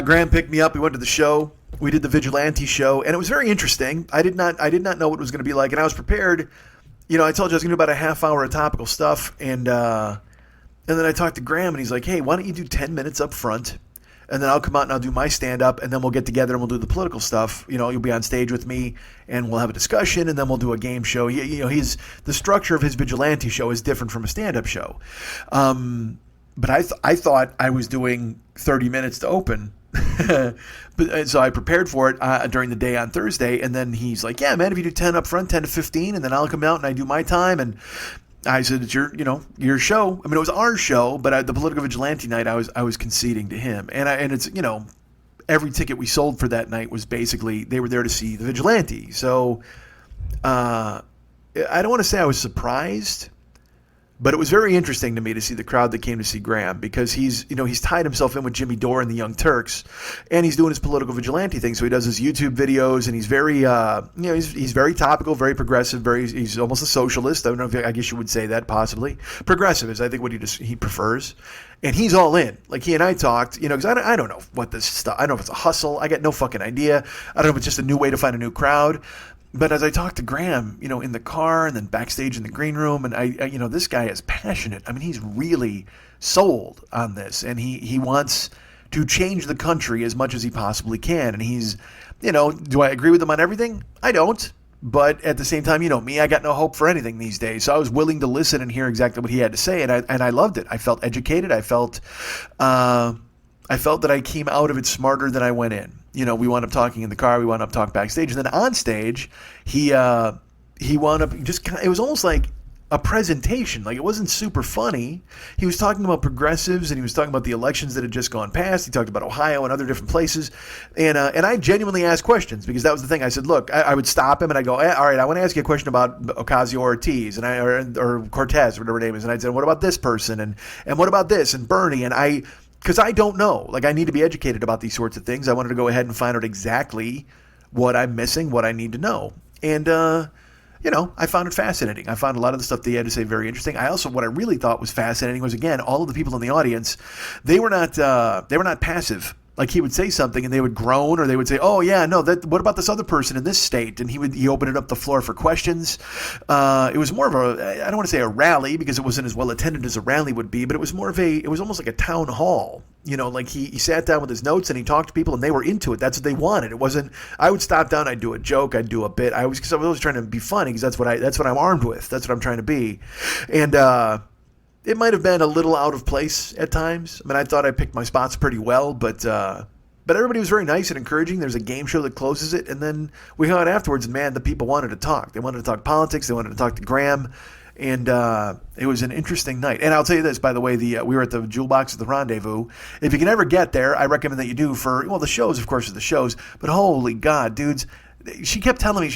Graham picked me up. We went to the show. We did the Vigilante show, and it was very interesting. I did not know what it was going to be like, and I was prepared. I told you I was going to do about a half hour of topical stuff, and then I talked to Graham, and he's like, hey, why don't you do 10 minutes up front, and then I'll come out and I'll do my stand-up, and then we'll get together and we'll do the political stuff. You'll be on stage with me, and we'll have a discussion, and then we'll do a game show. The structure of his Vigilante show is different from a stand-up show. But I thought I was doing 30 minutes to open. So I prepared for it during the day on Thursday, and then he's like, yeah, man, if you do 10 up front, 10 to 15, and then I'll come out and I do my time, and I said, it's your show. I mean, it was our show, but the Political Vigilante night, I was conceding to him. And it's, every ticket we sold for that night was basically, they were there to see the Vigilante. So I don't want to say I was surprised, but it was very interesting to me to see the crowd that came to see Graham, because he's tied himself in with Jimmy Dore and the Young Turks, and he's doing his political vigilante thing. So he does his YouTube videos, and he's very, he's very topical, very progressive, he's almost a socialist. I don't know I guess you would say that possibly. Progressive is, I think, what he prefers. And he's all in. Like, he and I talked, because I don't know what this stuff, I don't know if it's a hustle. I got no fucking idea. I don't know if it's just a new way to find a new crowd. But as I talked to Graham, in the car and then backstage in the green room, and I this guy is passionate. I mean, he's really sold on this, and he wants to change the country as much as he possibly can. And he's, do I agree with him on everything? I don't. But at the same time, me, I got no hope for anything these days. So I was willing to listen and hear exactly what he had to say, and I loved it. I felt educated. I felt that I came out of it smarter than I went in. We wound up talking in the car. We wound up talking backstage. And then on stage, he wound up it was almost like a presentation. Like, it wasn't super funny. He was talking about progressives, and he was talking about the elections that had just gone past. He talked about Ohio and other different places. And I genuinely asked questions, because that was the thing. I said, look, I would stop him and I go, all right, I want to ask you a question about Ocasio-Cortez or Cortez, whatever her name is. And I said, what about this person? And what about this? And Bernie? And because I don't know. Like, I need to be educated about these sorts of things. I wanted to go ahead and find out exactly what I'm missing, what I need to know. And, I found it fascinating. I found a lot of the stuff that he had to say very interesting. What I really thought was fascinating was, again, all of the people in the audience, they were not passive. Like, he would say something and they would groan, or they would say, oh yeah, no, what about this other person in this state? And he opened up the floor for questions. It was more of I don't want to say a rally, because it wasn't as well attended as a rally would be, but it was almost like a town hall. Like he sat down with his notes and he talked to people, and they were into it. That's what they wanted. It wasn't, I would stop down, I'd do a joke, I'd do a bit. Because I was always trying to be funny, because that's what I'm armed with. That's what I'm trying to be. And, it might have been a little out of place at times. I mean, I thought I picked my spots pretty well, but everybody was very nice and encouraging. There's a game show that closes it, and then we hung out afterwards, and man, the people wanted to talk. They wanted to talk politics. They wanted to talk to Graham, And it was an interesting night. And I'll tell you this, by the way, we were at the Jewel Box at the Rendezvous. If you can ever get there, I recommend that you do for, well, the shows, of course, are the shows. But holy God, dudes. She kept telling me,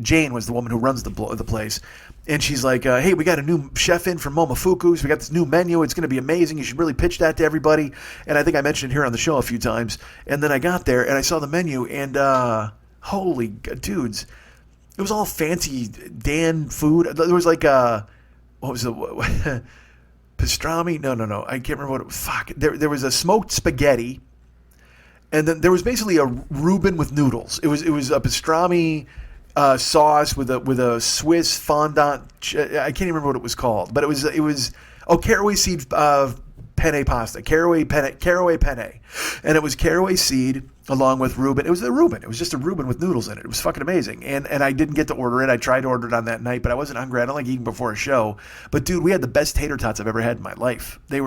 Jane was the woman who runs the place. And she's like, hey, we got a new chef in from Momofuku's. We got this new menu. It's going to be amazing. You should really pitch that to everybody. And I think I mentioned it here on the show a few times. And then I got there and I saw the menu and holy dudes. It was all fancy Dan food. There was like what was it? Pastrami? No. I can't remember what it was. Fuck. There was a smoked spaghetti. And then there was basically a Reuben with noodles. It was a pastrami sauce with a Swiss fondant. I can't even remember what it was called, but it was caraway seed penne pasta, caraway penne, and it was caraway seed along with Reuben. It was a Reuben. It was just a Reuben with noodles in it. It was fucking amazing. And I didn't get to order it. I tried to order it on that night, but I wasn't hungry. I don't like eating before a show. But dude, we had the best tater tots I've ever had in my life. They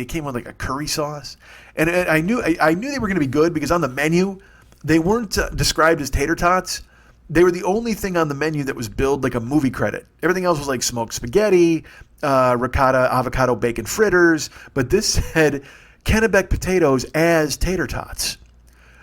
came with like a curry sauce, and I knew they were going to be good because on the menu they weren't described as tater tots. They were the only thing on the menu that was billed like a movie credit. Everything else was like smoked spaghetti, ricotta, avocado, bacon fritters. But this said Kennebec potatoes as tater tots.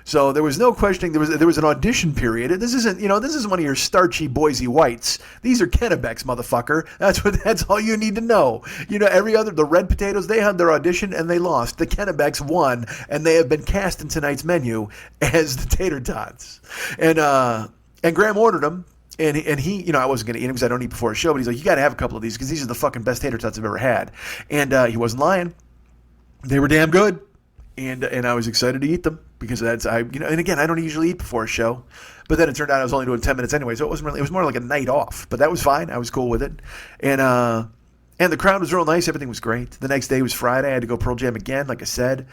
So there was no questioning. There was an audition period. This isn't one of your starchy Boise Whites. These are Kennebecs, motherfucker. That's all you need to know. The red potatoes, they had their audition and they lost. The Kennebecs won, and they have been cast in tonight's menu as the tater tots. And Graham ordered them, and he, I wasn't going to eat them because I don't eat before a show, but he's like, you got to have a couple of these because these are the fucking best tater tots I've ever had. And he wasn't lying. They were damn good. And I was excited to eat them because and again, I don't usually eat before a show, but then it turned out I was only doing 10 minutes anyway. So it was more like a night off, but that was fine. I was cool with it. And the crowd was real nice. Everything was great. The next day was Friday. I had to go Pearl Jam again, like I said.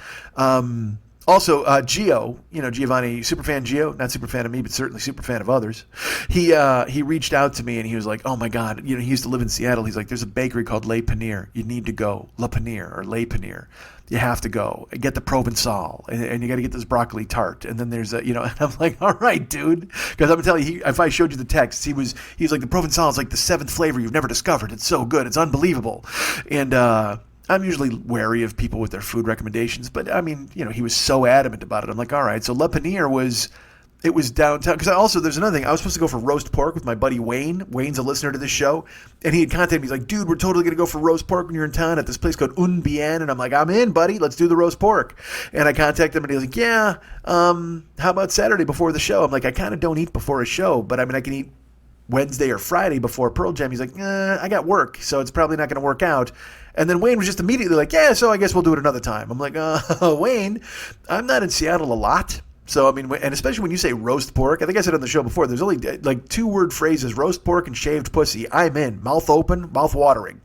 Also, Gio, Giovanni, super fan Gio, not super fan of me, but certainly super fan of others. He reached out to me and he was like, oh my God, he used to live in Seattle. He's like, there's a bakery called Le Panier. You need to go. Le Panier or Le Panier. You have to go and get the Provençal and you got to get this broccoli tart. And then there's and I'm like, all right, dude. Because I'm telling you, if I showed you the text, he was like, the Provençal is like the seventh flavor you've never discovered. It's so good. It's unbelievable. And, I'm usually wary of people with their food recommendations, but I mean, he was so adamant about it. I'm like, all right. So Le Panier was downtown. Because there's another thing. I was supposed to go for roast pork with my buddy Wayne. Wayne's a listener to this show. And he had contacted me. He's like, dude, we're totally going to go for roast pork when you're in town at this place called Un Bien. And I'm like, I'm in, buddy. Let's do the roast pork. And I contacted him and he was like, yeah, how about Saturday before the show? I'm like, I kind of don't eat before a show, but I mean, I can eat Wednesday or Friday before Pearl Jam. He's like, I got work, so it's probably not going to work out. And then Wayne was just immediately like, yeah, so I guess we'll do it another time. I'm like, Wayne, I'm not in Seattle a lot. So, I mean, and especially when you say roast pork, I think I said on the show before, there's only like 2-word phrases, roast pork and shaved pussy. I'm in. Mouth open, mouth watering.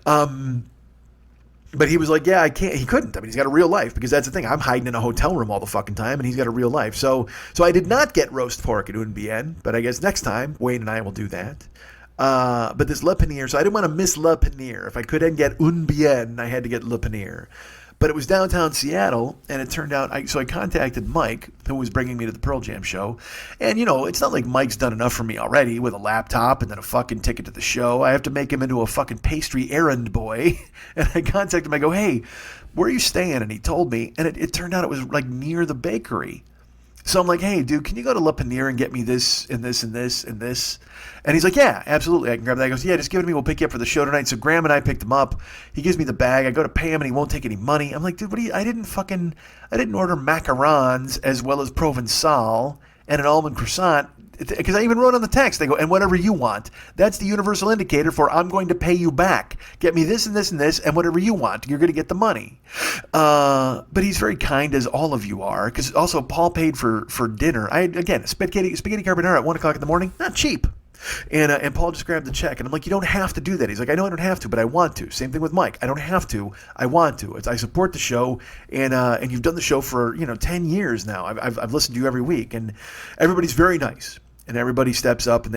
But he was like, yeah, I can't. He couldn't. I mean, he's got a real life because that's the thing. I'm hiding in a hotel room all the fucking time and he's got a real life. So I did not get roast pork at Un Bien, but I guess next time Wayne and I will do that. But this Le Panier, so I didn't want to miss Le Panier. If I couldn't get Un Bien, I had to get Le Panier. But it was downtown Seattle, and it turned out, I contacted Mike, who was bringing me to the Pearl Jam show. And, it's not like Mike's done enough for me already with a laptop and then a fucking ticket to the show. I have to make him into a fucking pastry errand boy. And I contacted him. I go, hey, where are you staying? And he told me, and it turned out it was like near the bakery. So I'm like, hey, dude, can you go to Le Panier and get me this and this and this and this? And he's like, yeah, absolutely. I can grab that. He goes, yeah, just give it to me. We'll pick you up for the show tonight. So Graham and I picked him up. He gives me the bag. I go to pay him and he won't take any money. I'm like, dude, I didn't order macarons as well as Provençal and an almond croissant. Because I even wrote on the text, they go, and whatever you want. That's the universal indicator for I'm going to pay you back. Get me this and this and this, and whatever you want. You're going to get the money. But he's very kind, as all of you are. Because also, Paul paid for dinner. Spaghetti carbonara at 1 o'clock in the morning. Not cheap. And Paul just grabbed the check. And I'm like, you don't have to do that. He's like, I know I don't have to, but I want to. Same thing with Mike. I don't have to. I want to. I support the show. And you've done the show for 10 years now. I've listened to you every week. And everybody's very nice. And everybody steps up and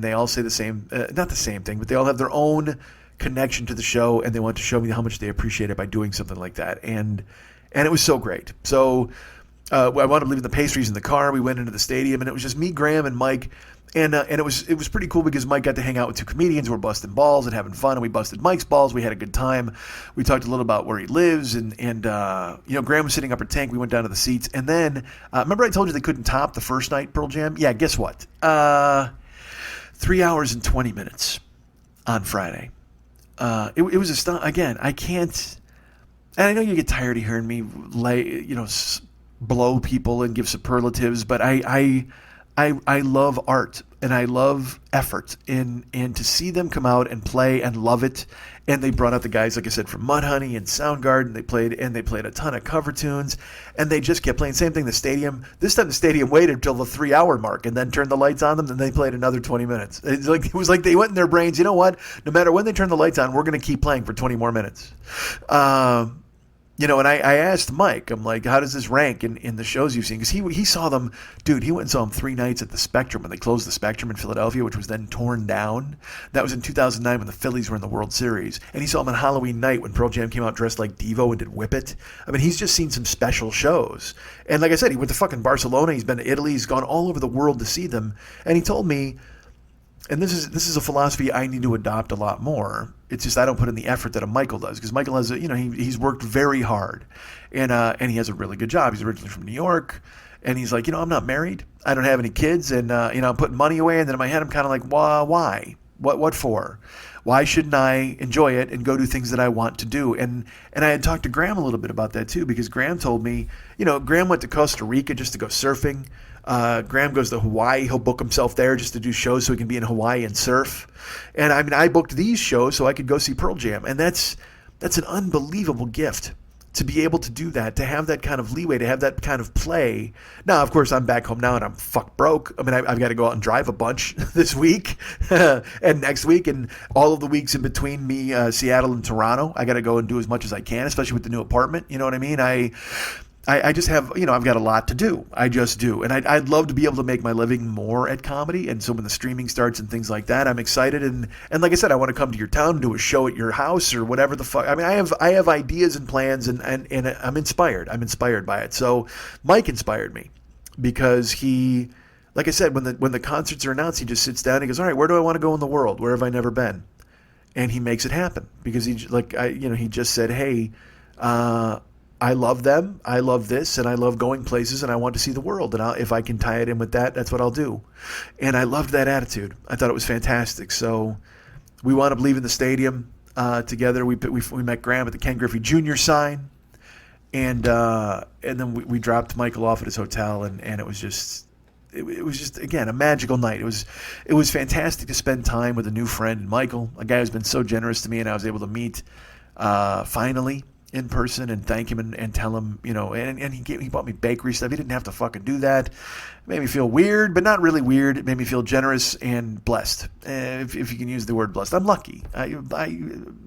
they all say the same, not the same thing, but they all have their own connection to the show and they want to show me how much they appreciate it by doing something like that. And it was so great. So I wound up leaving the pastries in the car. We went into the stadium, and it was just me, Graham, and Mike. And it was pretty cool because Mike got to hang out with two comedians who were busting balls and having fun, and we busted Mike's balls. We had a good time. We talked a little about where he lives, and Graham was sitting upper tank. We went down to the seats, and then remember I told you they couldn't top the first night Pearl Jam? Yeah, guess what? 3 hours and 20 minutes on Friday. It was again. I can't. And I know you get tired of hearing me blow people and give superlatives, but I love art and I love effort and to see them come out and play and love it. And they brought out the guys, like I said, from Mudhoney and Soundgarden. They played a ton of cover tunes, and they just kept playing. Same thing, the stadium. This time the stadium waited until the 3 hour mark and then turned the lights on them, and they played another 20 minutes. It was like they went in their brains, you know what? No matter when they turn the lights on, we're going to keep playing for 20 more minutes. And I asked Mike, I'm like, how does this rank in the shows you've seen? Because he saw them, dude, he went and saw them 3 nights at the Spectrum when they closed the Spectrum in Philadelphia, which was then torn down. That was in 2009 when the Phillies were in the World Series. And he saw them on Halloween night when Pearl Jam came out dressed like Devo and did Whip It. I mean, he's just seen some special shows. And like I said, he went to fucking Barcelona. He's been to Italy. He's gone all over the world to see them. And he told me, and this is a philosophy I need to adopt a lot more. It's just I don't put in the effort that a Michael does, because Michael has he's worked very hard, and he has a really good job. He's originally from New York, and he's like, I'm not married, I don't have any kids, and I'm putting money away. And then in my head I'm kind of like, why? What for? Why shouldn't I enjoy it and go do things that I want to do? And I had talked to Graham a little bit about that too, because Graham told me, Graham went to Costa Rica just to go surfing. Graham goes to Hawaii. He'll book himself there just to do shows so he can be in Hawaii and surf. And I mean, I booked these shows so I could go see Pearl Jam. And that's an unbelievable gift to be able to do that, to have that kind of leeway, to have that kind of play. Now, of course, I'm back home now and I'm fuck broke. I mean, I've got to go out and drive a bunch this week and next week and all of the weeks in between me, Seattle and Toronto. I got to go and do as much as I can, especially with the new apartment. You know what I mean? I just have, I've got a lot to do. I just do. And I'd love to be able to make my living more at comedy. And so when the streaming starts and things like that, I'm excited. And like I said, I want to come to your town and do a show at your house or whatever the fuck. I mean, I have ideas and plans and I'm inspired. I'm inspired by it. So Mike inspired me because he, like I said, when the concerts are announced, he just sits down and he goes, all right, where do I want to go in the world? Where have I never been? And he makes it happen because he just said, hey, I love them, I love this, and I love going places, and I want to see the world. And if I can tie it in with that, that's what I'll do. And I loved that attitude. I thought it was fantastic. So we wound up leaving the stadium together. We met Graham at the Ken Griffey Jr. sign, and then we dropped Michael off at his hotel, and it was just. It was just, again, a magical night. It was fantastic to spend time with a new friend, Michael, a guy who's been so generous to me, and I was able to meet finally in person and thank him and tell him, and he bought me bakery stuff. He didn't have to fucking do that. It made me feel weird, but not really weird. It made me feel generous and blessed, if you can use the word blessed. I'm lucky. I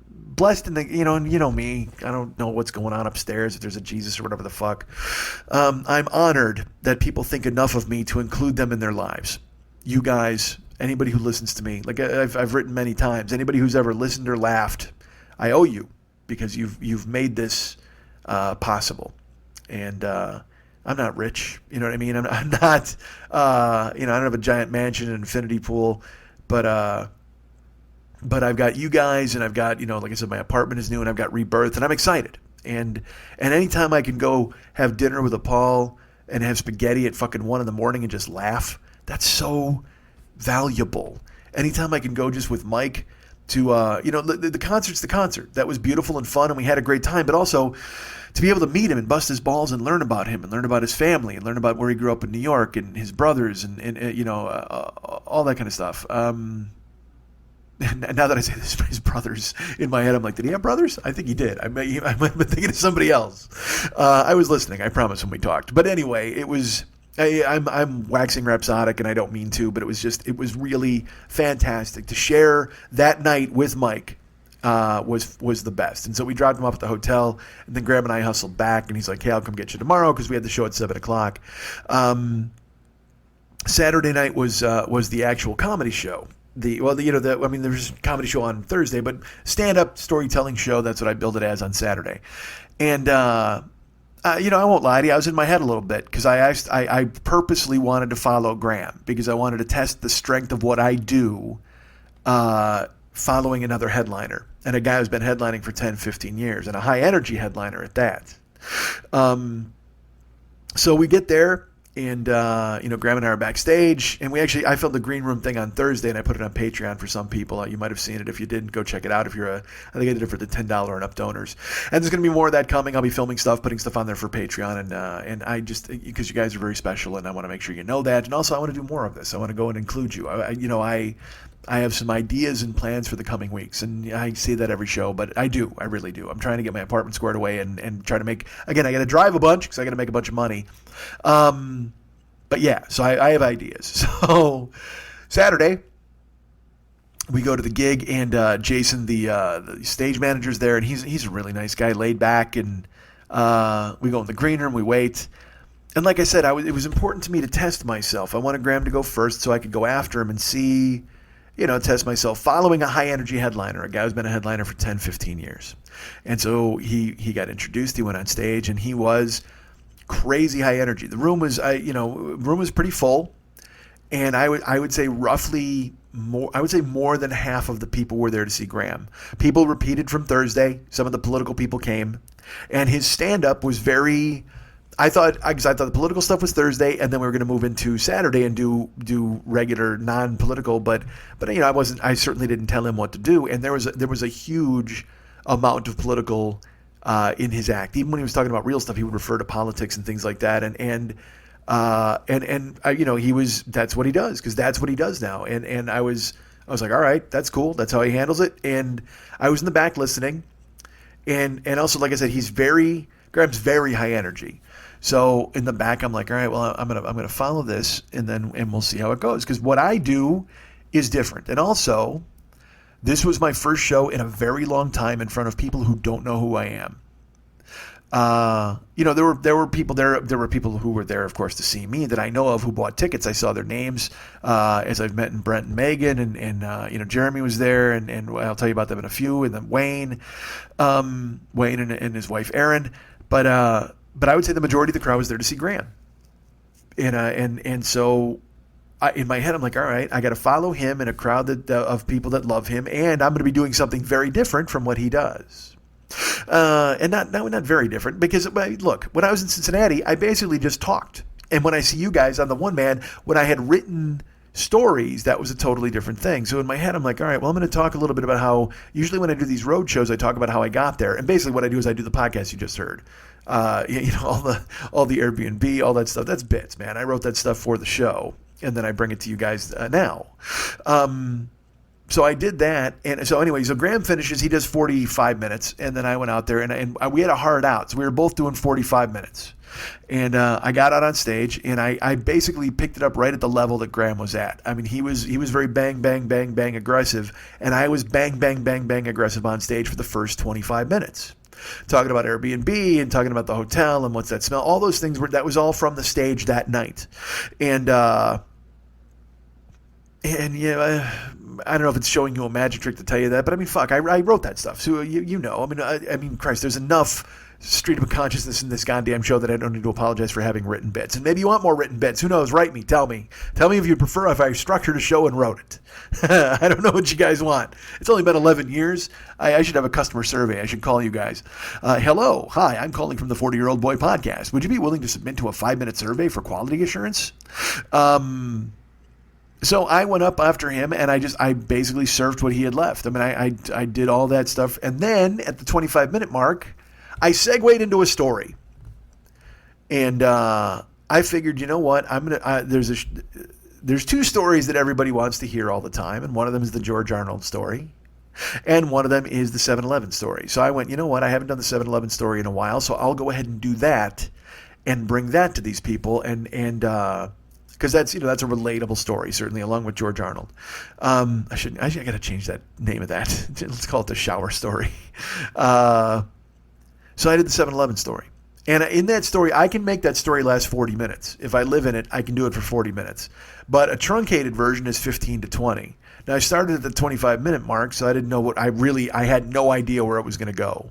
blessed in the, and you know me. I don't know what's going on upstairs, if there's a Jesus or whatever the fuck. I'm honored that people think enough of me to include them in their lives. You guys, anybody who listens to me, like I've written many times, anybody who's ever listened or laughed, I owe you. Because you've made this possible, and I'm not rich, you know what I mean. I'm not, I don't have a giant mansion and infinity pool, but I've got you guys, and I've got like I said, my apartment is new, and I've got Rebirth, and I'm excited. And anytime I can go have dinner with a Paul and have spaghetti at fucking 1 a.m. and just laugh, that's so valuable. Anytime I can go just with Mike. To the concert's the concert. That was beautiful and fun, and we had a great time. But also to be able to meet him and bust his balls and learn about him and learn about his family and learn about where he grew up in New York and his brothers and all that kind of stuff. And now that I say this, his brothers, in my head, I'm like, did he have brothers? I think he did. I might have been thinking of somebody else. I was listening, I promise, when we talked. But anyway, it was. I'm waxing rhapsodic, and I don't mean to, but it was really fantastic to share that night with Mike. Was the best. And so we dropped him off at the hotel, and then Graham and I hustled back, and he's like, hey, I'll come get you tomorrow, because we had the show at 7:00. Saturday night was the actual comedy show. There was a comedy show on Thursday, but stand-up storytelling show, that's what I billed it as on Saturday. And I won't lie to you. I was in my head a little bit because I purposely wanted to follow Graham because I wanted to test the strength of what I do following another headliner. And a guy who's been headlining for 10, 15 years and a high energy headliner at that. So we get there. And, Graham and I are backstage, and I filmed the green room thing on Thursday, and I put it on Patreon for some people. You might have seen it. If you didn't, go check it out. I think I did it for the $10 and up donors. And there's going to be more of that coming. I'll be filming stuff, putting stuff on there for Patreon, and I just, because you guys are very special, and I want to make sure you know that. And also, I want to do more of this. I want to go and include you. I have some ideas and plans for the coming weeks, and I say that every show, but I really do. I'm trying to get my apartment squared away and try to make, again, I got to drive a bunch because I got to make a bunch of money. But yeah, so I have ideas. So Saturday, we go to the gig, and Jason, the stage manager's there, and he's a really nice guy, laid back, and we go in the green room, we wait. And like I said, it was important to me to test myself. I wanted Graham to go first so I could go after him and see, test myself following a high-energy headliner, a guy who's been a headliner for 10, 15 years. And so he got introduced, he went on stage, and he was crazy high energy. The room was pretty full, and I would say roughly more than half of the people were there to see Graham. People repeated from Thursday. Some of the political people came, and his stand-up was very... I thought the political stuff was Thursday, and then we were going to move into Saturday and do regular non-political. But I certainly didn't tell him what to do, and there was a huge amount of political in his act. Even when he was talking about real stuff, he would refer to politics and things like that. That's what he does, because that's what he does now. And I was like, all right, that's cool. That's how he handles it. And I was in the back listening, and also, like I said, Graham's very high energy. So in the back, I'm like, all right, well, I'm gonna follow this, and we'll see how it goes, because what I do is different. And also, this was my first show in a very long time in front of people who don't know who I am. There were people there. There were people who were there, of course, to see me that I know of, who bought tickets. I saw their names as I've met in Brent and Megan, and Jeremy was there, and I'll tell you about them in a few. And then Wayne and his wife Erin. But I would say the majority of the crowd was there to see Graham. And so in my head, I'm like, all right, I got to follow him in a crowd of people that love him, and I'm going to be doing something very different from what he does. And not very different, because look, when I was in Cincinnati, I basically just talked. And when I see you guys on the one man, when I had written stories, that was a totally different thing. So in my head, I'm like, all right, well, I'm going to talk a little bit about how, usually when I do these road shows, I talk about how I got there. And basically what I do is I do the podcast you just heard. All the Airbnb, all that stuff. That's bits, man. I wrote that stuff for the show, and then I bring it to you guys now. So I did that, and so anyway, so Graham finishes. He does 45 minutes, and then I went out there, and we had a hard out, so we were both doing 45 minutes. And I got out on stage, and I basically picked it up right at the level that Graham was at. I mean, he was very bang, bang, bang, bang aggressive, and I was bang, bang, bang, bang aggressive on stage for the first 25 minutes. Talking about Airbnb and talking about the hotel and what's that smell. All those things that was all from the stage that night. And I don't know if it's showing you a magic trick to tell you that, but I mean, fuck, I wrote that stuff. So I mean, Christ, there's enough stream of consciousness in this goddamn show that I don't need to apologize for having written bits. And maybe you want more written bits. Who knows? Write me. Tell me if you prefer if I structured a show and wrote it. I don't know what you guys want. It's only been 11 years. I should have a customer survey. I should call you guys. Hello. Hi, I'm calling from the 40-Year-Old Boy podcast. Would you be willing to submit to a 5-minute survey for quality assurance? So I went up after him, and I basically served what he had left. I mean, I did all that stuff. And then at the 25-minute mark, I segued into a story. And I figured, you know what? There's two stories that everybody wants to hear all the time, and one of them is the George Arnold story, and one of them is the 7-Eleven story. So I went, you know what? I haven't done the 7-Eleven story in a while, so I'll go ahead and do that and bring that to these people, and because that's a relatable story, certainly, along with George Arnold. I got to change that name of that. Let's call it the shower story. So I did the 7-Eleven story. And in that story, I can make that story last 40 minutes. If I live in it, I can do it for 40 minutes. But a truncated version is 15 to 20. Now, I started at the 25-minute mark, so I didn't know I had no idea where it was going to go.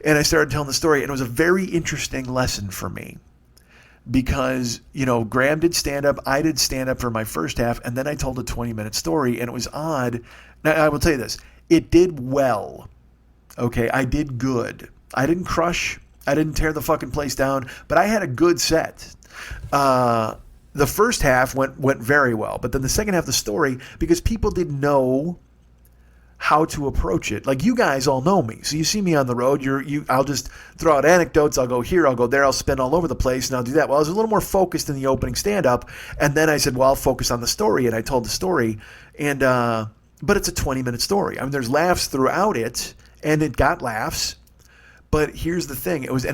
And I started telling the story, and it was a very interesting lesson for me. Because, Graham did stand-up, I did stand-up for my first half, and then I told a 20-minute story, and it was odd. Now, I will tell you this. It did well. Okay, I did good. I didn't crush. I didn't tear the fucking place down, but I had a good set. The first half went very well, but then the second half of the story, because people didn't know how to approach it. Like, you guys all know me, so you see me on the road. I'll just throw out anecdotes. I'll go here, I'll go there, I'll spin all over the place, and I'll do that. Well, I was a little more focused in the opening stand-up, and then I said, well, I'll focus on the story, and I told the story, and but it's a 20-minute story. I mean, there's laughs throughout it, and it got laughs. But here's the thing: it was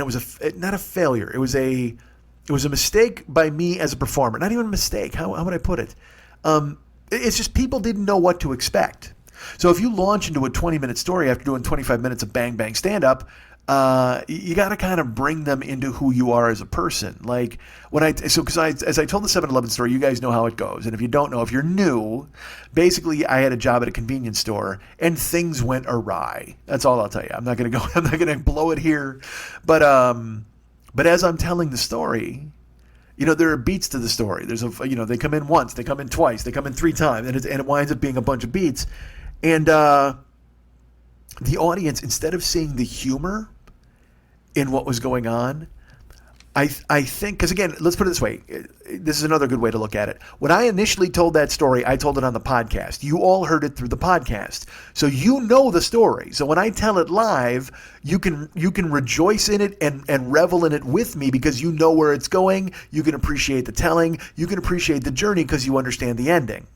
not a failure. It was a mistake by me as a performer. Not even a mistake. How would I put it? It's just people didn't know what to expect. So if you launch into a 20-minute story after doing 25 minutes of bang bang stand up, you got to kind of bring them into who you are as a person. Like as I told the 7-Eleven story, you guys know how it goes. And if you don't know, if you're new, basically I had a job at a convenience store and things went awry. That's all I'll tell you. I'm not going to blow it here. But as I'm telling the story, there are beats to the story. There's they come in once, they come in twice, they come in 3 times, and it winds up being a bunch of beats. And the audience, instead of seeing the humor in what was going on, I think, because again, let's put it this way. This is another good way to look at it. When I initially told that story, I told it on the podcast. You all heard it through the podcast. So you know the story. So when I tell it live, you can rejoice in it and revel in it with me because you know where it's going. You can appreciate the telling. You can appreciate the journey because you understand the ending.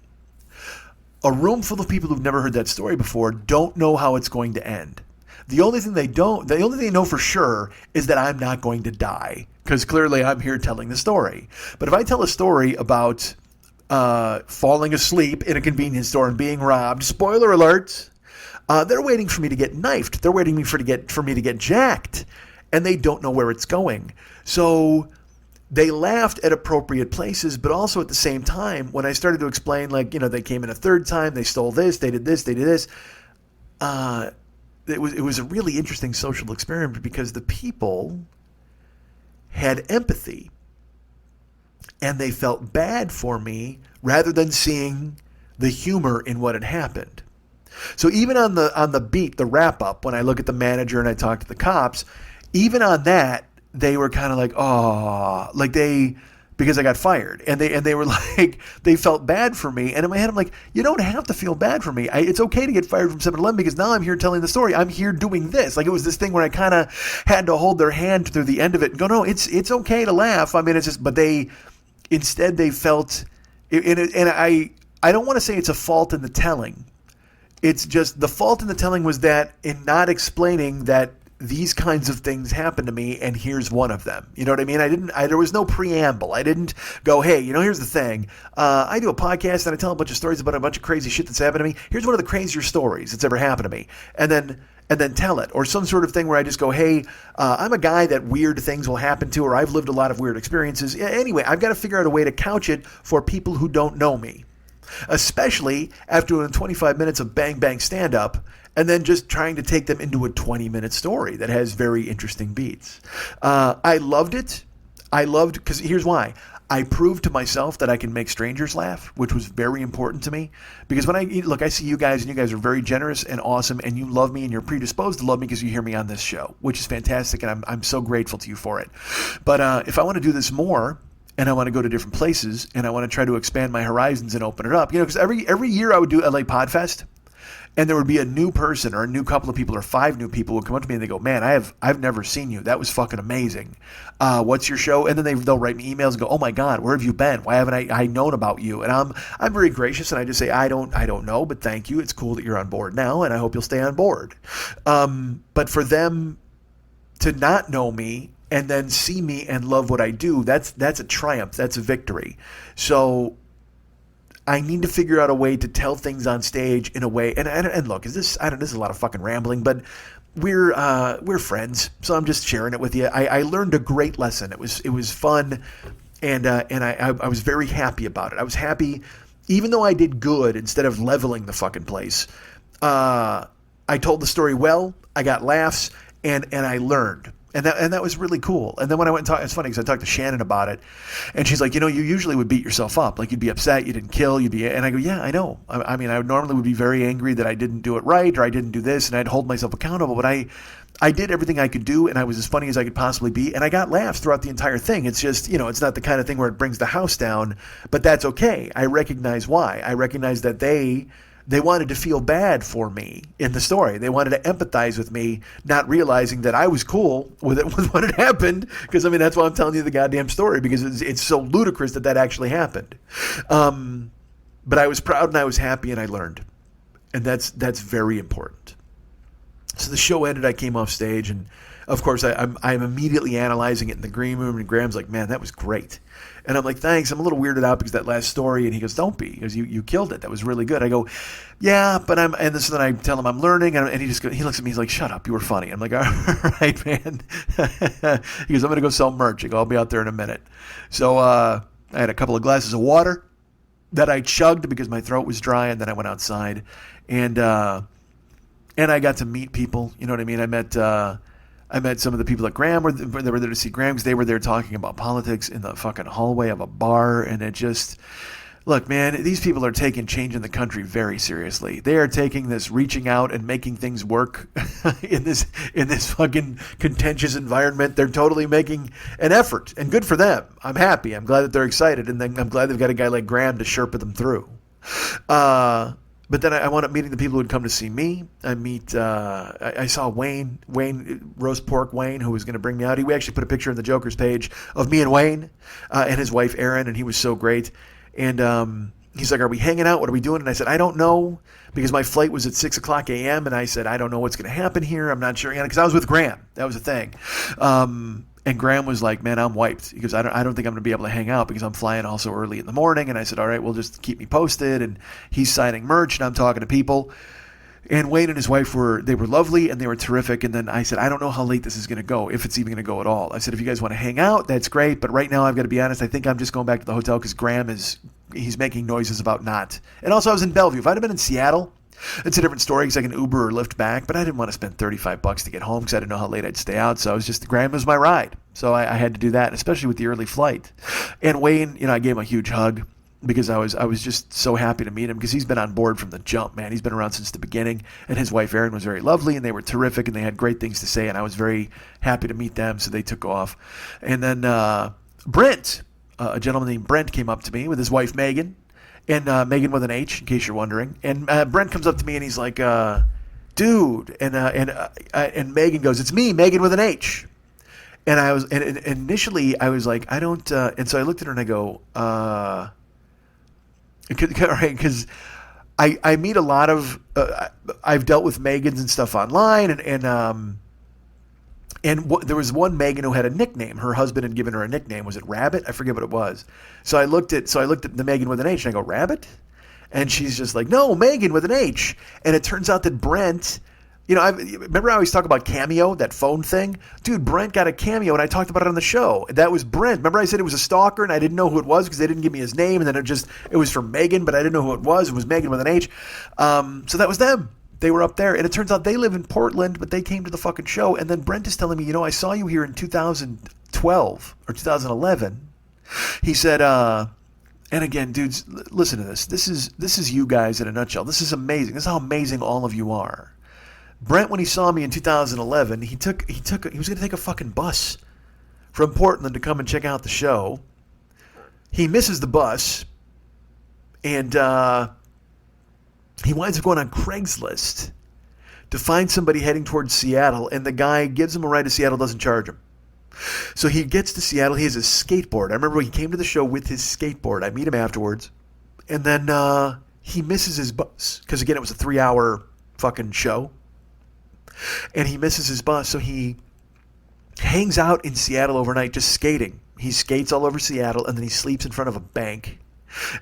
A room full of people who've never heard that story before don't know how it's going to end. The only thing they know for sure is that I'm not going to die, because clearly I'm here telling the story. But if I tell a story about falling asleep in a convenience store and being robbed, spoiler alert, they're waiting for me to get knifed. They're waiting for me to get jacked, and they don't know where it's going. So they laughed at appropriate places, but also at the same time, when I started to explain, they came in a third time, they stole this, they did this, it was a really interesting social experiment because the people had empathy and they felt bad for me rather than seeing the humor in what had happened. So even on the beat, the wrap up, when I look at the manager and I talk to the cops, even on that, they were kind of like, oh, because I got fired, and they were like, they felt bad for me, and in my head I'm like, you don't have to feel bad for me. It's okay to get fired from 7-Eleven because now I'm here telling the story. I'm here doing this. It was this thing where I kind of had to hold their hand through the end of it and go, no, it's okay to laugh. I mean, it's just, but they felt, and I don't want to say it's a fault in the telling. It's just the fault in the telling was that in not explaining that these kinds of things happen to me, and here's one of them. You know what I mean? There was no preamble. I didn't go, hey, here's the thing. I do a podcast and I tell a bunch of stories about a bunch of crazy shit that's happened to me. Here's one of the crazier stories that's ever happened to me. And then tell it. Or some sort of thing where I just go, hey, I'm a guy that weird things will happen to, or I've lived a lot of weird experiences. Anyway, I've got to figure out a way to couch it for people who don't know me. Especially after doing 25 minutes of bang bang stand up and then just trying to take them into a 20-minute story that has very interesting beats. I loved it. Because here's why. I proved to myself that I can make strangers laugh, which was very important to me. Because when I see you guys, and you guys are very generous and awesome, and you love me, and you're predisposed to love me because you hear me on this show, which is fantastic, and I'm so grateful to you for it. But if I want to do this more, and I want to go to different places, and I want to try to expand my horizons and open it up, because every year I would do LA Podfest, and there would be a new person or a new couple of people or 5 new people would come up to me and they go, man, I've never seen you. That was fucking amazing. What's your show? And then they'll write me emails and go, oh my God, where have you been? Why haven't I known about you? And I'm very gracious, and I just say, I don't know, but thank you. It's cool that you're on board now, and I hope you'll stay on board. But for them to not know me and then see me and love what I do, that's a triumph. That's a victory. So I need to figure out a way to tell things on stage in a way, and look, this is a lot of fucking rambling, but we're friends, so I'm just sharing it with you. I learned a great lesson. It was fun, and I was very happy about it. I was happy, even though I did good instead of leveling the fucking place. I told the story well. I got laughs, and I learned. And that was really cool. And then when I went and talked, it's funny because I talked to Shannon about it, and she's like, you usually would beat yourself up. Like, you'd be upset, you didn't kill, and I go, yeah, I know. I mean, I normally would be very angry that I didn't do it right, or I didn't do this, and I'd hold myself accountable. But I did everything I could do, and I was as funny as I could possibly be, and I got laughs throughout the entire thing. It's just, it's not the kind of thing where it brings the house down, but that's okay. I recognize why. I recognize that they wanted to feel bad for me in the story. They wanted to empathize with me, not realizing that I was cool with it, with what had happened. Because, that's why I'm telling you the goddamn story, because it's so ludicrous that actually happened. But I was proud and I was happy and I learned. And that's very important. So the show ended, I came off stage, and of course I'm immediately analyzing it in the green room, and Graham's like, man, that was great. And I'm like, thanks. I'm a little weirded out because that last story. And he goes, don't be. He goes, you killed it. That was really good. I go, yeah, but then I tell him I'm learning. And he looks at me. He's like, shut up. You were funny. I'm like, all right, man. He goes, I'm going to go sell merch. I go, I'll be out there in a minute. So I had a couple of glasses of water that I chugged because my throat was dry. And then I went outside and I got to meet people. You know what I mean? I met some of the people at Graham, they were there to see Graham, because they were there talking about politics in the fucking hallway of a bar. And it just, look, man, these people are taking change in the country very seriously. They are taking this, reaching out and making things work in this fucking contentious environment. They're totally making an effort, and good for them. I'm happy. I'm glad that they're excited, and then I'm glad they've got a guy like Graham to Sherpa them through. But then I wound up meeting the people who would come to see me. I saw Wayne, Roast Pork Wayne, who was going to bring me out. We actually put a picture on the Joker's page of me and Wayne and his wife, Erin, and he was so great. And he's like, are we hanging out? What are we doing? And I said, I don't know, because my flight was at 6 o'clock a.m. And I said, I don't know what's going to happen here. I'm not sure. Because I was with Graham. That was the thing. And Graham was like, man, I'm wiped. He goes, I don't think I'm going to be able to hang out because I'm flying also early in the morning. And I said, all right, well, just keep me posted. And he's signing merch and I'm talking to people. And Wayne and his wife were lovely and they were terrific. And then I said, I don't know how late this is going to go, if it's even going to go at all. I said, if you guys want to hang out, that's great. But right now, I've got to be honest, I think I'm just going back to the hotel because Graham he's making noises about not. And also, I was in Bellevue. If I'd have been in Seattle, it's a different story because I can Uber or Lyft back, but I didn't want to spend $35 to get home because I didn't know how late I'd stay out. So Graham was my ride. So I had to do that, especially with the early flight. And Wayne, I gave him a huge hug because I was just so happy to meet him because he's been on board from the jump, man. He's been around since the beginning, and his wife Erin was very lovely, and they were terrific, and they had great things to say, and I was very happy to meet them. So they took off, and then Brent, a gentleman named Brent, came up to me with his wife Megan. And Megan with an H, in case you're wondering. And Brent comes up to me and he's like, dude. And Megan goes, it's me, Megan with an H. And initially I was like, I don't. And so I looked at her and I go, because I meet a lot of. I've dealt with Megans and stuff online, and there was one Megan who had a nickname. Her husband had given her a nickname. Was it Rabbit? I forget what it was. So I looked at the Megan with an H, and I go, Rabbit? And she's just like, no, Megan with an H. And it turns out that Brent, remember I always talk about Cameo, that phone thing? Dude, Brent got a Cameo, and I talked about it on the show. That was Brent. Remember I said it was a stalker, and I didn't know who it was because they didn't give me his name, and then it was for Megan, but I didn't know who it was. It was Megan with an H. So that was them. They were up there, and it turns out they live in Portland, but they came to the fucking show. And then Brent is telling me, I saw you here in 2012 or 2011. He said, and again, dudes, listen to this. This is you guys in a nutshell. This is amazing. This is how amazing all of you are. Brent, when he saw me in 2011, he was going to take a fucking bus from Portland to come and check out the show. He misses the bus, and he winds up going on Craigslist to find somebody heading towards Seattle, and the guy gives him a ride to Seattle, doesn't charge him. So he gets to Seattle. He has a skateboard. I remember he came to the show with his skateboard. I meet him afterwards, and then he misses his bus because, again, it was a 3-hour fucking show, and he misses his bus. So he hangs out in Seattle overnight just skating. He skates all over Seattle, and then he sleeps in front of a bank.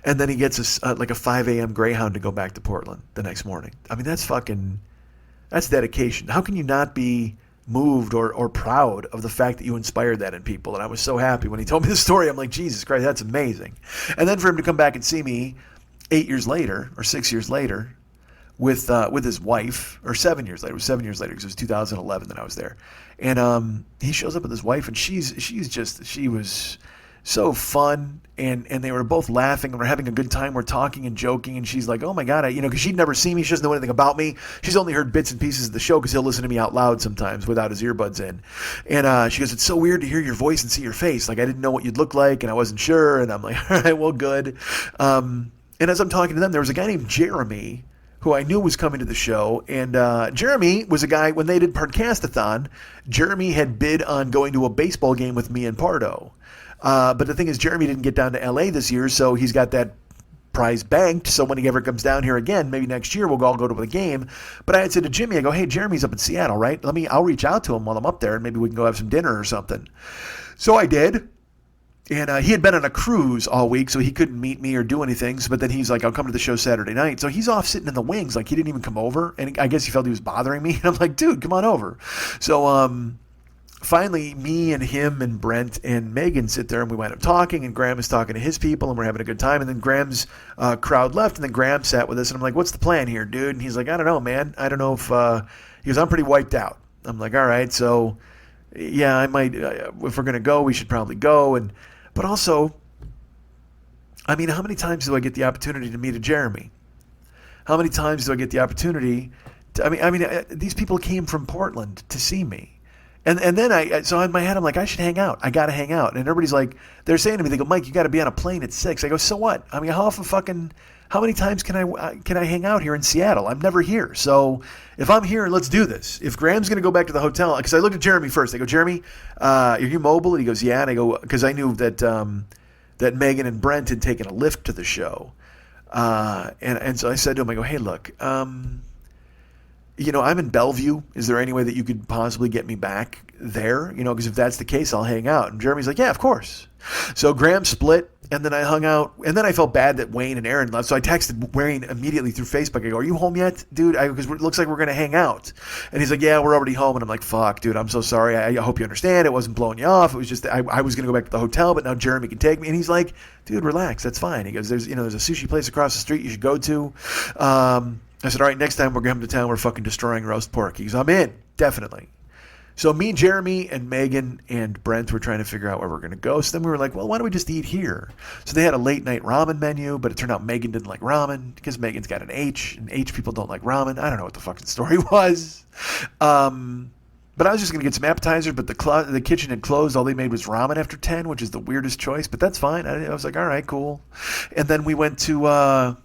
And then he gets like a 5 a.m. Greyhound to go back to Portland the next morning. I mean, that's That's dedication. How can you not be moved or proud of the fact that you inspired that in people? And I was so happy when he told me the story. I'm like, Jesus Christ, that's amazing. And then for him to come back and see me 8 years later or 6 years later with his wife, or 7 years later. It was 7 years later because it was 2011 that I was there. And he shows up with his wife, and she was so fun, and they were both laughing and we're having a good time. We're talking and joking, and she's like, oh my God, because she'd never seen me. She doesn't know anything about me. She's only heard bits and pieces of the show because he'll listen to me out loud sometimes without his earbuds in. And she goes, it's so weird to hear your voice and see your face. Like, I didn't know what you'd look like, and I wasn't sure. And I'm like, all right, well, good. And as I'm talking to them, there was a guy named Jeremy who I knew was coming to the show. And Jeremy was a guy, when they did Podcastathon, Jeremy had bid on going to a baseball game with me and Pardo. But the thing is, Jeremy didn't get down to LA this year, so he's got that prize banked. So when he ever comes down here again, maybe next year, we'll all go to the game. But I had said to Jimmy, I go, hey, Jeremy's up in Seattle, right? I'll reach out to him while I'm up there, and maybe we can go have some dinner or something. So I did. And he had been on a cruise all week, so he couldn't meet me or do anything. But then he's like, I'll come to the show Saturday night. So he's off sitting in the wings. Like, he didn't even come over. And I guess he felt he was bothering me. And I'm like, dude, come on over. So finally, me and him and Brent and Megan sit there, and we wind up talking. And Graham is talking to his people, and we're having a good time. And then Graham's crowd left, and then Graham sat with us. And I'm like, what's the plan here, dude? And he's like, I don't know, man. I don't know if he goes, I'm pretty wiped out. I'm like, all right, so yeah, I might. If we're going to go, we should probably go. But also, I mean, how many times do I get the opportunity to meet a Jeremy? How many times do I get the opportunity to, I mean, these people came from Portland to see me. And then so in my head, I'm like, I should hang out. I got to hang out. And everybody's like, they're saying to me, they go, Mike, you got to be on a plane at 6. I go, so what? I mean, how many times can I hang out here in Seattle? I'm never here. So if I'm here, let's do this. If Graham's going to go back to the hotel, because I looked at Jeremy first. I go, Jeremy, are you mobile? And he goes, yeah. And I go, because I knew that Megan and Brent had taken a lift to the show. And so I said to him, I go, hey, look, I'm in Bellevue. Is there any way that you could possibly get me back there? Because if that's the case, I'll hang out. And Jeremy's like, yeah, of course. So Graham split, and then I hung out. And then I felt bad that Wayne and Aaron left. So I texted Wayne immediately through Facebook. I go, are you home yet, dude? Because it looks like we're going to hang out. And he's like, yeah, we're already home. And I'm like, fuck, dude, I'm so sorry. I hope you understand. It wasn't blowing you off. It was just I was going to go back to the hotel, but now Jeremy can take me. And he's like, dude, relax. That's fine. He goes, there's a sushi place across the street you should go to. I said, all right, next time we're coming to town, we're fucking destroying roast pork. He goes, I'm in, definitely. So me, Jeremy, and Megan and Brent were trying to figure out where we're going to go. So then we were like, well, why don't we just eat here? So they had a late night ramen menu, but it turned out Megan didn't like ramen because Megan's got an H, and H people don't like ramen. I don't know what the fucking story was. But I was just going to get some appetizers, but the kitchen had closed. All they made was ramen after 10, which is the weirdest choice, but that's fine. I was like, all right, cool. And then we went to...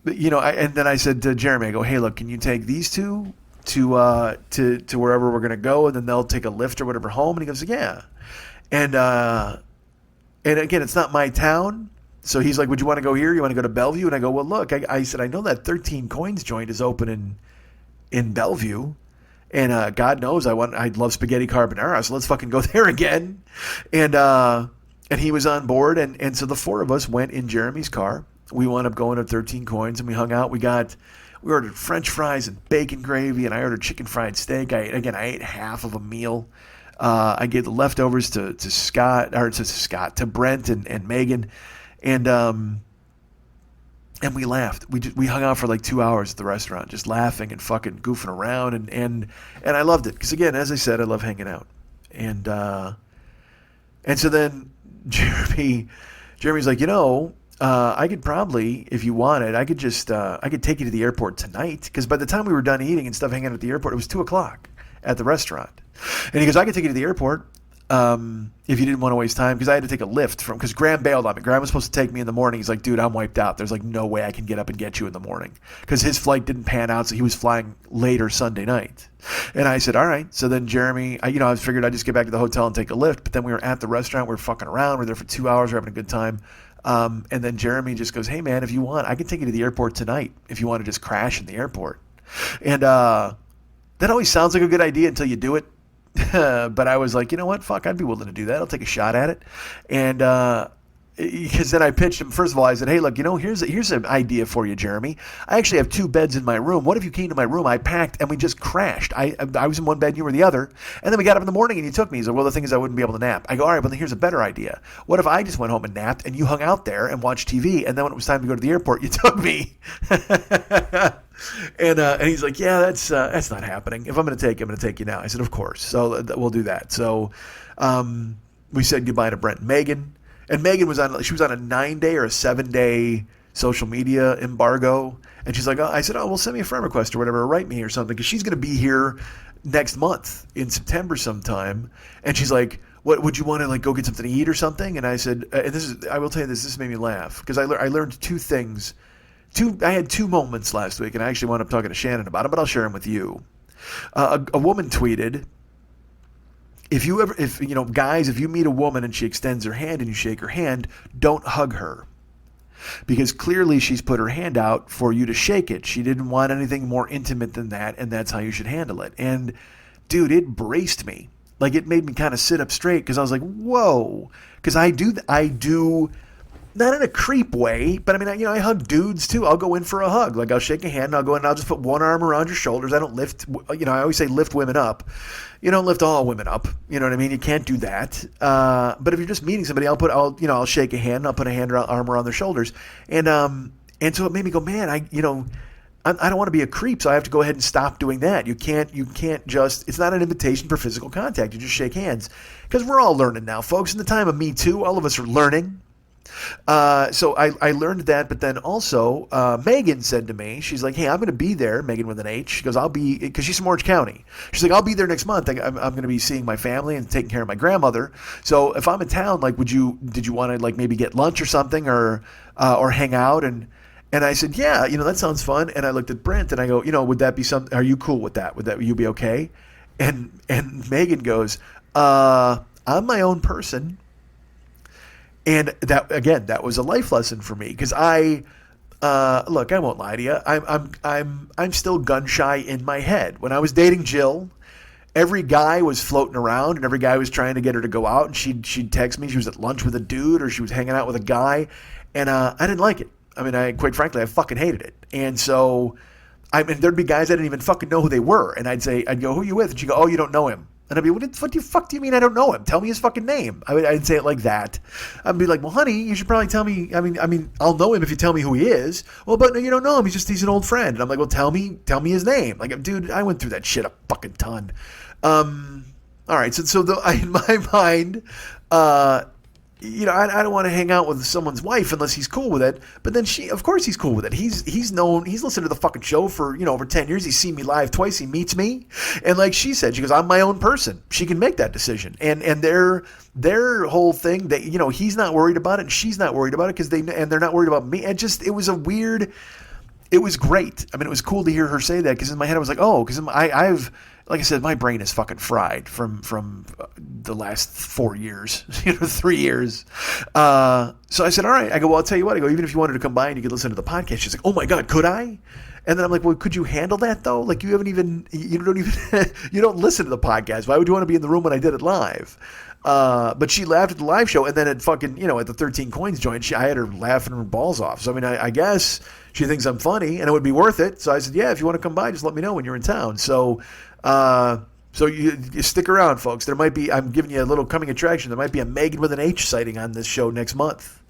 and then I said to Jeremy, I go, hey, look, can you take these two to wherever we're going to go, and then they'll take a lift or whatever home? And he goes, yeah. And again, it's not my town. So he's like, would you want to go here? You want to go to Bellevue? And I go, well, look, I said, I know that 13 Coins joint is open in Bellevue. And God knows I'd love spaghetti carbonara, so let's fucking go there again. And he was on board. And so the four of us went in Jeremy's car. We wound up going to 13 Coins, and we hung out. We ordered French fries and bacon gravy, and I ordered chicken fried steak. I ate half of a meal. I gave the leftovers to Brent and Megan, and we laughed. We hung out for like 2 hours at the restaurant, just laughing and fucking goofing around, and I loved it because, again, as I said, I love hanging out, and so then Jeremy's like, I could probably, if you wanted, I could take you to the airport tonight. Because by the time we were done eating and stuff, hanging out at the airport, it was 2:00 at the restaurant. And he goes, I could take you to the airport if you didn't want to waste time. Because I had to take a lift because Graham bailed on me. Graham was supposed to take me in the morning. He's like, dude, I'm wiped out. There's like no way I can get up and get you in the morning. Because his flight didn't pan out, so he was flying later Sunday night. And I said, all right. So then Jeremy, I figured I'd just get back to the hotel and take a lift. But then we were at the restaurant. We were fucking around. We were there for 2 hours. We were having a good time. And then Jeremy just goes, hey, man, if you want, I can take you to the airport tonight if you want to just crash in the airport. And that always sounds like a good idea until you do it. But I was like, you know what? Fuck, I'd be willing to do that. I'll take a shot at it. And because then I pitched him. First of all, I said, "Hey, look, here's an idea for you, Jeremy. I actually have 2 beds in my room. What if you came to my room? I packed and we just crashed. I was in one bed, you were the other, and then we got up in the morning and you took me." He said, "Well, the thing is, I wouldn't be able to nap." I go, "All right, but then here's a better idea. What if I just went home and napped, and you hung out there and watched TV, and then when it was time to go to the airport, you took me?" And he's like, "Yeah, that's not happening. If I'm going to take you, I'm going to take you now." I said, "Of course." So we'll do that. So we said goodbye to Brent and Megan. And Megan was on a 9-day or a 7-day social media embargo. And she's like, I said, well, send me a friend request or whatever, or write me or something, because she's going to be here next month in September sometime. And she's like, "What would you want to like go get something to eat or something?" And I said, and I will tell you this made me laugh because I learned 2 things. I had 2 moments last week, and I actually wound up talking to Shannon about them, but I'll share them with you. A woman tweeted, If you meet a woman and she extends her hand and you shake her hand, don't hug her. Because clearly she's put her hand out for you to shake it. She didn't want anything more intimate than that, and that's how you should handle it. And, dude, it braced me. Like, it made me kind of sit up straight because I was like, whoa. Because I do, not in a creep way, but I mean, I hug dudes too. I'll go in for a hug. Like, I'll shake a hand and I'll go in and I'll just put one arm around your shoulders. I don't lift, I always say lift women up. You don't lift all women up. You know what I mean? You can't do that. But if you're just meeting somebody, I'll shake a hand and I'll put arm around their shoulders. And so it made me go, man, I don't want to be a creep, so I have to go ahead and stop doing that. You can't just, it's not an invitation for physical contact. You just shake hands. Because we're all learning now, folks. In the time of Me Too, all of us are learning. So I learned that, but then also Megan said to me, she's like, "Hey, I'm going to be there." Megan with an H. She goes, because she's from Orange County. She's like, "I'll be there next month. I'm going to be seeing my family and taking care of my grandmother. So if I'm in town, like, did you want to like maybe get lunch or something or hang out?" And I said, "Yeah, that sounds fun." And I looked at Brent and I go, would that be something? Are you cool with that? Would you be okay? And Megan goes, "I'm my own person." And that was a life lesson for me because look, I won't lie to you. I'm still gun shy in my head. When I was dating Jill, every guy was floating around and every guy was trying to get her to go out, and she'd text me. She was at lunch with a dude or she was hanging out with a guy, and I didn't like it. I mean, quite frankly, I fucking hated it. And so, there'd be guys I didn't even fucking know who they were, and I'd go, "Who are you with?" And she'd go, "Oh, you don't know him." And I'd be, what the fuck do you mean I don't know him? Tell me his fucking name. I'd say it like that. I'd be like, "Well, honey, you should probably tell me. I mean, I'll know him if you tell me who he is." "Well, but no, you don't know him. He's an old friend." And I'm like, "Well, tell me his name." Like, dude, I went through that shit a fucking ton. All right, so in my mind, I don't want to hang out with someone's wife unless he's cool with it. But then of course he's cool with it. He's listened to the fucking show for, over 10 years. He's seen me live twice. He meets me. And like she said, she goes, "I'm my own person." She can make that decision. And their whole thing that, he's not worried about it and she's not worried about it they're not worried about me. And just, it was great. I mean, it was cool to hear her say that because in my head I was like, oh, because I've, like I said, my brain is fucking fried from the last 4 years, 3 years. So I said, all right. I go, well, I'll tell you what. I go, even if you wanted to come by and you could listen to the podcast. She's like, oh my God, could I? And then I'm like, well, could you handle that though? Like you don't even you don't listen to the podcast. Why would you want to be in the room when I did it live? But she laughed at the live show, and then at fucking, at the 13 Coins joint, I had her laughing her balls off. So I mean, I guess she thinks I'm funny, and it would be worth it. So I said, yeah, if you want to come by, just let me know when you're in town. So you stick around, folks. There might be, I'm giving you a little coming attraction. There might be a Megan with an H sighting on this show next month.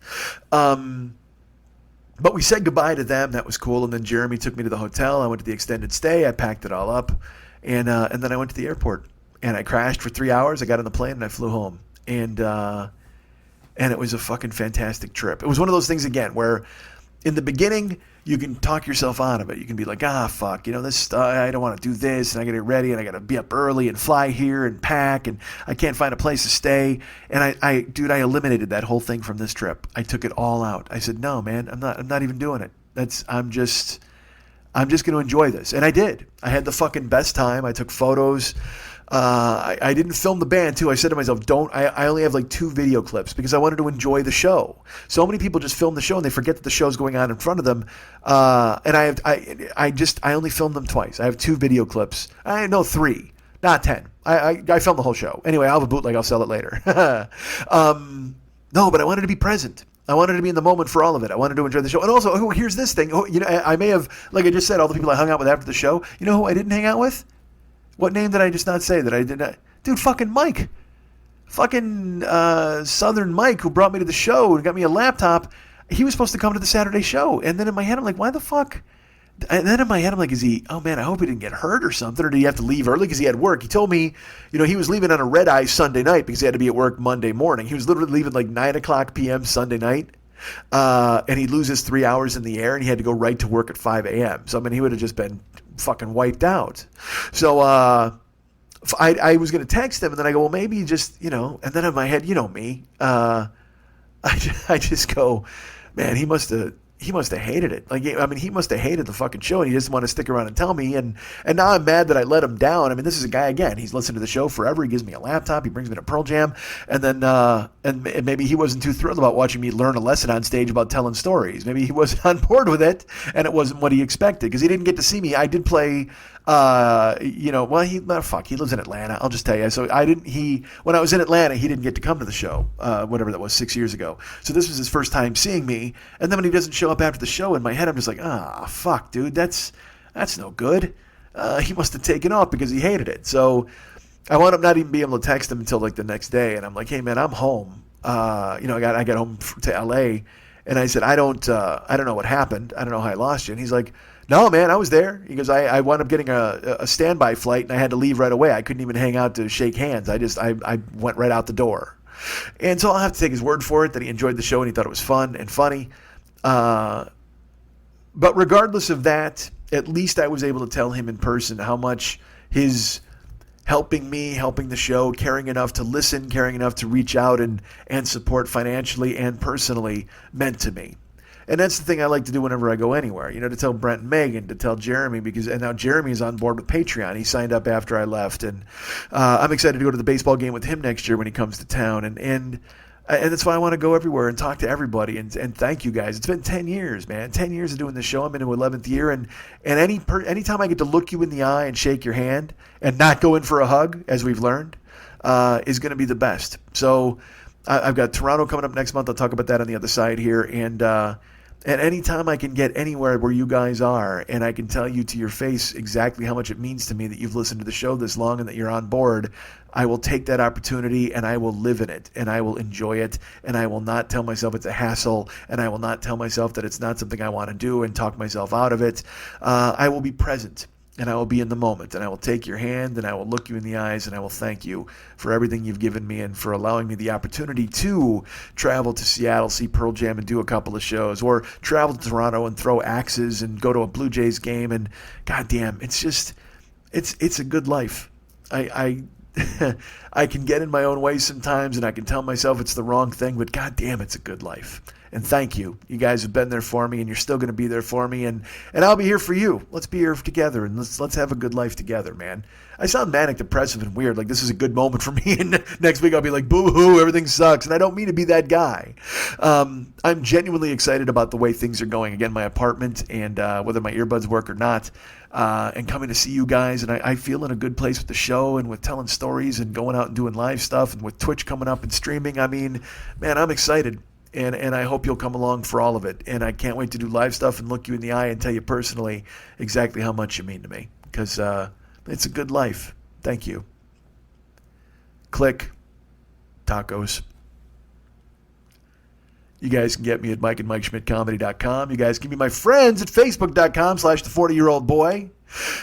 But we said goodbye to them. That was cool. And then Jeremy took me to the hotel. I went to the extended stay. I packed it all up, and then I went to the airport. And I crashed for 3 hours. I got on the plane and I flew home. And it was a fucking fantastic trip. It was one of those things, again, where in the beginning, you can talk yourself out of it. You can be like, fuck, this, I don't want to do this, and I got to get ready, and I got to be up early and fly here and pack, and I can't find a place to stay. And I eliminated that whole thing from this trip. I took it all out. I said, no, man, I'm not even doing it. I'm just going to enjoy this. And I did. I had the fucking best time. I took photos. I didn't film the band too. I said to myself, I only have like 2 video clips because I wanted to enjoy the show. So many people just film the show and they forget that the show's going on in front of them. And I only filmed them twice. I have 2 video clips. I know 3, not 10. I filmed the whole show. Anyway, I'll have a bootleg. I'll sell it later. No, but I wanted to be present. I wanted to be in the moment for all of it. I wanted to enjoy the show. And also, here's this thing. I may have, like I just said, all the people I hung out with after the show. You know who I didn't hang out with? What name did I just not say that I did not? Dude, fucking Mike. Fucking Southern Mike, who brought me to the show and got me a laptop. He was supposed to come to the Saturday show. And then in my head, I'm like, why the fuck? And then in my head, I'm like, oh man, I hope he didn't get hurt or something. Or did he have to leave early because he had work? He told me, he was leaving on a red eye Sunday night because he had to be at work Monday morning. He was literally leaving like 9 o'clock p.m. Sunday night. And he loses 3 hours in the air and he had to go right to work at 5 a.m. So, I mean, he would have just been fucking wiped out. So, I was going to text him and then I go, well, maybe just, and then in my head, me, I just go, man, he must have hated it. Like, I mean, he must have hated the fucking show, and he doesn't want to stick around and tell me. And now I'm mad that I let him down. I mean, this is a guy, again, he's listened to the show forever. He gives me a laptop. He brings me to Pearl Jam. And then, and maybe he wasn't too thrilled about watching me learn a lesson on stage about telling stories. Maybe he wasn't on board with it, and it wasn't what he expected, because he didn't get to see me. I did play, he lives in Atlanta. I'll just tell you. So when I was in Atlanta, he didn't get to come to the show, whatever that was, 6 years ago. So this was his first time seeing me. And then when he doesn't show up after the show, in my head, I'm just like, fuck, dude, that's no good. He must have taken off because he hated it. So I wound up not even being able to text him until like the next day. And I'm like, hey man, I'm home. I got home to LA, and I said, I don't know what happened. I don't know how I lost you. And he's like, no, man, I was there. He goes, I wound up getting a standby flight, and I had to leave right away. I couldn't even hang out to shake hands. I went right out the door. And so I'll have to take his word for it that he enjoyed the show and he thought it was fun and funny. But regardless of that, at least I was able to tell him in person how much his helping me, helping the show, caring enough to listen, caring enough to reach out and support financially and personally meant to me. And that's the thing I like to do whenever I go anywhere, to tell Brent and Megan, to tell Jeremy, and now Jeremy is on board with Patreon. He signed up after I left, and I'm excited to go to the baseball game with him next year when he comes to town. And that's why I want to go everywhere and talk to everybody and thank you guys. It's been 10 years, man. 10 years of doing this show. I'm into 11th year, and anytime I get to look you in the eye and shake your hand and not go in for a hug, as we've learned, is going to be the best. So I've got Toronto coming up next month. I'll talk about that on the other side here, and anytime I can get anywhere where you guys are and I can tell you to your face exactly how much it means to me that you've listened to the show this long and that you're on board, I will take that opportunity and I will live in it and I will enjoy it, and I will not tell myself it's a hassle, and I will not tell myself that it's not something I want to do and talk myself out of it. I will be present. And I will be in the moment, and I will take your hand, and I will look you in the eyes, and I will thank you for everything you've given me and for allowing me the opportunity to travel to Seattle, see Pearl Jam, and do a couple of shows, or travel to Toronto and throw axes and go to a Blue Jays game. And goddamn, it's just, it's a good life. I can get in my own way sometimes, and I can tell myself it's the wrong thing, but goddamn, it's a good life. And thank you. You guys have been there for me, and you're still going to be there for me, and I'll be here for you. Let's be here together, and let's have a good life together, man. I sound manic depressive and weird, like this is a good moment for me, and next week I'll be like, boo-hoo, everything sucks, and I don't mean to be that guy. I'm genuinely excited about the way things are going. Again, my apartment, and whether my earbuds work or not, and coming to see you guys, and I feel in a good place with the show and with telling stories and going out and doing live stuff, and with Twitch coming up and streaming. I mean, man, I'm excited. And I hope you'll come along for all of it. And I can't wait to do live stuff and look you in the eye and tell you personally exactly how much you mean to me. Because it's a good life. Thank you. Click. Tacos. You guys can get me at MikeandMikeSchmidtComedy.com. You guys can be my friends at Facebook.com/The40-Year-Old-Boy.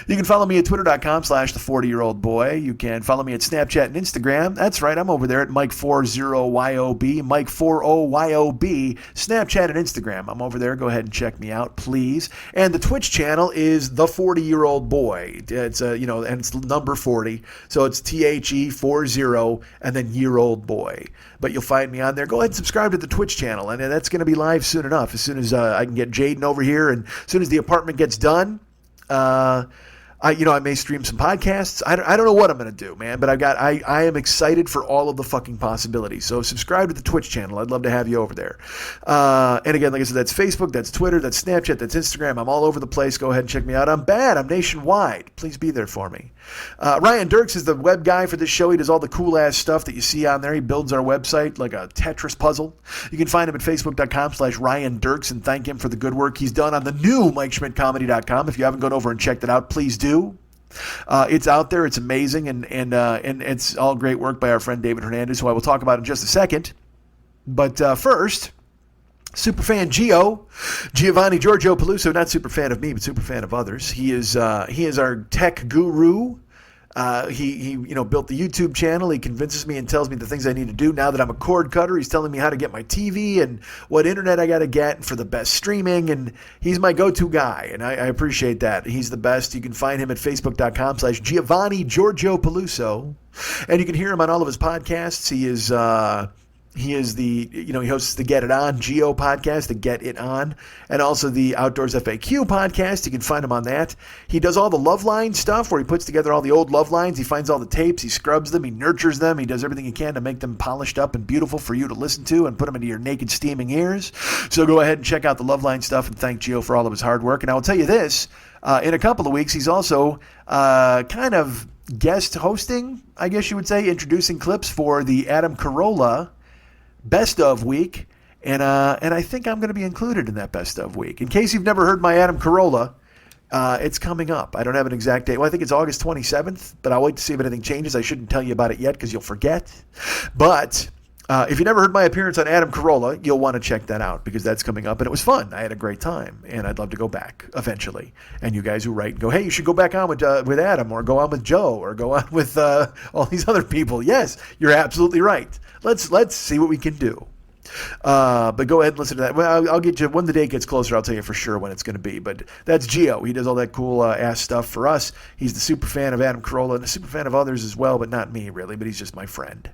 You can follow me at Twitter.com/The40-Year-Old-Boy. You can follow me at Snapchat and Instagram. That's right, I'm over there at Mike40YOB, Mike40YOB, Snapchat and Instagram. I'm over there. Go ahead and check me out, please. And the Twitch channel is The 40-Year-Old-Boy. It's and it's number 40, so it's THE40 and then year-old boy. But you'll find me on there. Go ahead and subscribe to the Twitch channel, and that's going to be live soon enough. As soon as I can get Jaden over here, and as soon as the apartment gets done. I may stream some podcasts. I don't know what I'm going to do, man, but I am excited for all of the fucking possibilities. So subscribe to the Twitch channel. I'd love to have you over there. And again, like I said, that's Facebook, that's Twitter, that's Snapchat, that's Instagram. I'm all over the place. Go ahead and check me out. I'm bad. I'm nationwide. Please be there for me. Ryan Dirks is the web guy for this show. He does all the cool ass stuff that you see on there. He builds our website like a Tetris puzzle. You can find him at facebook.com/Ryan Dirks and thank him for the good work he's done on the new MikeSchmidtComedy.com. If you haven't gone over and checked it out, please do. It's out there. It's amazing, and it's all great work by our friend David Hernandez, who I will talk about in just a second. But first, superfan Giovanni Giorgio Peluso, not super fan of me, but super fan of others. He is our tech guru. He built the YouTube channel. He convinces me and tells me the things I need to do. Now that I'm a cord cutter, he's telling me how to get my TV and what internet I got to get for the best streaming. And he's my go-to guy, and I appreciate that. He's the best. You can find him at facebook.com/Giovanni Giorgio Peluso, and you can hear him on all of his podcasts. He is he hosts the Get It On Geo podcast, the Get It On, and also the Outdoors FAQ podcast. You can find him on that. He does all the love line stuff where he puts together all the old love lines. He finds all the tapes. He scrubs them. He nurtures them. He does everything he can to make them polished up and beautiful for you to listen to and put them into your naked, steaming ears. So go ahead and check out the love line stuff and thank Geo for all of his hard work. And I will tell you this, in a couple of weeks, he's also kind of guest hosting, I guess you would say, introducing clips for the Adam Carolla Best of Week, and I think I'm going to be included in that Best of Week. In case you've never heard my Adam Carolla, it's coming up. I don't have an exact date. Well, I think it's August 27th, but I'll wait to see if anything changes. I shouldn't tell you about it yet because you'll forget. But if you never heard my appearance on Adam Carolla, you'll want to check that out because that's coming up, and it was fun. I had a great time, and I'd love to go back eventually. And you guys who write and go, hey, you should go back on with Adam, or go on with Joe, or go on with all these other people. Yes, you're absolutely right. Let's see what we can do. But go ahead and listen to that. Well, I'll get you when the date gets closer. I'll tell you for sure when it's going to be. But that's Gio. He does all that cool ass stuff for us. He's the super fan of Adam Carolla and a super fan of others as well, but not me really. But he's just my friend.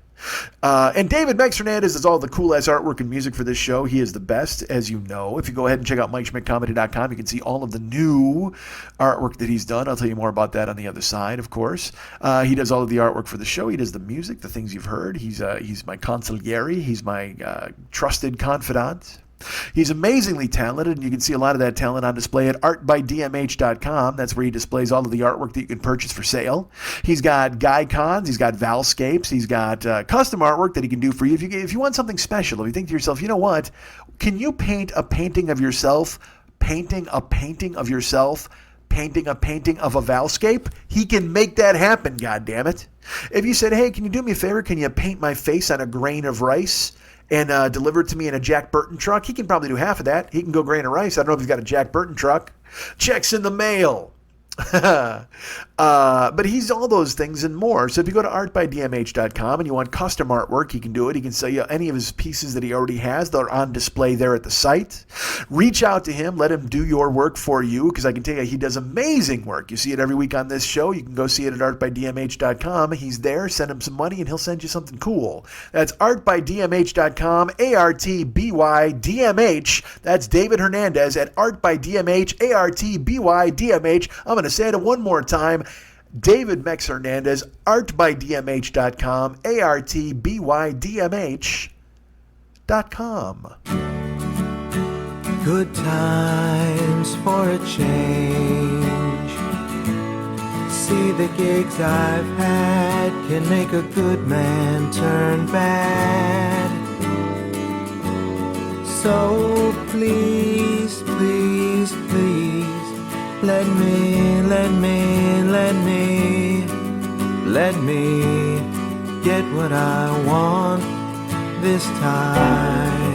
And David Mex Hernandez does all the cool ass artwork and music for this show. He is the best, as you know. If you go ahead and check out MikeSchmidtComedy.com, you can see all of the new artwork that he's done. I'll tell you more about that on the other side, of course. He does all of the artwork for the show. He does the music, the things you've heard. He's my consigliere. He's my trusted confidant. He's amazingly talented, and you can see a lot of that talent on display at artbydmh.com. That's where he displays all of the artwork that you can purchase for sale. He's got Guy-Cons, he's got Valscapes, he's got custom artwork that he can do for you. If you want something special, if you think to yourself, you know what, can you paint a painting of yourself, painting a painting of yourself, painting a painting of a Valscape? He can make that happen, goddammit. If you said, hey, can you do me a favor, can you paint my face on a grain of rice and deliver it to me in a Jack Burton truck? He can probably do half of that. He can go grain of rice. I don't know if he's got a Jack Burton truck. Checks in the mail. But he's all those things and more. So if you go to artbydmh.com and you want custom artwork, he can do it. He can sell you any of his pieces that he already has that are on display there at the site. Reach out to him. Let him do your work for you, because I can tell you he does amazing work. You see it every week on this show. You can go see it at artbydmh.com. He's there. Send him some money and he'll send you something cool. That's artbydmh.com, ARTBYDMH. That's David Hernandez at artbydmh, ARTBYDMH. I'm going to say it one more time. David Mex Hernandez, artbydmh.com, ARTBYDMH.com. Good times for a change. See, the gigs I've had can make a good man turn bad. So please, please, please, let me get what I want this time.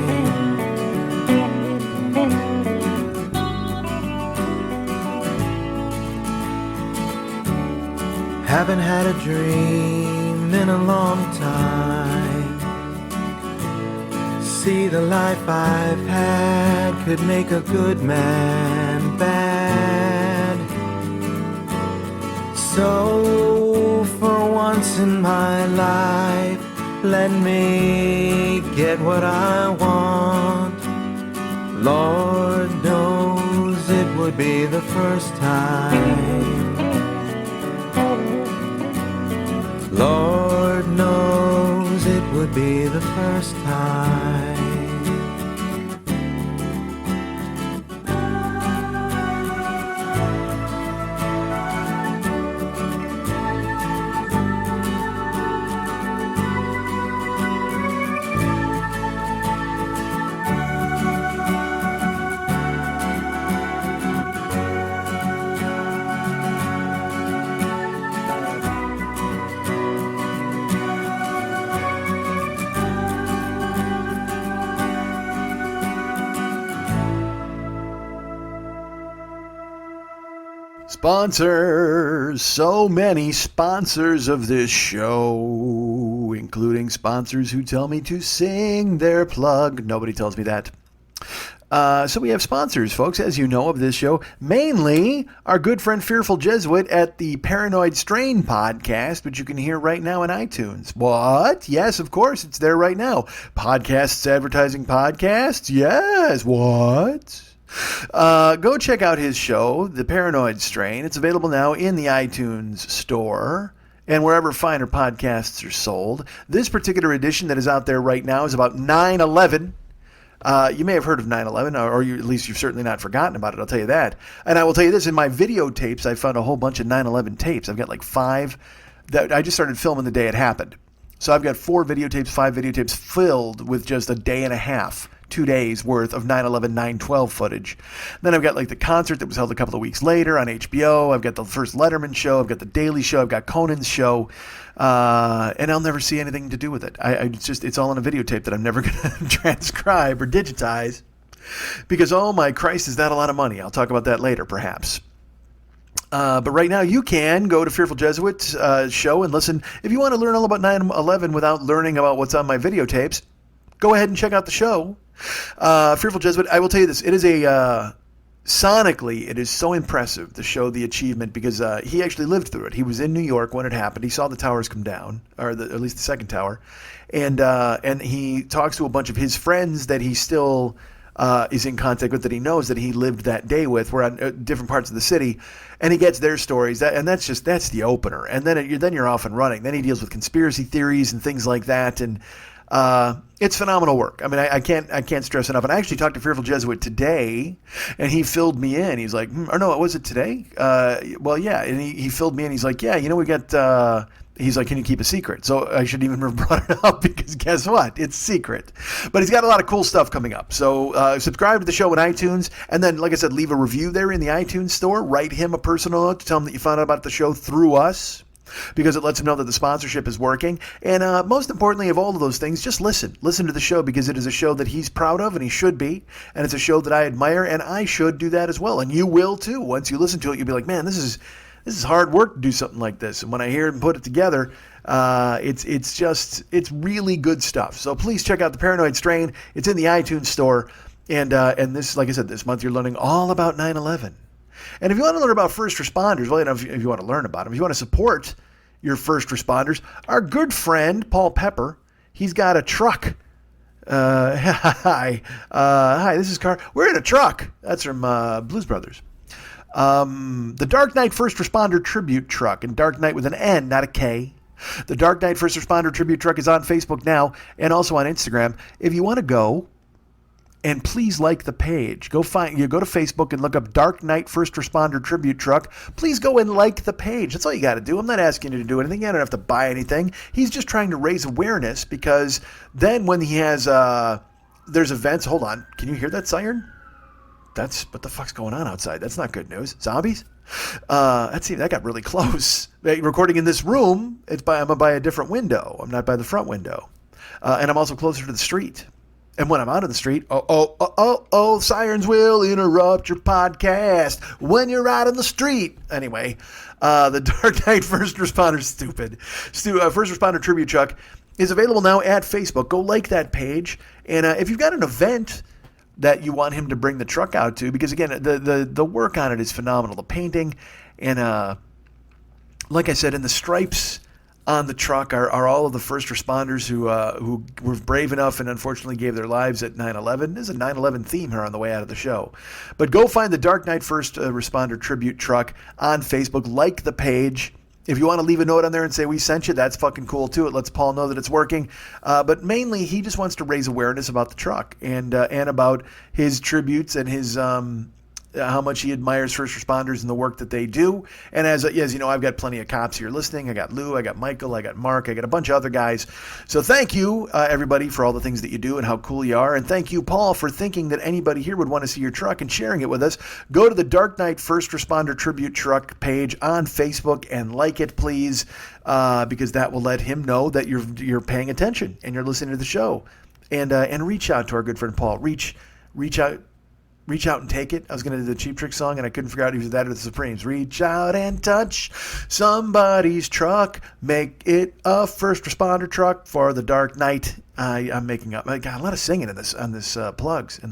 Haven't had a dream in a long time. See, the life I've had could make a good man bad. So for once in my life, let me get what I want. Lord knows it would be the first time. first time. Sponsors, so many sponsors of this show, including sponsors who tell me to sing their plug. Nobody tells me that. So we have sponsors, folks, as you know, of this show. Mainly our good friend Fearful Jesuit at the Paranoid Strain podcast, which you can hear right now in iTunes. What? Yes, of course, it's there right now. Podcasts advertising podcasts? Yes. What? Go check out his show, The Paranoid Strain. It's available now in the iTunes store and wherever finer podcasts are sold. This particular edition that is out there right now is about 9/11. You may have heard of 9/11, or at least you've certainly not forgotten about it, I'll tell you that. And I will tell you this, in my videotapes, I found a whole bunch of 9/11 tapes. I've got like 5 that I just started filming the day it happened. So I've got 5 videotapes filled with just a day and a half, 2 days worth of 9/11, 9/12 footage. Then I've got like the concert that was held a couple of weeks later on HBO. I've got the first Letterman show. I've got the Daily Show. I've got Conan's show. And I'll never see anything to do with it. It's all on a videotape that I'm never going to transcribe or digitize because, oh my Christ, is that a lot of money? I'll talk about that later, perhaps. But right now you can go to Fearful Jesuit's show and listen. If you want to learn all about 9/11 without learning about what's on my videotapes, go ahead and check out the show. Fearful Jesuit, I will tell you this. It is sonically, it is so impressive to show the achievement because he actually lived through it. He was in New York when it happened. He saw the towers come down, or at least the second tower. And he talks to a bunch of his friends that he still is in contact with, that he knows that he lived that day with. We're on different parts of the city. And he gets their stories, that's the opener. And then you're off and running. Then he deals with conspiracy theories and things like that. And it's phenomenal work. I mean, I can't stress enough. And I actually talked to Fearful Jesuit today, and he filled me in. He's like, or no, was it today? Well, yeah. And he filled me in. He's like, yeah, we got. He's like, can you keep a secret? So I shouldn't even have brought it up because guess what? It's secret. But he's got a lot of cool stuff coming up. So subscribe to the show in iTunes. And then, like I said, leave a review there in the iTunes store. Write him a personal note to tell him that you found out about the show through us, because it lets him know that the sponsorship is working. And most importantly of all of those things, just listen. Listen to the show because it is a show that he's proud of and he should be. And it's a show that I admire, and I should do that as well. And you will too. Once you listen to it, you'll be like, man, this is hard work to do something like this. And when I hear him put it together, it's really good stuff. So please check out The Paranoid Strain. It's in the iTunes store. And this, like I said, this month you're learning all about 9/11. And if you want to learn about first responders, well, if you want to learn about them, if you want to support your first responders, our good friend Paul Pepper, he's got a truck. Hi, this is Car. We're in a truck. That's from Blues Brothers. The Dark Knight First Responder Tribute Truck, and Dark Knight with an N, not a K. The Dark Knight First Responder Tribute Truck is on Facebook now and also on Instagram. If you want to go, and please like the page. Go to Facebook and look up Dark Knight First Responder Tribute Truck. Please go and like the page. That's all you got to do. I'm not asking you to do anything. You don't have to buy anything. He's just trying to raise awareness, because then when he has there's events. Hold on. Can you hear that siren? What the fuck's going on outside? That's not good news. Zombies? That got really close. Recording in this room, I'm by a different window. I'm not by the front window. And I'm also closer to the street. And when I'm out of the street, sirens will interrupt your podcast when you're out in the street. Anyway, the Dark Knight First Responder First Responder Tribute Truck is available now at Facebook. Go like that page. And if you've got an event that you want him to bring the truck out to, because again, the work on it is phenomenal. The painting and like I said, and the stripes on the truck are all of the first responders who were brave enough and unfortunately gave their lives at 9/11. There's a 9/11 theme here on the way out of the show. But go find the Dark Knight First Responder Tribute Truck on Facebook. Like the page. If you want to leave a note on there and say we sent you, that's fucking cool too. It lets Paul know that it's working. But mainly, he just wants to raise awareness about the truck and about his tributes and his how much he admires first responders and the work that they do. And as you know, I've got plenty of cops here listening. I got Lou, I got Michael, I got Mark, I got a bunch of other guys. So thank you, everybody, for all the things that you do and how cool you are. And thank you, Paul, for thinking that anybody here would want to see your truck and sharing it with us. Go to the Dark Knight First Responder Tribute Truck page on Facebook and like it, please, because that will let him know that you're paying attention and you're listening to the show. And reach out to our good friend Paul. Reach out and take it. I was going to do the Cheap Trick song, and I couldn't figure out if it was that or the Supremes. Reach out and touch somebody's truck. Make it a first responder truck for the Dark Knight. I'm making up. I got a lot of singing in this plugs. So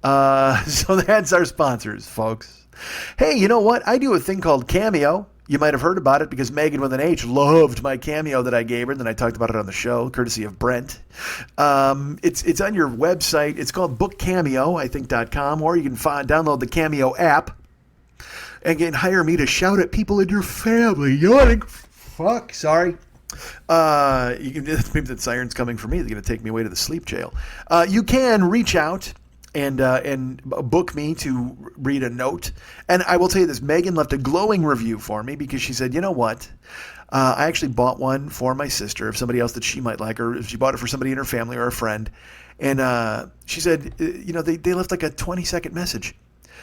that's our sponsors, folks. Hey, you know what? I do a thing called Cameo. You might have heard about it because Megan with an H loved my cameo that I gave her, and then I talked about it on the show, courtesy of Brent. It's on your website. It's called bookcameo, I think, .com, or you can download the Cameo app and can hire me to shout at people in your family. Yawning. Fuck, sorry. Maybe that siren's coming for me. They're going to take me away to the sleep jail. You can reach out and book me to read a note. And I will tell you this, Megan left a glowing review for me because she said, you know what? I actually bought one for my sister, if somebody else that she might like, or if she bought it for somebody in her family or a friend. And she said, they left like a 20-second message.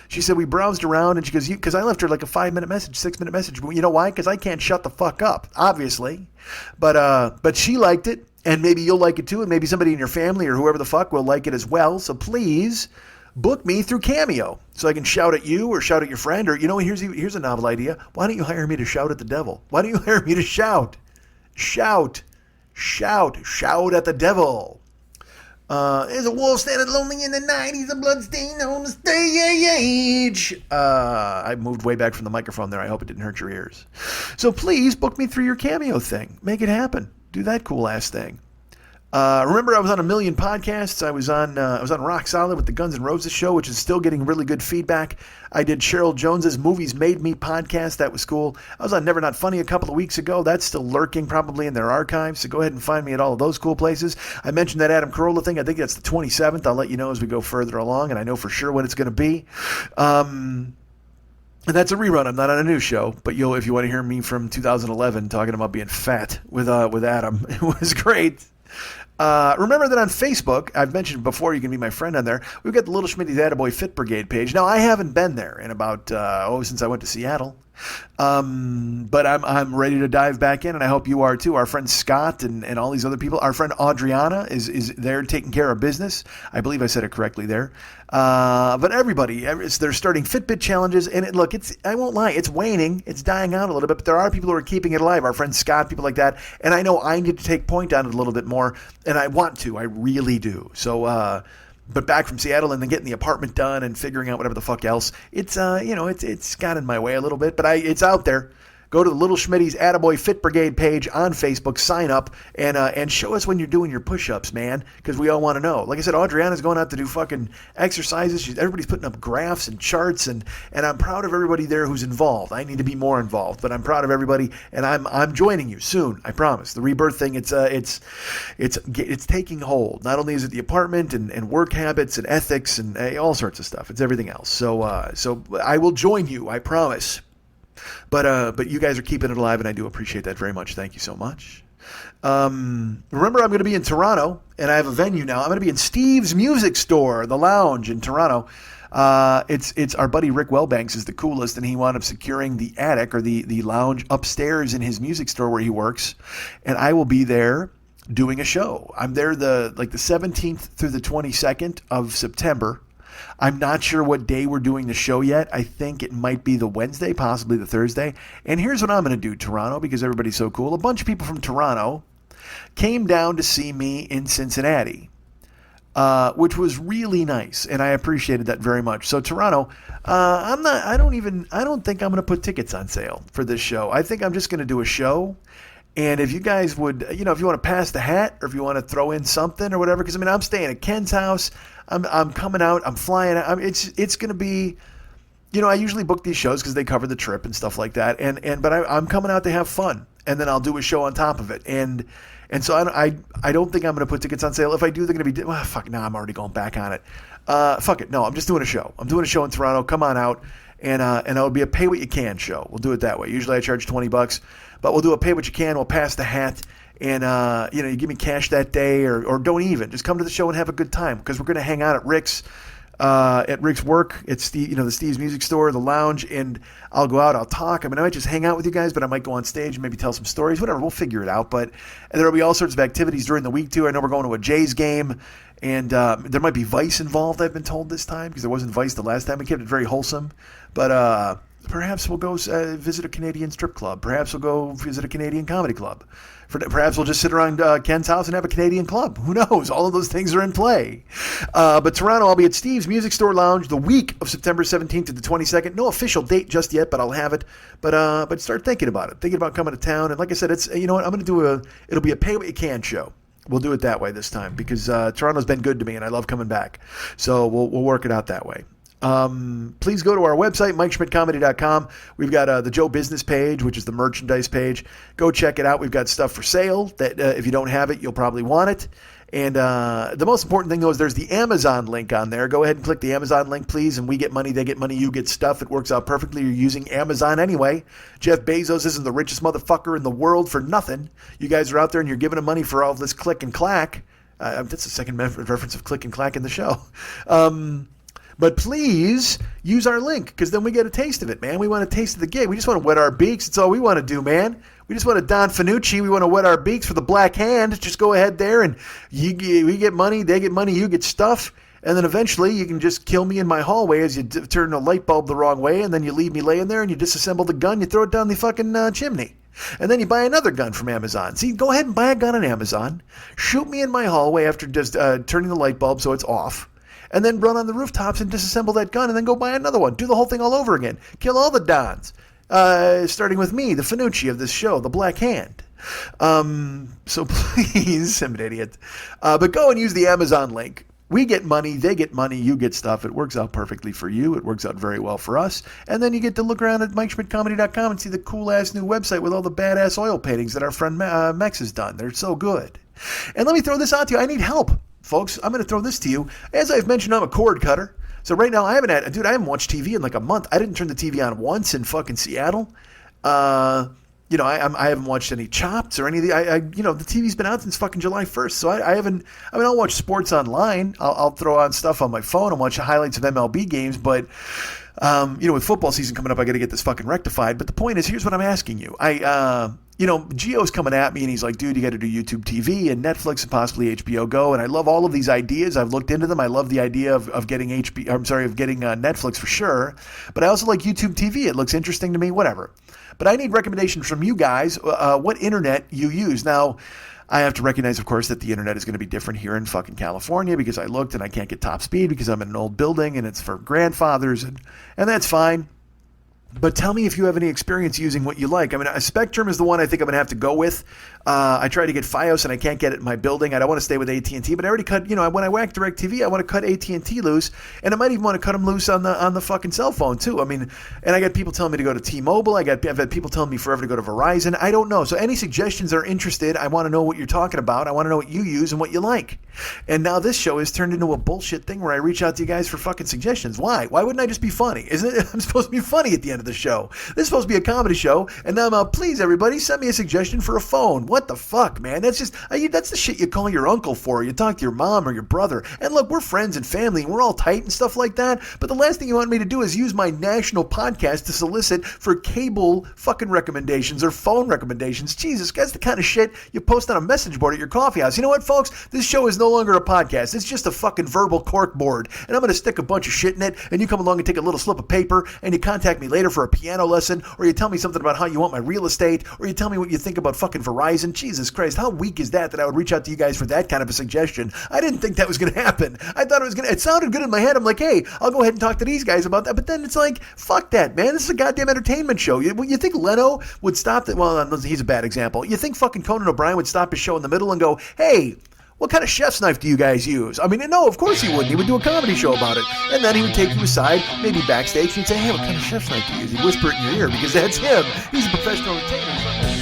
She said, we browsed around, and she goes, because I left her like a 5-minute message, 6-minute message. But you know why? Because I can't shut the fuck up, obviously. But she liked it. And maybe you'll like it too, and maybe somebody in your family or whoever the fuck will like it as well. So please book me through Cameo so I can shout at you or shout at your friend. Or, here's a novel idea. Why don't you hire me to shout at the devil? Why don't you hire me to shout? Shout at the devil. There's a wolf standing lonely in the night. He's a bloodstain on the stage. I moved way back from the microphone there. I hope it didn't hurt your ears. So please book me through your Cameo thing. Make it happen. Do that cool ass thing. Remember, I was on a million podcasts. I was on Rock Solid with the Guns N' Roses show, which is still getting really good feedback. I did Cheryl Jones's Movies Made Me podcast. That was cool. I was on Never Not Funny a couple of weeks ago. That's still lurking probably in their archives. So go ahead and find me at all of those cool places. I mentioned that Adam Carolla thing. I think that's the 27th. I'll let you know as we go further along, and I know for sure what it's going to be. And that's a rerun. I'm not on a new show, but if you want to hear me from 2011 talking about being fat with Adam, it was great. Remember that on Facebook, I've mentioned before, you can be my friend on there. We've got the Little Schmitty's Attaboy Fit Brigade page. Now, I haven't been there in about, since I went to Seattle. But I'm ready to dive back in, and I hope you are too. Our friend Scott and all these other people. Our friend Adriana is there taking care of business. I believe I said it correctly there. But everybody, they're starting Fitbit challenges, and I won't lie, it's waning. It's dying out a little bit, but there are people who are keeping it alive. Our friend Scott, people like that. And I know I need to take point on it a little bit more, and I want to. I really do. So, but back from Seattle and then getting the apartment done and figuring out whatever the fuck else, it's got in my way a little bit, but it's out there. Go to the Little Schmitty's Attaboy Fit Brigade page on Facebook, sign up, and show us when you're doing your push-ups, man, because we all want to know. Like I said, Adriana's going out to do fucking exercises. Everybody's putting up graphs and charts, and I'm proud of everybody there who's involved. I need to be more involved, but I'm proud of everybody, and I'm joining you soon, I promise. The rebirth thing, it's taking hold. Not only is it the apartment and work habits and ethics and all sorts of stuff, it's everything else. So I will join you, I promise. But you guys are keeping it alive, and I do appreciate that very much. Thank you so much. Remember, I'm going to be in Toronto, and I have a venue now. I'm going to be in Steve's Music Store, the Lounge in Toronto. It's our buddy Rick Wellbanks is the coolest, and he wound up securing the attic or the lounge upstairs in his music store where he works, and I will be there doing a show. I'm there the 17th through the 22nd of September. I'm not sure what day we're doing the show yet. I think it might be the Wednesday, possibly the Thursday. And here's what I'm going to do, Toronto, because everybody's so cool. A bunch of people from Toronto came down to see me in Cincinnati, which was really nice, and I appreciated that very much. So Toronto, I don't think I'm going to put tickets on sale for this show. I think I'm just going to do a show. And if you guys would, if you want to pass the hat or if you want to throw in something or whatever, because I'm staying at Ken's house. I'm coming out. I'm flying out. It's going to be I usually book these shows because they cover the trip and stuff like that. But I'm coming out to have fun, and then I'll do a show on top of it. And so I don't think I'm going to put tickets on sale. If I do, they're going to be fuck. Now I'm already going back on it. Fuck it. No, I'm just doing a show. I'm doing a show in Toronto. Come on out, and it'll be a pay what you can show. We'll do it that way. Usually I charge $20, but we'll do a pay what you can. We'll pass the hat. And, you give me cash that day or don't even. Just come to the show and have a good time because we're going to hang out at Rick's work. It's the Steve's Music Store, the lounge, and I'll go out, I'll talk. I mean, I might just hang out with you guys, but I might go on stage and maybe tell some stories, whatever. We'll figure it out. And there will be all sorts of activities during the week, too. I know we're going to a Jays game, and there might be Vice involved, I've been told this time, because there wasn't Vice the last time. We kept it very wholesome. But perhaps we'll go visit a Canadian strip club. Perhaps we'll go visit a Canadian comedy club. Perhaps we'll just sit around Ken's house and have a Canadian club. Who knows? All of those things are in play. But Toronto, I'll be at Steve's Music Store Lounge the week of September 17th to the 22nd. No official date just yet, but I'll have it. But start thinking about it. Thinking about coming to town. And like I said, it's I'm going to it'll be a pay what you can show. We'll do it that way this time because Toronto's been good to me and I love coming back. So we'll work it out that way. Please go to our website, MikeSchmidtComedy.com. We've got the Joe Business page, which is the merchandise page. Go check it out. We've got stuff for sale that if you don't have it, you'll probably want it. And the most important thing, though, is there's the Amazon link on there. Go ahead and click the Amazon link, please, and we get money, they get money, you get stuff. It works out perfectly. You're using Amazon anyway. Jeff Bezos isn't the richest motherfucker in the world for nothing. You guys are out there and you're giving him money for all this click and clack. That's the second reference of click and clack in the show. But please use our link because then we get a taste of it, man. We want a taste of the gig. We just want to wet our beaks. That's all we want to do, man. We just want to Don Fanucci. We want to wet our beaks for the Black Hand. Just go ahead there and we get money, they get money, you get stuff. And then eventually you can just kill me in my hallway as you turn a light bulb the wrong way and then you leave me laying there and you disassemble the gun, you throw it down the fucking chimney. And then you buy another gun from Amazon. See, go ahead and buy a gun on Amazon. Shoot me in my hallway after just turning the light bulb so it's off. And then run on the rooftops and disassemble that gun and then go buy another one. Do the whole thing all over again. Kill all the Dons. Starting with me, the Fanucci of this show, the Black Hand. So please, I'm an idiot. But go and use the Amazon link. We get money, they get money, you get stuff. It works out perfectly for you. It works out very well for us. And then you get to look around at MikeSchmidtComedy.com and see the cool-ass new website with all the badass oil paintings that our friend Mex has done. They're so good. And let me throw this out to you. I need help. Folks, I'm going to throw this to you. As I've mentioned, I'm a cord cutter. So right now, I haven't watched TV in like a month. I didn't turn the TV on once in fucking Seattle. I haven't watched any Chopped or any of the TV's been out since fucking July 1st. So I'll watch sports online. I'll throw on stuff on my phone and watch the highlights of MLB games. But, with football season coming up, I got to get this fucking rectified. But the point is, here's what I'm asking you. Gio's coming at me and he's like, dude, you got to do YouTube TV and Netflix and possibly HBO Go. And I love all of these ideas. I've looked into them. I love the idea of getting Netflix for sure. But I also like YouTube TV. It looks interesting to me, whatever. But I need recommendations from you guys, what internet you use. Now, I have to recognize, of course, that the internet is going to be different here in fucking California because I looked and I can't get top speed because I'm in an old building and it's for grandfathers and that's fine. But tell me if you have any experience using what you like. I mean, Spectrum is the one I think I'm going to have to go with. I tried to get Fios and I can't get it in my building. I don't want to stay with AT&T, but I already cut, when I whack DirecTV, I want to cut AT&T loose, and I might even want to cut them loose on the fucking cell phone too. I mean, and I got people telling me to go to T-Mobile. I've had people telling me forever to go to Verizon. I don't know. So any suggestions are interested. I want to know what you're talking about. I want to know what you use and what you like. And now this show has turned into a bullshit thing where I reach out to you guys for fucking suggestions. Why? Why wouldn't I just be funny? Isn't it? I'm supposed to be funny at the end of the show. This is supposed to be a comedy show, and now I'm out, please, everybody, send me a suggestion for a phone. What the fuck, man? That's just, that's the shit you call your uncle for. You talk to your mom or your brother. And look, we're friends and family, and we're all tight and stuff like that, but the last thing you want me to do is use my national podcast to solicit for cable fucking recommendations or phone recommendations. Jesus, that's the kind of shit you post on a message board at your coffee house. You know what, folks? This show is no longer a podcast. It's just a fucking verbal cork board, and I'm going to stick a bunch of shit in it, and you come along and take a little slip of paper, and you contact me later for a piano lesson, or you tell me something about how you want my real estate, or you tell me what you think about fucking Verizon. Jesus Christ, how weak is that I would reach out to you guys for that kind of a suggestion? I didn't think that was going to happen. I thought it sounded good in my head. I'm like, hey, I'll go ahead and talk to these guys about that. But then it's like, fuck that, man. This is a goddamn entertainment show. You think Leno would stop that? Well, he's a bad example. You think fucking Conan O'Brien would stop his show in the middle and go, hey, what kind of chef's knife do you guys use? I mean, no, of course he wouldn't. He would do a comedy show about it. And then he would take you aside, maybe backstage, and he'd say, hey, what kind of chef's knife do you use? He'd whisper it in your ear because that's him. He's a professional entertainer.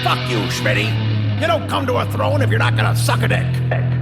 Fuck you, Schmitty. You don't come to a throne if you're not gonna suck a dick.